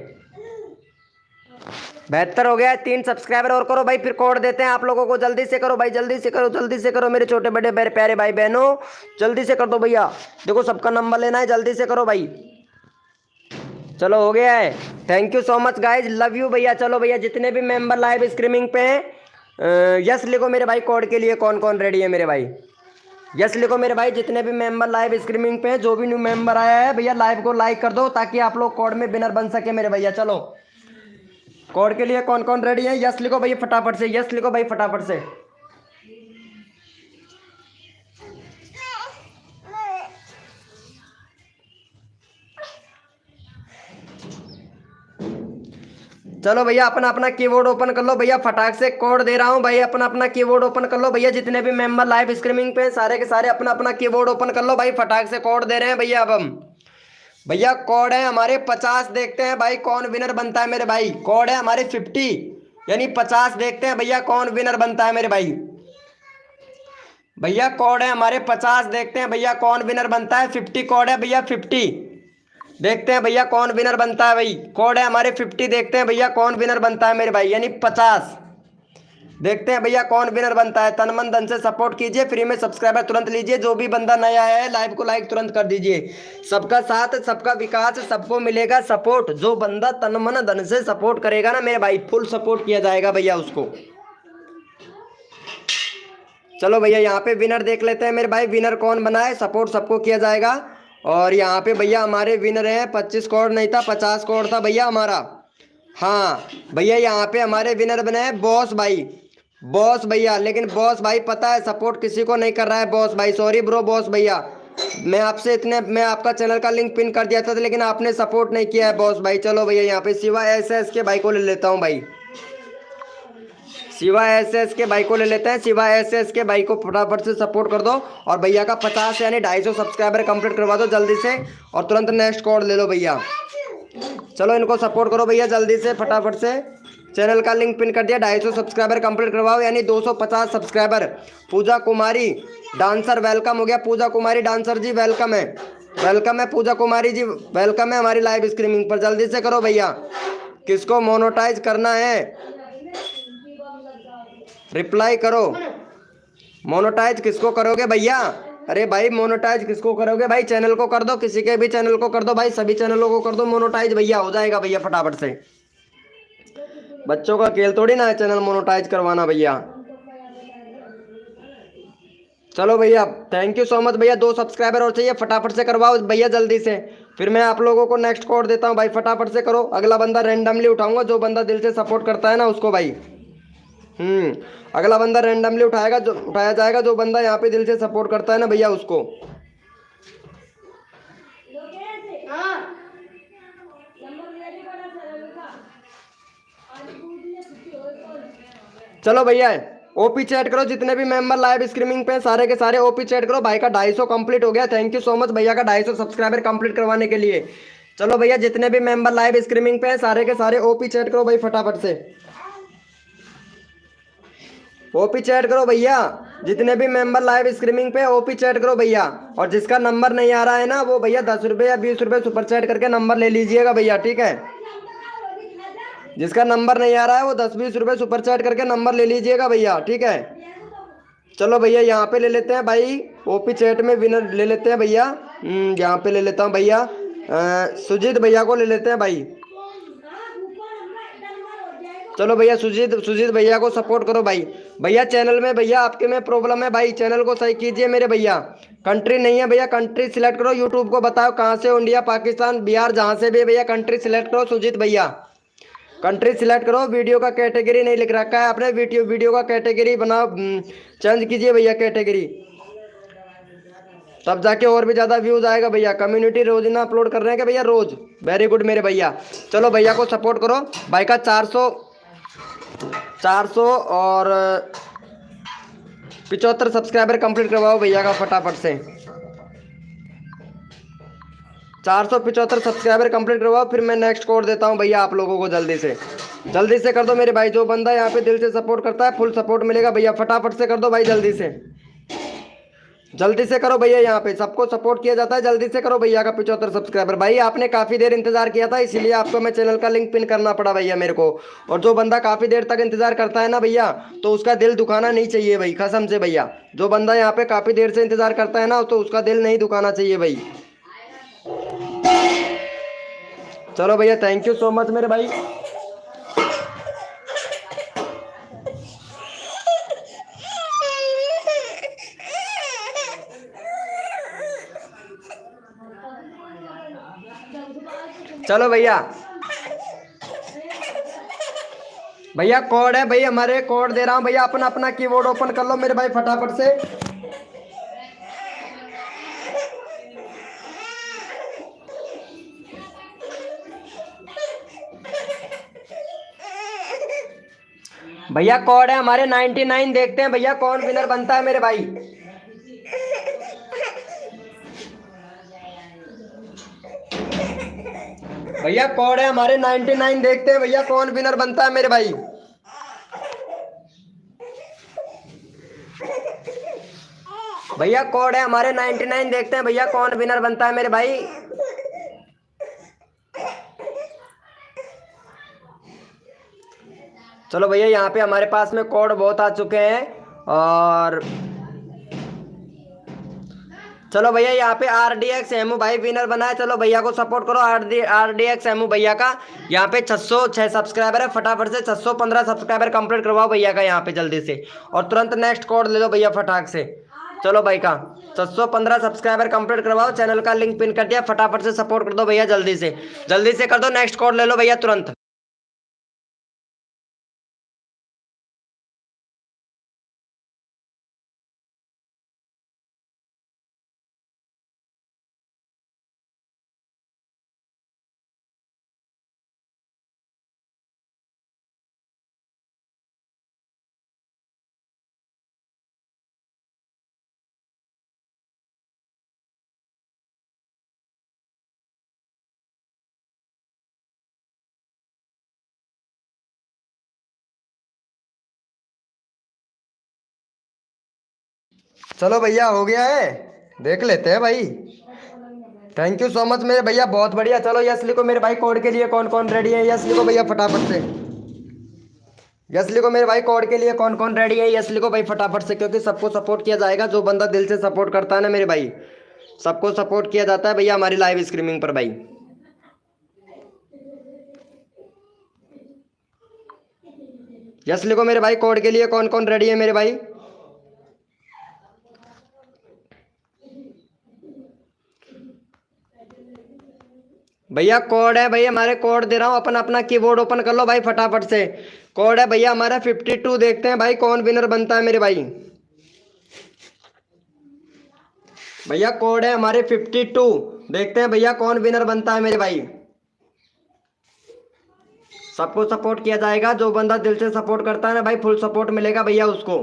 72 हो गया है, 3 सब्सक्राइबर और करो भाई, फिर कोड देते हैं आप लोगों को। जल्दी से करो भाई, जल्दी से करो, जल्दी से करो मेरे छोटे बड़े प्यारे भाई बहनों, जल्दी से कर दो भैया। देखो सबका नंबर लेना है, जल्दी से करो भाई। चलो हो गया है। Thank you so much guys, love you भैया। चलो भैया जितने भी मेंबर लाइव स्ट्रीमिंग पे हैं, यस लिखो मेरे भाई कोड के लिए। कौन कौन रेडी है मेरे भाई? यस लिखो मेरे भाई। जितने भी मेंबर लाइव स्ट्रीमिंग पे हैं, जो भी न्यू मेंबर आया है भैया लाइव को लाइक कर दो, ताकि आप लोग कोड में विनर बन सके मेरे भैया। चलो कोड के लिए कौन कौन रेडी है? यस लिखो भैया फटाफट से, यस लिखो भाई फटाफट से। चलो भैया अपना अपना कीबोर्ड ओपन कर लो भैया, फटाक से कोड दे रहा हूँ भाई। अपना अपना कीबोर्ड ओपन कर लो भैया, जितने भी मेंबर लाइव स्ट्रीमिंग पे सारे के सारे अपना अपना कीबोर्ड ओपन कर लो भाई, फटाक से कोड दे रहे हैं भैया। अब हम भैया कोड है हमारे 50। देखते हैं भाई कौन विनर बनता है मेरे भाई। कोड है हमारे 50 यानी 50। देखते हैं भैया कौन विनर बनता है मेरे भाई। भैया कोड है हमारे 50। देखते हैं भैया कौन विनर बनता है। 50 कोड है भैया, 50। देखते हैं भैया कौन विनर बनता है भाई। कोड है हमारे 50। देखते हैं भैया कौन विनर बनता है मेरे भाई, यानी 50। देखते हैं भैया कौन विनर बनता है। तन मन धन से सपोर्ट कीजिए, फ्री में सब्सक्राइबर तुरंत लीजिए। जो भी बंदा नया आया है लाइव को लाइक तुरंत कर दीजिए। सबका साथ, सबका विकास, सबको मिलेगा सपोर्ट। जो बंदा तन मन धन से सपोर्ट करेगा ना मेरे भाई, फुल सपोर्ट किया जाएगा भैया उसको। चलो भैया यहाँ पे विनर देख लेते हैं मेरे भाई, विनर कौन बना है। सपोर्ट सबको किया जाएगा। और यहाँ पे भैया हमारे विनर हैं 25 करोड़ नहीं था, 50 करोड़ था भैया हमारा। हाँ भैया यहाँ पे हमारे विनर बने हैं बॉस भाई, बॉस भैया। लेकिन बॉस भाई पता है सपोर्ट किसी को नहीं कर रहा है बॉस भाई। सॉरी ब्रो बॉस भैया, मैं आपका चैनल का लिंक पिन कर दिया था, लेकिन आपने सपोर्ट नहीं किया है बॉस भाई। चलो भैया यहाँ पे शिवा एस के भाई को ले लेता हूँ भाई। शिवा एस के भाई को ले लेते हैं। शिवा एस के भाई को फटाफट से सपोर्ट कर दो। और भैया का 50 यानी 250 सब्सक्राइबर कंप्लीट करवा दो जल्दी से, और तुरंत नेक्स्ट कोड ले लो भैया। चलो इनको सपोर्ट करो भैया जल्दी से फटाफट से। चैनल का लिंक पिन कर दिया। 250 सब्सक्राइबर कंप्लीट करवाओ, यानी 250 सब्सक्राइबर। पूजा कुमारी डांसर वेलकम हो गया। पूजा कुमारी डांसर जी वेलकम है, वेलकम है पूजा कुमारी जी, वेलकम है हमारी लाइव स्ट्रीमिंग पर। जल्दी से करो भैया। किसको मोनेटाइज करना है रिप्लाई करो। मोनेटाइज किसको करोगे भैया? अरे भाई मोनेटाइज किसको करोगे भाई? चैनल को कर दो, किसी के भी चैनल को कर दो भाई, सभी चैनलों को कर दो मोनेटाइज भैया। हो जाएगा भैया फटाफट से। बच्चों का खेल थोड़ी ना है चैनल मोनेटाइज करवाना भैया। चलो भैया थैंक यू सो मच भैया। 2 सब्सक्राइबर और चाहिए, फटाफट से करवाओ भैया जल्दी से, फिर मैं आप लोगों को नेक्स्ट कोड देता हूँ भाई। फटाफट से करो। अगला बंदा रैंडमली उठाऊंगा, जो बंदा दिल से सपोर्ट करता है ना उसको भाई। अगला बंदा रैंडमली उठाया जाएगा, जो बंदा यहाँ पे दिल से सपोर्ट करता है ना भैया उसको। चलो भैया ओपी चैट करो, जितने भी मेंबर लाइव स्ट्रीमिंग पे सारे के सारे ओपी चैट करो। भाई का 250 कंप्लीट हो गया। थैंक यू सो मच भैया का 250 सब्सक्राइबर कंप्लीट करवाने के लिए। चलो भैया जितने भी मेंबर लाइव स्ट्रीमिंग पे सारे के सारे ओपी चैट करो भाई फटाफट से। ओपी चैट करो भैया, जितने भी मेंबर लाइव स्ट्रीमिंग पे ओपी चैट करो भैया। और जिसका नंबर नहीं आ रहा है ना वो भैया 10 रुपये या 20 रुपये सुपर चैट करके नंबर ले लीजिएगा भैया, ठीक है। जिसका नंबर नहीं आ रहा है वो 10-20 रुपये सुपर चैट करके नंबर ले लीजिएगा भैया, ठीक है। चलो भैया यहाँ पे ले लेते हैं भाई, ओपी चैट में विनर ले लेते हैं भैया। यहाँ पे ले लेता हूँ भैया, सुजीत भैया को ले लेते हैं भाई। चलो भैया सुजीत भैया को सपोर्ट करो भाई। भैया चैनल में भैया आपके में प्रॉब्लम है भाई, चैनल को सही कीजिए मेरे भैया। कंट्री नहीं है भैया, कंट्री सिलेक्ट करो। यूट्यूब को बताओ कहाँ से हो, इंडिया पाकिस्तान बिहार जहाँ से भी भैया कंट्री सिलेक्ट करो। सुजीत भैया कंट्री सिलेक्ट करो। वीडियो का कैटेगरी नहीं लिख रखा है आपने, वीडियो का कैटेगरी बनाओ, चेंज कीजिए भैया कैटेगरी, तब जाके और भी ज़्यादा व्यूज आएगा भैया। कम्युनिटी रोज ना अपलोड कर रहे हैं क्या भैया? रोज। वेरी गुड मेरे भैया। चलो भैया को सपोर्ट करो। भाई का 400 और 75 सब्सक्राइबर कंप्लीट करवाओ भैया का फटाफट से। 475 सब्सक्राइबर कंप्लीट करवाओ, फिर मैं नेक्स्ट कोड देता हूँ भैया आप लोगों को। जल्दी से कर दो मेरे भाई। जो बंदा यहाँ पे दिल से सपोर्ट करता है फुल सपोर्ट मिलेगा भैया। फटाफट से कर दो भाई, जल्दी से करो भैया। यहाँ पे सबको सपोर्ट किया जाता है, जल्दी से करो भैया का 75 सब्सक्राइबर। भाई आपने काफ़ी देर इंतजार किया था, इसीलिए आपको मैं चैनल का लिंक पिन करना पड़ा भैया मेरे को। और जो बंदा काफ़ी देर तक इंतजार करता है ना भैया, तो उसका दिल दुखाना नहीं चाहिए भाई, कसम से भैया। जो बंदा यहाँ पे काफ़ी देर से इंतजार करता है ना, तो उसका दिल नहीं दुखाना चाहिए भाई। चलो भैया, थैंक यू सो मच मेरे भाई। चलो भैया, भैया कोड है भैया हमारे, कोड दे रहा हूँ भैया। अपना अपना कीबोर्ड ओपन कर लो मेरे भाई फटाफट से। भैया कोड है हमारे 99। देखते हैं भैया कौन विनर बनता है मेरे भाई। भैया कोड है हमारे 99। देखते हैं भैया कौन विनर बनता है मेरे भाई। भैया कोड है हमारे 99। देखते हैं भैया कौन विनर बनता है मेरे भाई। चलो भैया, यहाँ पे हमारे पास में कोड बहुत आ चुके हैं। और चलो भैया, यहाँ पे RDX एमू भाई विनर बना है। चलो भैया को सपोर्ट करो, RDX एमू भैया का। यहाँ पे 606 सब्सक्राइबर है। फटाफट से 615 सब्सक्राइबर कंप्लीट करवाओ भैया का यहाँ पे जल्दी से, और तुरंत नेक्स्ट कोड ले लो भैया फटाक से। चलो भाई का 615 सब्सक्राइबर कंप्लीट करवाओ। चैनल का लिंक पिन कर दिया, फटाफट से सपोर्ट कर दो भैया, जल्दी से कर दो। नेक्स्ट कोड ले लो भैया तुरंत। चलो भैया, हो गया है, देख लेते हैं भाई। थैंक यू सो मच मेरे भैया, बहुत बढ़िया। चलो यस लिखो मेरे भाई, कोड के लिए कौन कौन रेडी है, यस लिखो भैया फटाफट से। यस लिखो मेरे भाई, कोड के लिए कौन कौन रेडी है, यस लिखो भाई फटाफट से, क्योंकि सबको सपोर्ट किया जाएगा। जो बंदा दिल से सपोर्ट करता है ना मेरे भाई, सबको सपोर्ट किया जाता है भैया हमारी लाइव स्ट्रीमिंग पर भाई। यस लिखो मेरे भाई, कोड के लिए कौन कौन रेडी है मेरे भाई। भैया कोड है भैया हमारे, कोड दे रहा हूँ, अपन अपना कीबोर्ड ओपन कर लो भाई फटाफट से। कोड है भैया हमारा 52। देखते हैं भाई कौन विनर बनता है मेरे भाई। भैया कोड है हमारे 52। देखते हैं भैया कौन विनर बनता है मेरे भाई। सबको सपोर्ट किया जाएगा। जो बंदा दिल से सपोर्ट करता है ना भाई, फुल सपोर्ट मिलेगा भैया उसको।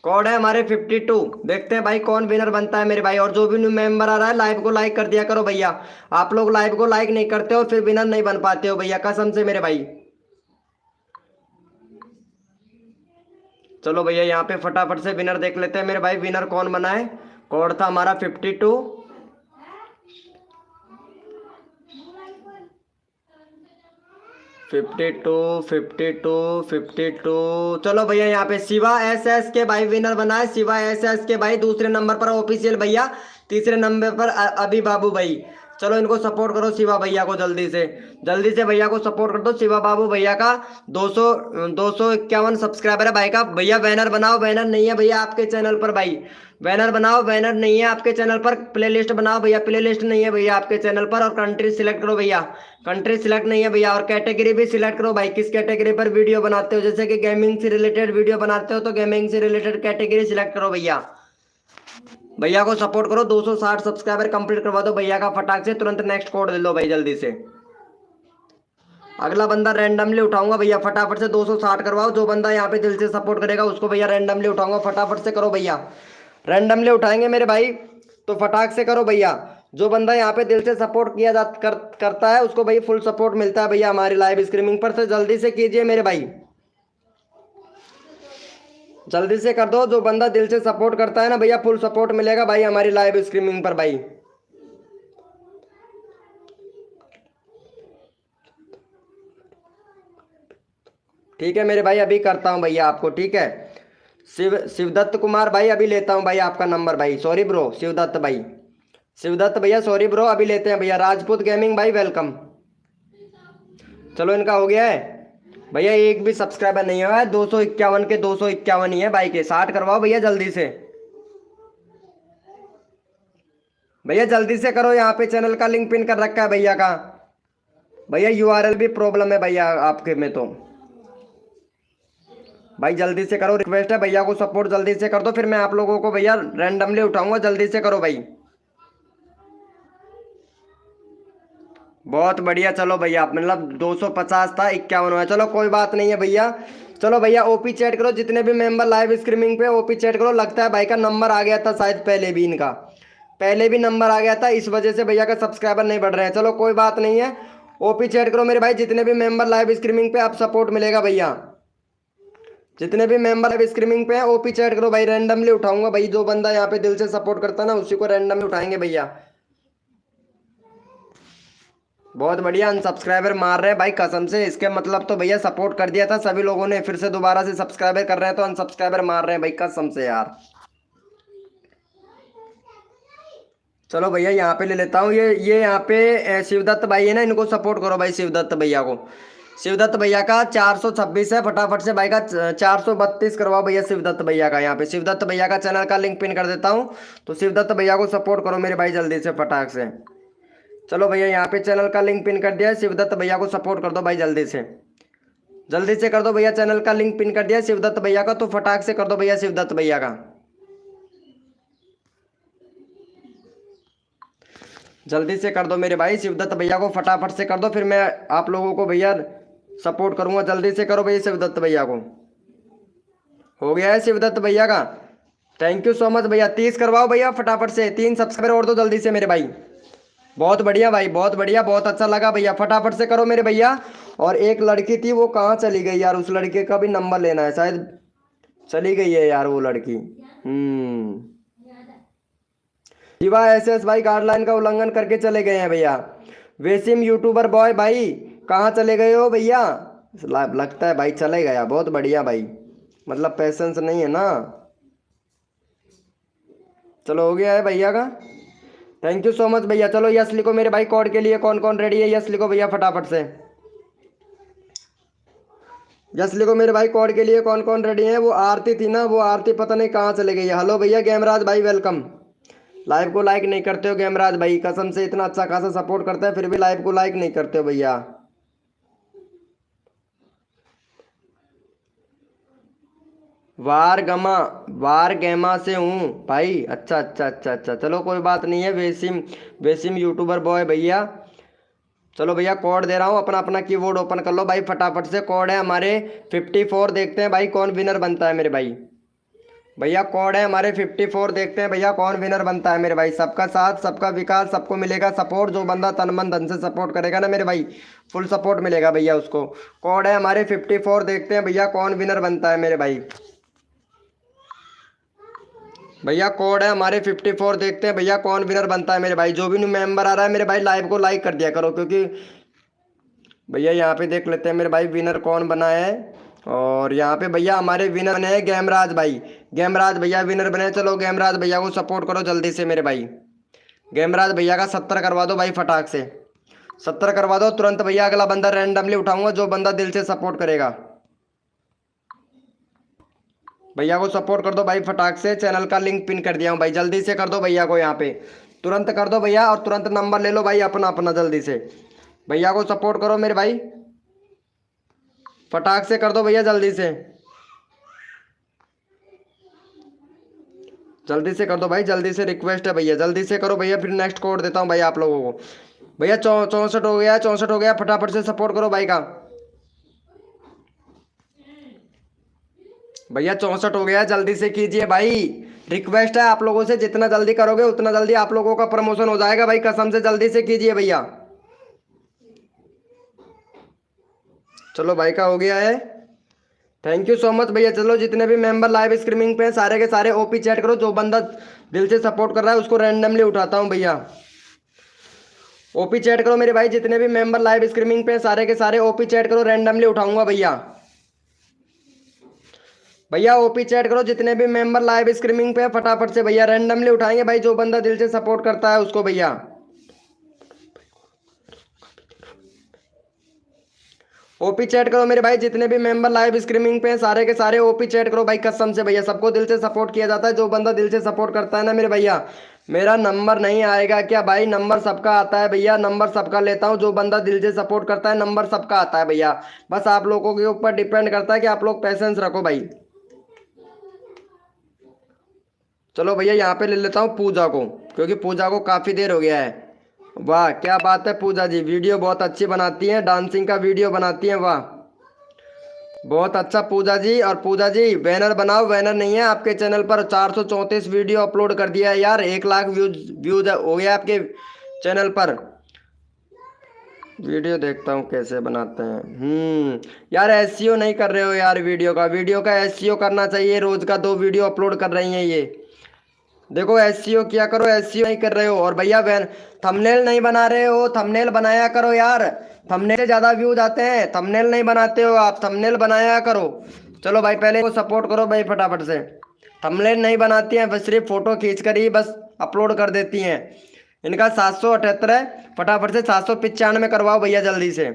कोड है हमारे 52। देखते हैं भाई कौन विनर बनता है मेरे भाई। और जो भी न्यू मेंबर आ रहा है, लाइव को लाइक कर दिया करो भैया। आप लोग लाइव को लाइक नहीं करते हो, फिर विनर नहीं बन पाते हो भैया, कसम से मेरे भाई। चलो भैया, यहाँ पे फटाफट से विनर देख लेते हैं मेरे भाई, विनर कौन बना है। कोड था हमारा 52। चलो भैया, यहाँ पे शिवा SS के भाई विनर बना है। शिवा SS के भाई दूसरे नंबर पर ऑफिशियल भैया, तीसरे नंबर पर अभी बाबू भाई। चलो इनको सपोर्ट करो शिवा भैया को, जल्दी से भैया को सपोर्ट कर दो। शिवा बाबू भैया का 251 सब्सक्राइबर है भाई का। भैया बैनर बनाओ, बैनर नहीं है भैया आपके चैनल पर भाई। बैनर बनाओ, बैनर नहीं है आपके चैनल पर। प्ले लिस्ट बनाओ भैया, प्ले लिस्ट नहीं है भैया आपके चैनल पर। और कंट्री सिलेक्ट करो भैया, कंट्री सिलेक्ट नहीं है भैया। और कैटेगरी भी सिलेक्ट करो भाई, किस कैटेगरी पर वीडियो बनाते हो। जैसे कि गेमिंग से रिलेटेड वीडियो बनाते हो तो गेमिंग से रिलेटेड कैटेगरी सिलेक्ट करो भैया। भैया को सपोर्ट करो, 260 सब्सक्राइबर कंप्लीट करवा दो भैया का फटाक से। तुरंत नेक्स्ट कोड ले लो भाई जल्दी से। अगला बंदा रैंडमली उठाऊंगा भैया, फटाफट से 260 करवाओ। जो बंदा यहाँ पे दिल से सपोर्ट करेगा उसको भैया रैंडमली उठाऊंगा, फटाफट से करो भैया। रैंडमली उठाएंगे मेरे भाई, तो फटाक से करो भैया। जो बंदा यहाँ पे दिल से सपोर्ट करता है उसको भाई फुल सपोर्ट मिलता है भैया हमारी लाइव स्ट्रीमिंग पर। तो जल्दी से कीजिए मेरे भाई, जल्दी से कर दो। जो बंदा दिल से सपोर्ट करता है ना भैया फुल सपोर्ट मिलेगा भाई हमारी लाइव स्ट्रीमिंग पर भाई। ठीक है मेरे भाई, अभी करता हूँ भैया आपको, ठीक है। शिवदत्त कुमार भाई अभी लेता हूँ भाई आपका नंबर भाई। सॉरी ब्रो शिवदत्त भाई, शिवदत्त भैया सॉरी ब्रो, अभी लेते हैं भैया। राजपूत गेमिंग भाई वेलकम। चलो इनका हो गया है भैया, एक भी सब्सक्राइबर नहीं हुआ है। 251 के 251 ही है भाई के। 60 करवाओ भैया जल्दी से, भैया जल्दी से करो। यहाँ पे चैनल का लिंक पिन कर रखा है भैया का। भैया यूआरएल भी प्रॉब्लम है भैया आपके में, तो भाई जल्दी से करो, रिक्वेस्ट है भैया को सपोर्ट जल्दी से कर दो, फिर मैं आप लोगों को भैया रैंडमली उठाऊंगा। जल्दी से करो भाई, बहुत बढ़िया। चलो भैया मतलब 250 था, 51 हुआ। चलो कोई बात नहीं है भैया। चलो भैया ओपी चैट करो, जितने भी मेंबर लाइव स्ट्रीमिंग पे ओपी चैट करो। लगता है भाई का नंबर आ गया था शायद, पहले भी इनका पहले भी नंबर आ गया था, इस वजह से भैया का सब्सक्राइबर नहीं बढ़ रहे हैं। चलो कोई बात नहीं है, ओपी चैट करो मेरे भाई। जितने भी मेंबर लाइव स्ट्रीमिंग पे आप सपोर्ट मिलेगा भैया, जितने भी मेंबर लाइव स्ट्रीमिंग पे हैं ओपी चैट करो भाई। रैंडमली उठाऊंगा भाई, जो बंदा यहाँ पे दिल से सपोर्ट करता है ना उसी को रैंडमली उठाएंगे भैया। बहुत बढ़िया, अनसब्सक्राइबर मार रहे हैं भाई कसम से। इसके मतलब तो भैया सपोर्ट कर दिया था सभी लोगों ने, फिर से दोबारा से सब्सक्राइबर कर रहे हैं तो अनसब्सक्राइबर मार रहे हैं भाई कसम से यार। चलो भैया यहाँ पे ले लेता हूँ। ये यहाँ पे शिवदत्त भाई है ना, इनको सपोर्ट करो भाई शिवदत्त भैया को। शिवदत्त भैया का 426 है, फटाफट से भाई का 432 करवाओ भैया शिवदत्त भैया का। यहाँ पे शिवदत्त भैया का चैनल का लिंक पिन कर देता हूँ, तो शिवदत्त भैया को सपोर्ट करो मेरे भाई जल्दी से फटाक से। चलो भैया यहाँ पे चैनल का लिंक पिन कर दिया है, शिवदत्त भैया को सपोर्ट कर दो भाई जल्दी से, जल्दी से कर दो भैया। चैनल का लिंक पिन कर दिया शिवदत्त भैया का, तो फटाक से कर दो भैया शिवदत्त भैया का, जल्दी से कर दो मेरे भाई। शिवदत्त भैया को फटाफट से कर दो, फिर मैं आप लोगों को भैया सपोर्ट करूंगा। जल्दी से करो भैया शिवदत्त भैया को। हो गया है शिवदत्त भैया का, थैंक यू सो मच भैया। 30 करवाओ भैया फटाफट से, 3 सब्सक्राइबर और दो जल्दी से मेरे भाई। बहुत बढ़िया भाई, बहुत बढ़िया, बहुत अच्छा लगा भैया। फटाफट से करो मेरे भैया। और एक लड़की थी वो कहाँ चली गई यार, उस लड़के का भी नंबर लेना है, शायद चली गई है यार वो लड़की। जीवा एसएस भाई गाइडलाइन का उल्लंघन करके चले गए हैं भैया। वेसिम यूट्यूबर बॉय भाई कहाँ चले गए हो भैया? लगता है भाई चले गया। बहुत बढ़िया भाई, मतलब पेशेंस नहीं है ना। चलो हो गया है भैया का, थैंक यू सो मच भैया। चलो यस लिखो मेरे भाई, कोड के लिए कौन कौन रेडी है यस लिखो भैया फटाफट से। यस लिखो मेरे भाई, कोड के लिए कौन कौन रेडी है। वो आरती थी ना, वो आरती पता नहीं कहाँ चले गई है। हेलो भैया गेमराज भाई वेलकम। लाइव को लाइक नहीं करते हो गेमराज भाई, कसम से इतना अच्छा खासा सपोर्ट करते हैं फिर भी लाइव को लाइक नहीं करते हो भैया। वार गेमा से हूँ भाई। अच्छा अच्छा अच्छा अच्छा, चलो कोई बात नहीं है। वेसिम यूट्यूबर बॉय भैया। चलो भैया कोड दे रहा हूँ, अपना अपना कीबोर्ड ओपन कर लो भाई फटाफट से। कोड है हमारे 54, देखते हैं भाई कौन विनर बनता है मेरे भाई। भैया कोड है हमारे 54, देखते हैं भैया कौन विनर बनता है मेरे भाई। सबका साथ सबका विकास, सबको मिलेगा सपोर्ट। जो बंदा तन मन धन से सपोर्ट करेगा ना मेरे भाई, फुल सपोर्ट मिलेगा भैया उसको। कोड है हमारे 54, देखते हैं भैया कौन विनर बनता है मेरे भाई। भैया कोड है हमारे 54, देखते हैं भैया कौन विनर बनता है मेरे भाई। जो भी न्यू मेंबर आ रहा है मेरे भाई लाइव को लाइक कर दिया करो, क्योंकि भैया यहाँ पे देख लेते हैं मेरे भाई विनर कौन बना है। और यहाँ पे भैया हमारे विनर बने हैं गेमराज भाई। गेमराज भैया विनर बने। चलो गेमराज भैया को सपोर्ट करो जल्दी से मेरे भाई। गेमराज भैया का 70 करवा दो भाई फटाक से, 70 करवा दो तुरंत भैया। अगला बंदा रैंडमली उठाऊंगा, जो बंदा दिल से सपोर्ट करेगा। भैया को सपोर्ट कर दो भाई फटाक से। चैनल का लिंक पिन कर दिया हूँ भाई, जल्दी से कर दो भैया को। यहाँ पे तुरंत कर दो भैया, और तुरंत नंबर ले लो भाई अपना अपना। जल्दी से भैया को सपोर्ट करो मेरे भाई, फटाक से कर दो भैया जल्दी से, जल्दी से कर दो भाई, जल्दी से रिक्वेस्ट है भैया, जल्दी से करो भैया। फिर नेक्स्ट कोड देता हूँ भाई आप लोगों को। भैया 64 हो गया, 64 हो गया, फटाफट से सपोर्ट करो भाई का। भैया 64 हो गया, जल्दी से कीजिए भाई, रिक्वेस्ट है आप लोगों से, जितना जल्दी करोगे उतना जल्दी आप लोगों का प्रमोशन हो जाएगा भाई, कसम से जल्दी से कीजिए भैया। चलो भाई का हो गया है, थैंक यू सो मच भैया। चलो जितने भी मेंबर लाइव स्ट्रीमिंग पे हैं सारे के सारे ओपी चैट करो, जो बंदा दिल से सपोर्ट कर रहा है उसको रैंडमली उठाता हूँ भैया। ओपी चैट करो मेरे भाई, जितने भी मेंबर लाइव स्ट्रीमिंग पे हैं सारे के सारे ओपी चैट करो, रैंडमली उठाऊंगा भैया। भैया ओपी चैट करो, जितने भी मेंबर लाइव स्ट्रीमिंग पे हैं फटाफट से भैया, रैंडमली उठाएंगे भाई, जो बंदा दिल से सपोर्ट करता है उसको भैया। ओपी चैट करो मेरे भाई, जितने भी मेंबर लाइव स्ट्रीमिंग पे हैं सारे के सारे ओपी चैट करो भाई, कसम से भैया सबको दिल से सपोर्ट किया जाता है, जो बंदा दिल से सपोर्ट करता है ना मेरे भैया। मेरा नंबर नहीं आएगा क्या भाई? नंबर सबका आता है भैया, नंबर सबका लेता हूँ, जो बंदा दिल से सपोर्ट करता है नंबर सबका आता है भैया। बस आप लोगों के ऊपर डिपेंड करता है कि आप लोग पैसेंस रखो भाई। चलो भैया यहाँ पे ले लेता हूँ पूजा को, क्योंकि पूजा को काफ़ी देर हो गया है। वाह क्या बात है पूजा जी, वीडियो बहुत अच्छी बनाती हैं, डांसिंग का वीडियो बनाती हैं, वाह बहुत अच्छा पूजा जी। और पूजा जी बैनर बनाओ, बैनर नहीं है आपके चैनल पर, 434 वीडियो अपलोड कर दिया है यार, 1 लाख व्यूज व्यूज हो गया आपके चैनल पर। वीडियो देखता हूँ कैसे बनाते हैं। यार एसईओ नहीं कर रहे हो यार, वीडियो का एसईओ करना चाहिए, रोज का 2 वीडियो अपलोड कर रही हैं ये। देखो एसईओ किया करो, एसईओ नहीं कर रहे हो। और भैया थंबनेल नहीं बना रहे हो, थंबनेल बनाया करो यार, थंबनेल से ज़्यादा व्यूज आते हैं, थंबनेल नहीं बनाते हो आप, थंबनेल बनाया करो। चलो भाई पहले को सपोर्ट करो भाई फटाफट से। थंबनेल नहीं बनाती हैं, बस सिर्फ फोटो खींच कर ही बस अपलोड कर देती हैं। इनका 778 है, फटाफट से 795 करवाओ भैया जल्दी से।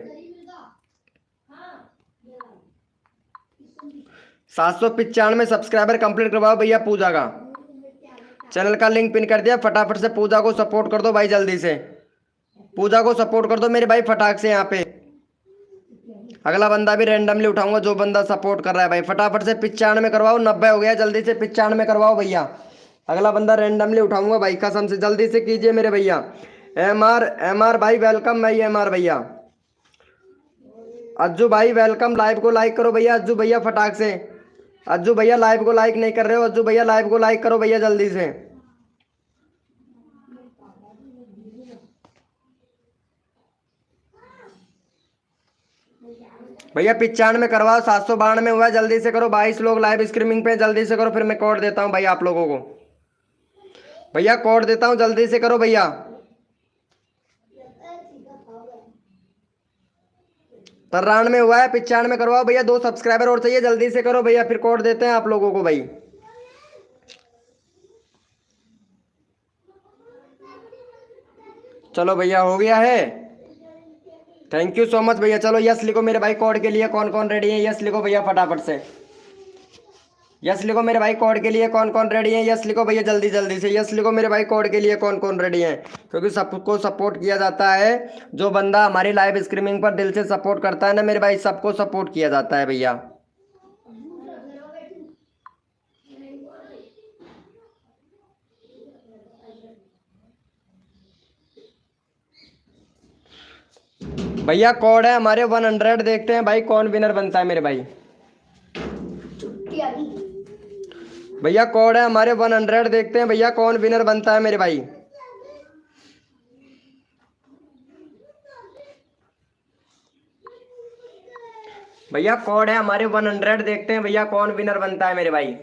795 सब्सक्राइबर कंप्लीट करवाओ भैया पूजा का। चैनल का लिंक पिन कर दिया, फटाफट से पूजा को सपोर्ट कर दो भाई जल्दी से, पूजा को सपोर्ट कर दो मेरे भाई फटाक से। यहाँ पे अगला बंदा भी रैंडमली उठाऊंगा, जो बंदा सपोर्ट कर रहा है भाई फटाफट से 95 करवाओ, 90 हो गया, जल्दी से 95 करवाओ भैया। अगला बंदा रैंडमली उठाऊंगा भाई, कसम से जल्दी से कीजिए मेरे भैया। एम आर भाई वेलकम भाई, एम आर भैया। अज्जू भाई वेलकम, लाइव को लाइक करो भैया, अज्जू भैया फटाक से। अज्जू भैया लाइव को लाइक नहीं कर रहे हो, अज्जू भैया लाइव को लाइक करो भैया जल्दी से। भैया 95 करवाओ, 792 हुआ, जल्दी से करो। 22 लोग लाइव स्ट्रीमिंग पे, जल्दी से करो, फिर मैं कोड देता हूँ भाई आप लोगों को। भैया कोड देता हूँ, जल्दी से करो भैया। 93 हुआ है, 95 करवाओ भैया, 2 सब्सक्राइबर और चाहिए, जल्दी से करो भैया, फिर कोड देते हैं आप लोगों को भाई। चलो भैया हो गया है, थैंक यू सो मच भैया। चलो यस लिखो मेरे भाई कोड के लिए, कौन कौन रेडी है यस लिखो भैया फटाफट से। यस लिखो मेरे भाई कोड के लिए, कौन कौन रेडी है यस लिखो भैया जल्दी जल्दी से। यस लिखो मेरे भाई कोड के लिए, कौन कौन रेडी है, क्योंकि सबको सपोर्ट किया जाता है, जो बंदा हमारी लाइव स्ट्रीमिंग पर दिल से सपोर्ट करता है ना मेरे भाई, सबको सपोर्ट किया जाता है भैया। भैया कोड है हमारे 100, देखते हैं भाई कौन विनर बनता है मेरे भाई। भैया कोड है हमारे 100, देखते हैं भैया कौन विनर बनता है मेरे भाई। भैया कोड है हमारे 100, देखते हैं भैया कौन विनर बनता है मेरे भाई।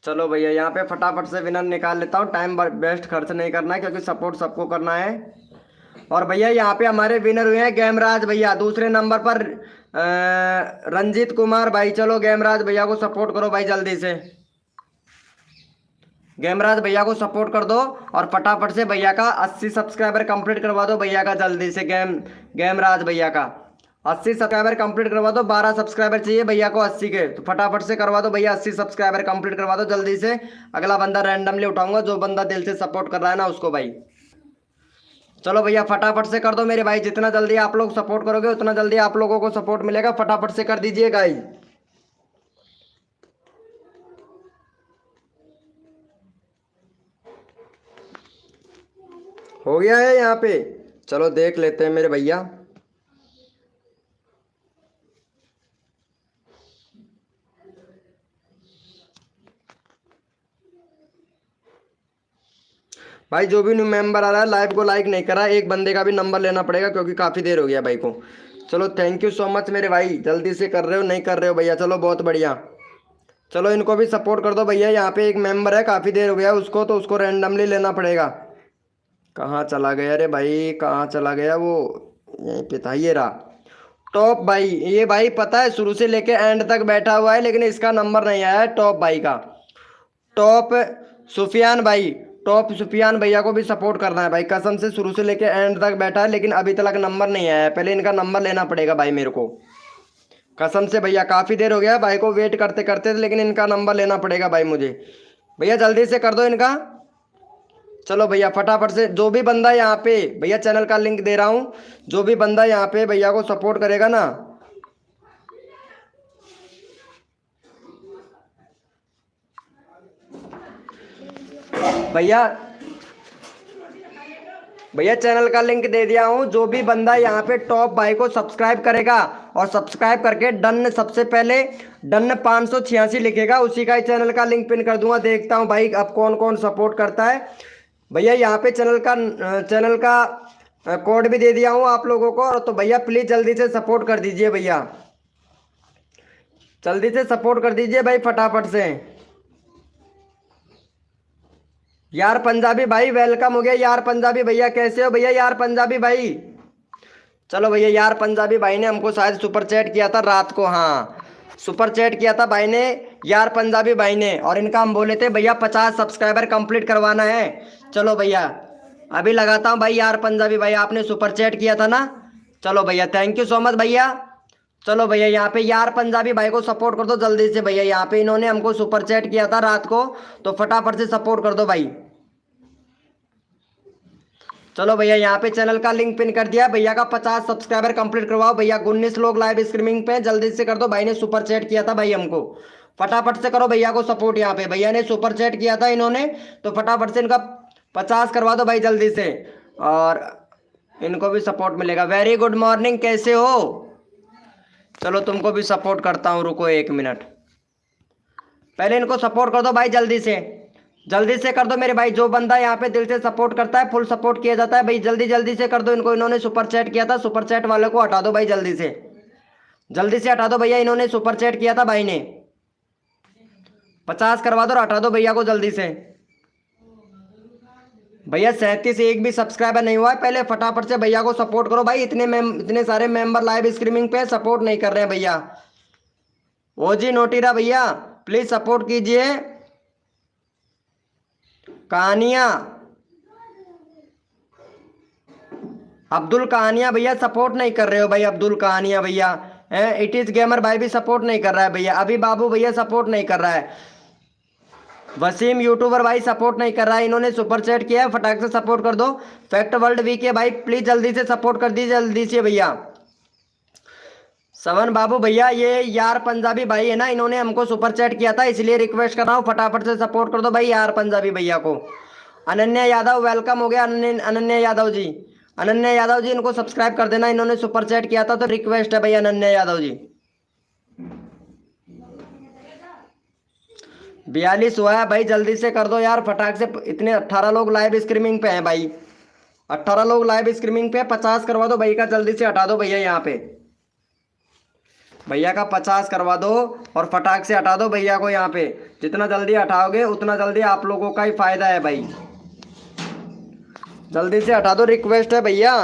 चलो भैया यहाँ पे फटाफट से विनर निकाल लेता हूँ, टाइम वेस्ट खर्च नहीं करना है, क्योंकि सपोर्ट सबको करना है। और भैया यहाँ पे हमारे विनर हुए हैं गेमराज भैया, दूसरे नंबर पर रंजीत कुमार भाई। चलो गेमराज भैया को सपोर्ट करो भाई जल्दी से, गेमराज भैया को सपोर्ट कर दो, और फटाफट से भैया का 80 सब्सक्राइबर कंप्लीट करवा दो भैया का जल्दी से। गेमराज भैया का 80 सब्सक्राइबर कंप्लीट करवा दो, 12 सब्सक्राइबर चाहिए भैया को 80 के, तो फटाफट से करवा दो भैया, 80 सब्सक्राइबर कंप्लीट करवा दो जल्दी से। अगला बंदा रैंडमली उठाऊंगा, जो बंदा दिल से सपोर्ट कर रहा है ना उसको भाई। चलो भैया फटाफट से कर दो मेरे भाई, जितना जल्दी आप लोग सपोर्ट करोगे उतना जल्दी आप लोगों को सपोर्ट मिलेगा, फटाफट से कर दीजिए गाइस। हो गया है यहाँ पे, चलो देख लेते हैं मेरे भैया। भाई जो भी न्यू मेंबर आ रहा है लाइव को लाइक नहीं करा, एक बंदे का भी नंबर लेना पड़ेगा क्योंकि काफ़ी देर हो गया भाई को। चलो थैंक यू सो मच मेरे भाई, जल्दी से कर रहे हो नहीं कर रहे हो भैया, चलो बहुत बढ़िया। चलो इनको भी सपोर्ट कर दो भैया। यहाँ पे एक मेंबर है काफ़ी देर हो गया उसको, तो उसको रैंडमली लेना पड़ेगा। कहाँ चला गया रे भाई, कहाँ चला गया वो? यहीं पे था, ये रहा। टॉप भाई, ये भाई पता है शुरू से लेके एंड तक बैठा हुआ है लेकिन इसका नंबर नहीं आया है टॉप भाई का। टॉप सुफियान भाई, टॉप सुफियान भैया को भी सपोर्ट करना है भाई, कसम से शुरू से लेके एंड तक बैठा है लेकिन अभी तक नंबर नहीं आया है। पहले इनका नंबर लेना पड़ेगा भाई मेरे को, कसम से भैया काफ़ी देर हो गया भाई को वेट करते करते, लेकिन इनका नंबर लेना पड़ेगा भाई मुझे। भैया जल्दी से कर दो इनका। चलो भैया फटाफट से, जो भी बंदा यहाँ पे भैया चैनल का लिंक दे रहा हूँ, जो भी बंदा यहाँ पे भैया को सपोर्ट करेगा ना, भैया भैया चैनल का लिंक दे दिया हूँ, जो भी बंदा यहाँ पे टॉप भाई को सब्सक्राइब करेगा और सब्सक्राइब करके डन, सबसे पहले डन 586 लिखेगा, उसी का ही चैनल का लिंक पिन कर दूंगा। देखता हूँ भाई अब कौन कौन सपोर्ट करता है। भैया यहाँ पे चैनल का कोड भी दे दिया हूँ आप लोगों को, तो भैया प्लीज़ जल्दी से सपोर्ट कर दीजिए भैया, जल्दी से सपोर्ट कर दीजिए भाई फटाफट से। यार पंजाबी भाई वेलकम हो गया। यार पंजाबी भैया कैसे हो भैया? यार पंजाबी भाई चलो भैया, यार पंजाबी भाई ने हमको शायद सुपर चैट किया था रात को, हाँ सुपर चैट किया था भाई ने, यार पंजाबी भाई ने, और इनका हम बोले थे भैया 50 सब्सक्राइबर कंप्लीट करवाना है। चलो भैया अभी लगाता हूँ भाई, यार पंजाबी भाई आपने सुपर चैट किया था ना, चलो भैया थैंक यू सो मच भैया। चलो भैया यहाँ पे यार पंजाबी भाई को सपोर्ट कर दो जल्दी से भैया, यहाँ पे इन्होंने हमको सुपर चैट किया था रात को, तो फटाफट से सपोर्ट कर दो भाई। चलो भैया यहाँ पे चैनल का लिंक पिन कर दिया, भैया का 50 सब्सक्राइबर कंप्लीट करवाओ भैया। 19 लोग लाइव स्ट्रीमिंग पे, जल्दी से कर दो, भाई ने सुपर चैट किया था भाई हमको, फटाफट से करो भैया को सपोर्ट। यहाँ पे भैया ने सुपर चैट किया था इन्होंने, तो फटाफट से इनका 50 करवा दो भाई जल्दी से, और इनको भी सपोर्ट मिलेगा। वेरी गुड मॉर्निंग, कैसे हो? चलो तुमको भी सपोर्ट करता हूँ, रुको 1 मिनट, पहले इनको सपोर्ट कर दो भाई जल्दी से, जल्दी से कर दो मेरे भाई। जो बंदा यहाँ पे दिल से सपोर्ट करता है फुल सपोर्ट किया जाता है भाई, जल्दी जल्दी से कर दो इनको। इन्होंने सुपर चैट किया था, सुपर चैट वाले को हटा दो भाई जल्दी से, जल्दी से हटा दो भैया, इन्होंने सुपर चैट किया था भाई ने। 50 करवा दो और हटा दो भैया को जल्दी से। भैया 37 एक भी सब्सक्राइबर नहीं हुआ है, पहले फटाफट से भैया को सपोर्ट करो भाई। इतने सारे मेंबर लाइव स्ट्रीमिंग पे सपोर्ट नहीं कर रहे हैं भैया। ओजी नोटिरा भैया प्लीज सपोर्ट कीजिए। कहानियां अब्दुल कहानियां भैया सपोर्ट नहीं कर रहे हो भाई, अब्दुल कहानियां भैया। इट इज गेमर भाई भी सपोर्ट नहीं कर रहा है भैया, अभी बाबू भैया सपोर्ट नहीं कर रहा है, वसीम यूट्यूबर भाई सपोर्ट नहीं कर रहा है, इन्होंने सुपर चैट किया है, फटाक से सपोर्ट कर दो। फैक्ट वर्ल्ड वीक है भाई, प्लीज जल्दी से सपोर्ट कर दीजिए जल्दी से भैया। सवन बाबू भैया, ये यार पंजाबी भाई है ना, इन्होंने हमको सुपर चैट किया था इसलिए रिक्वेस्ट कर रहा हूँ, फटाफट से सपोर्ट कर दो भाई यार पंजाबी भैया को। अनन्या यादव वेलकम हो गया, अनन्या यादव जी, अनन्या यादव जी इनको सब्सक्राइब कर देना, इन्होंने सुपर चैट किया था तो रिक्वेस्ट है भाई अनन्या यादव जी। 42 हुआ है भाई, जल्दी से कर दो यार फटाक से, इतने 18 लोग लाइव स्ट्रीमिंग पे हैं भाई, 18 लोग लाइव स्ट्रीमिंग पे, 50 करवा दो भाई का, जल्दी से हटा दो भैया यहाँ पे, भैया का 50 करवा दो और फटाक से हटा दो भैया को यहाँ पे। जितना जल्दी हटाओगे उतना जल्दी आप लोगों का ही फायदा है भाई, जल्दी से हटा दो, रिक्वेस्ट है भैया।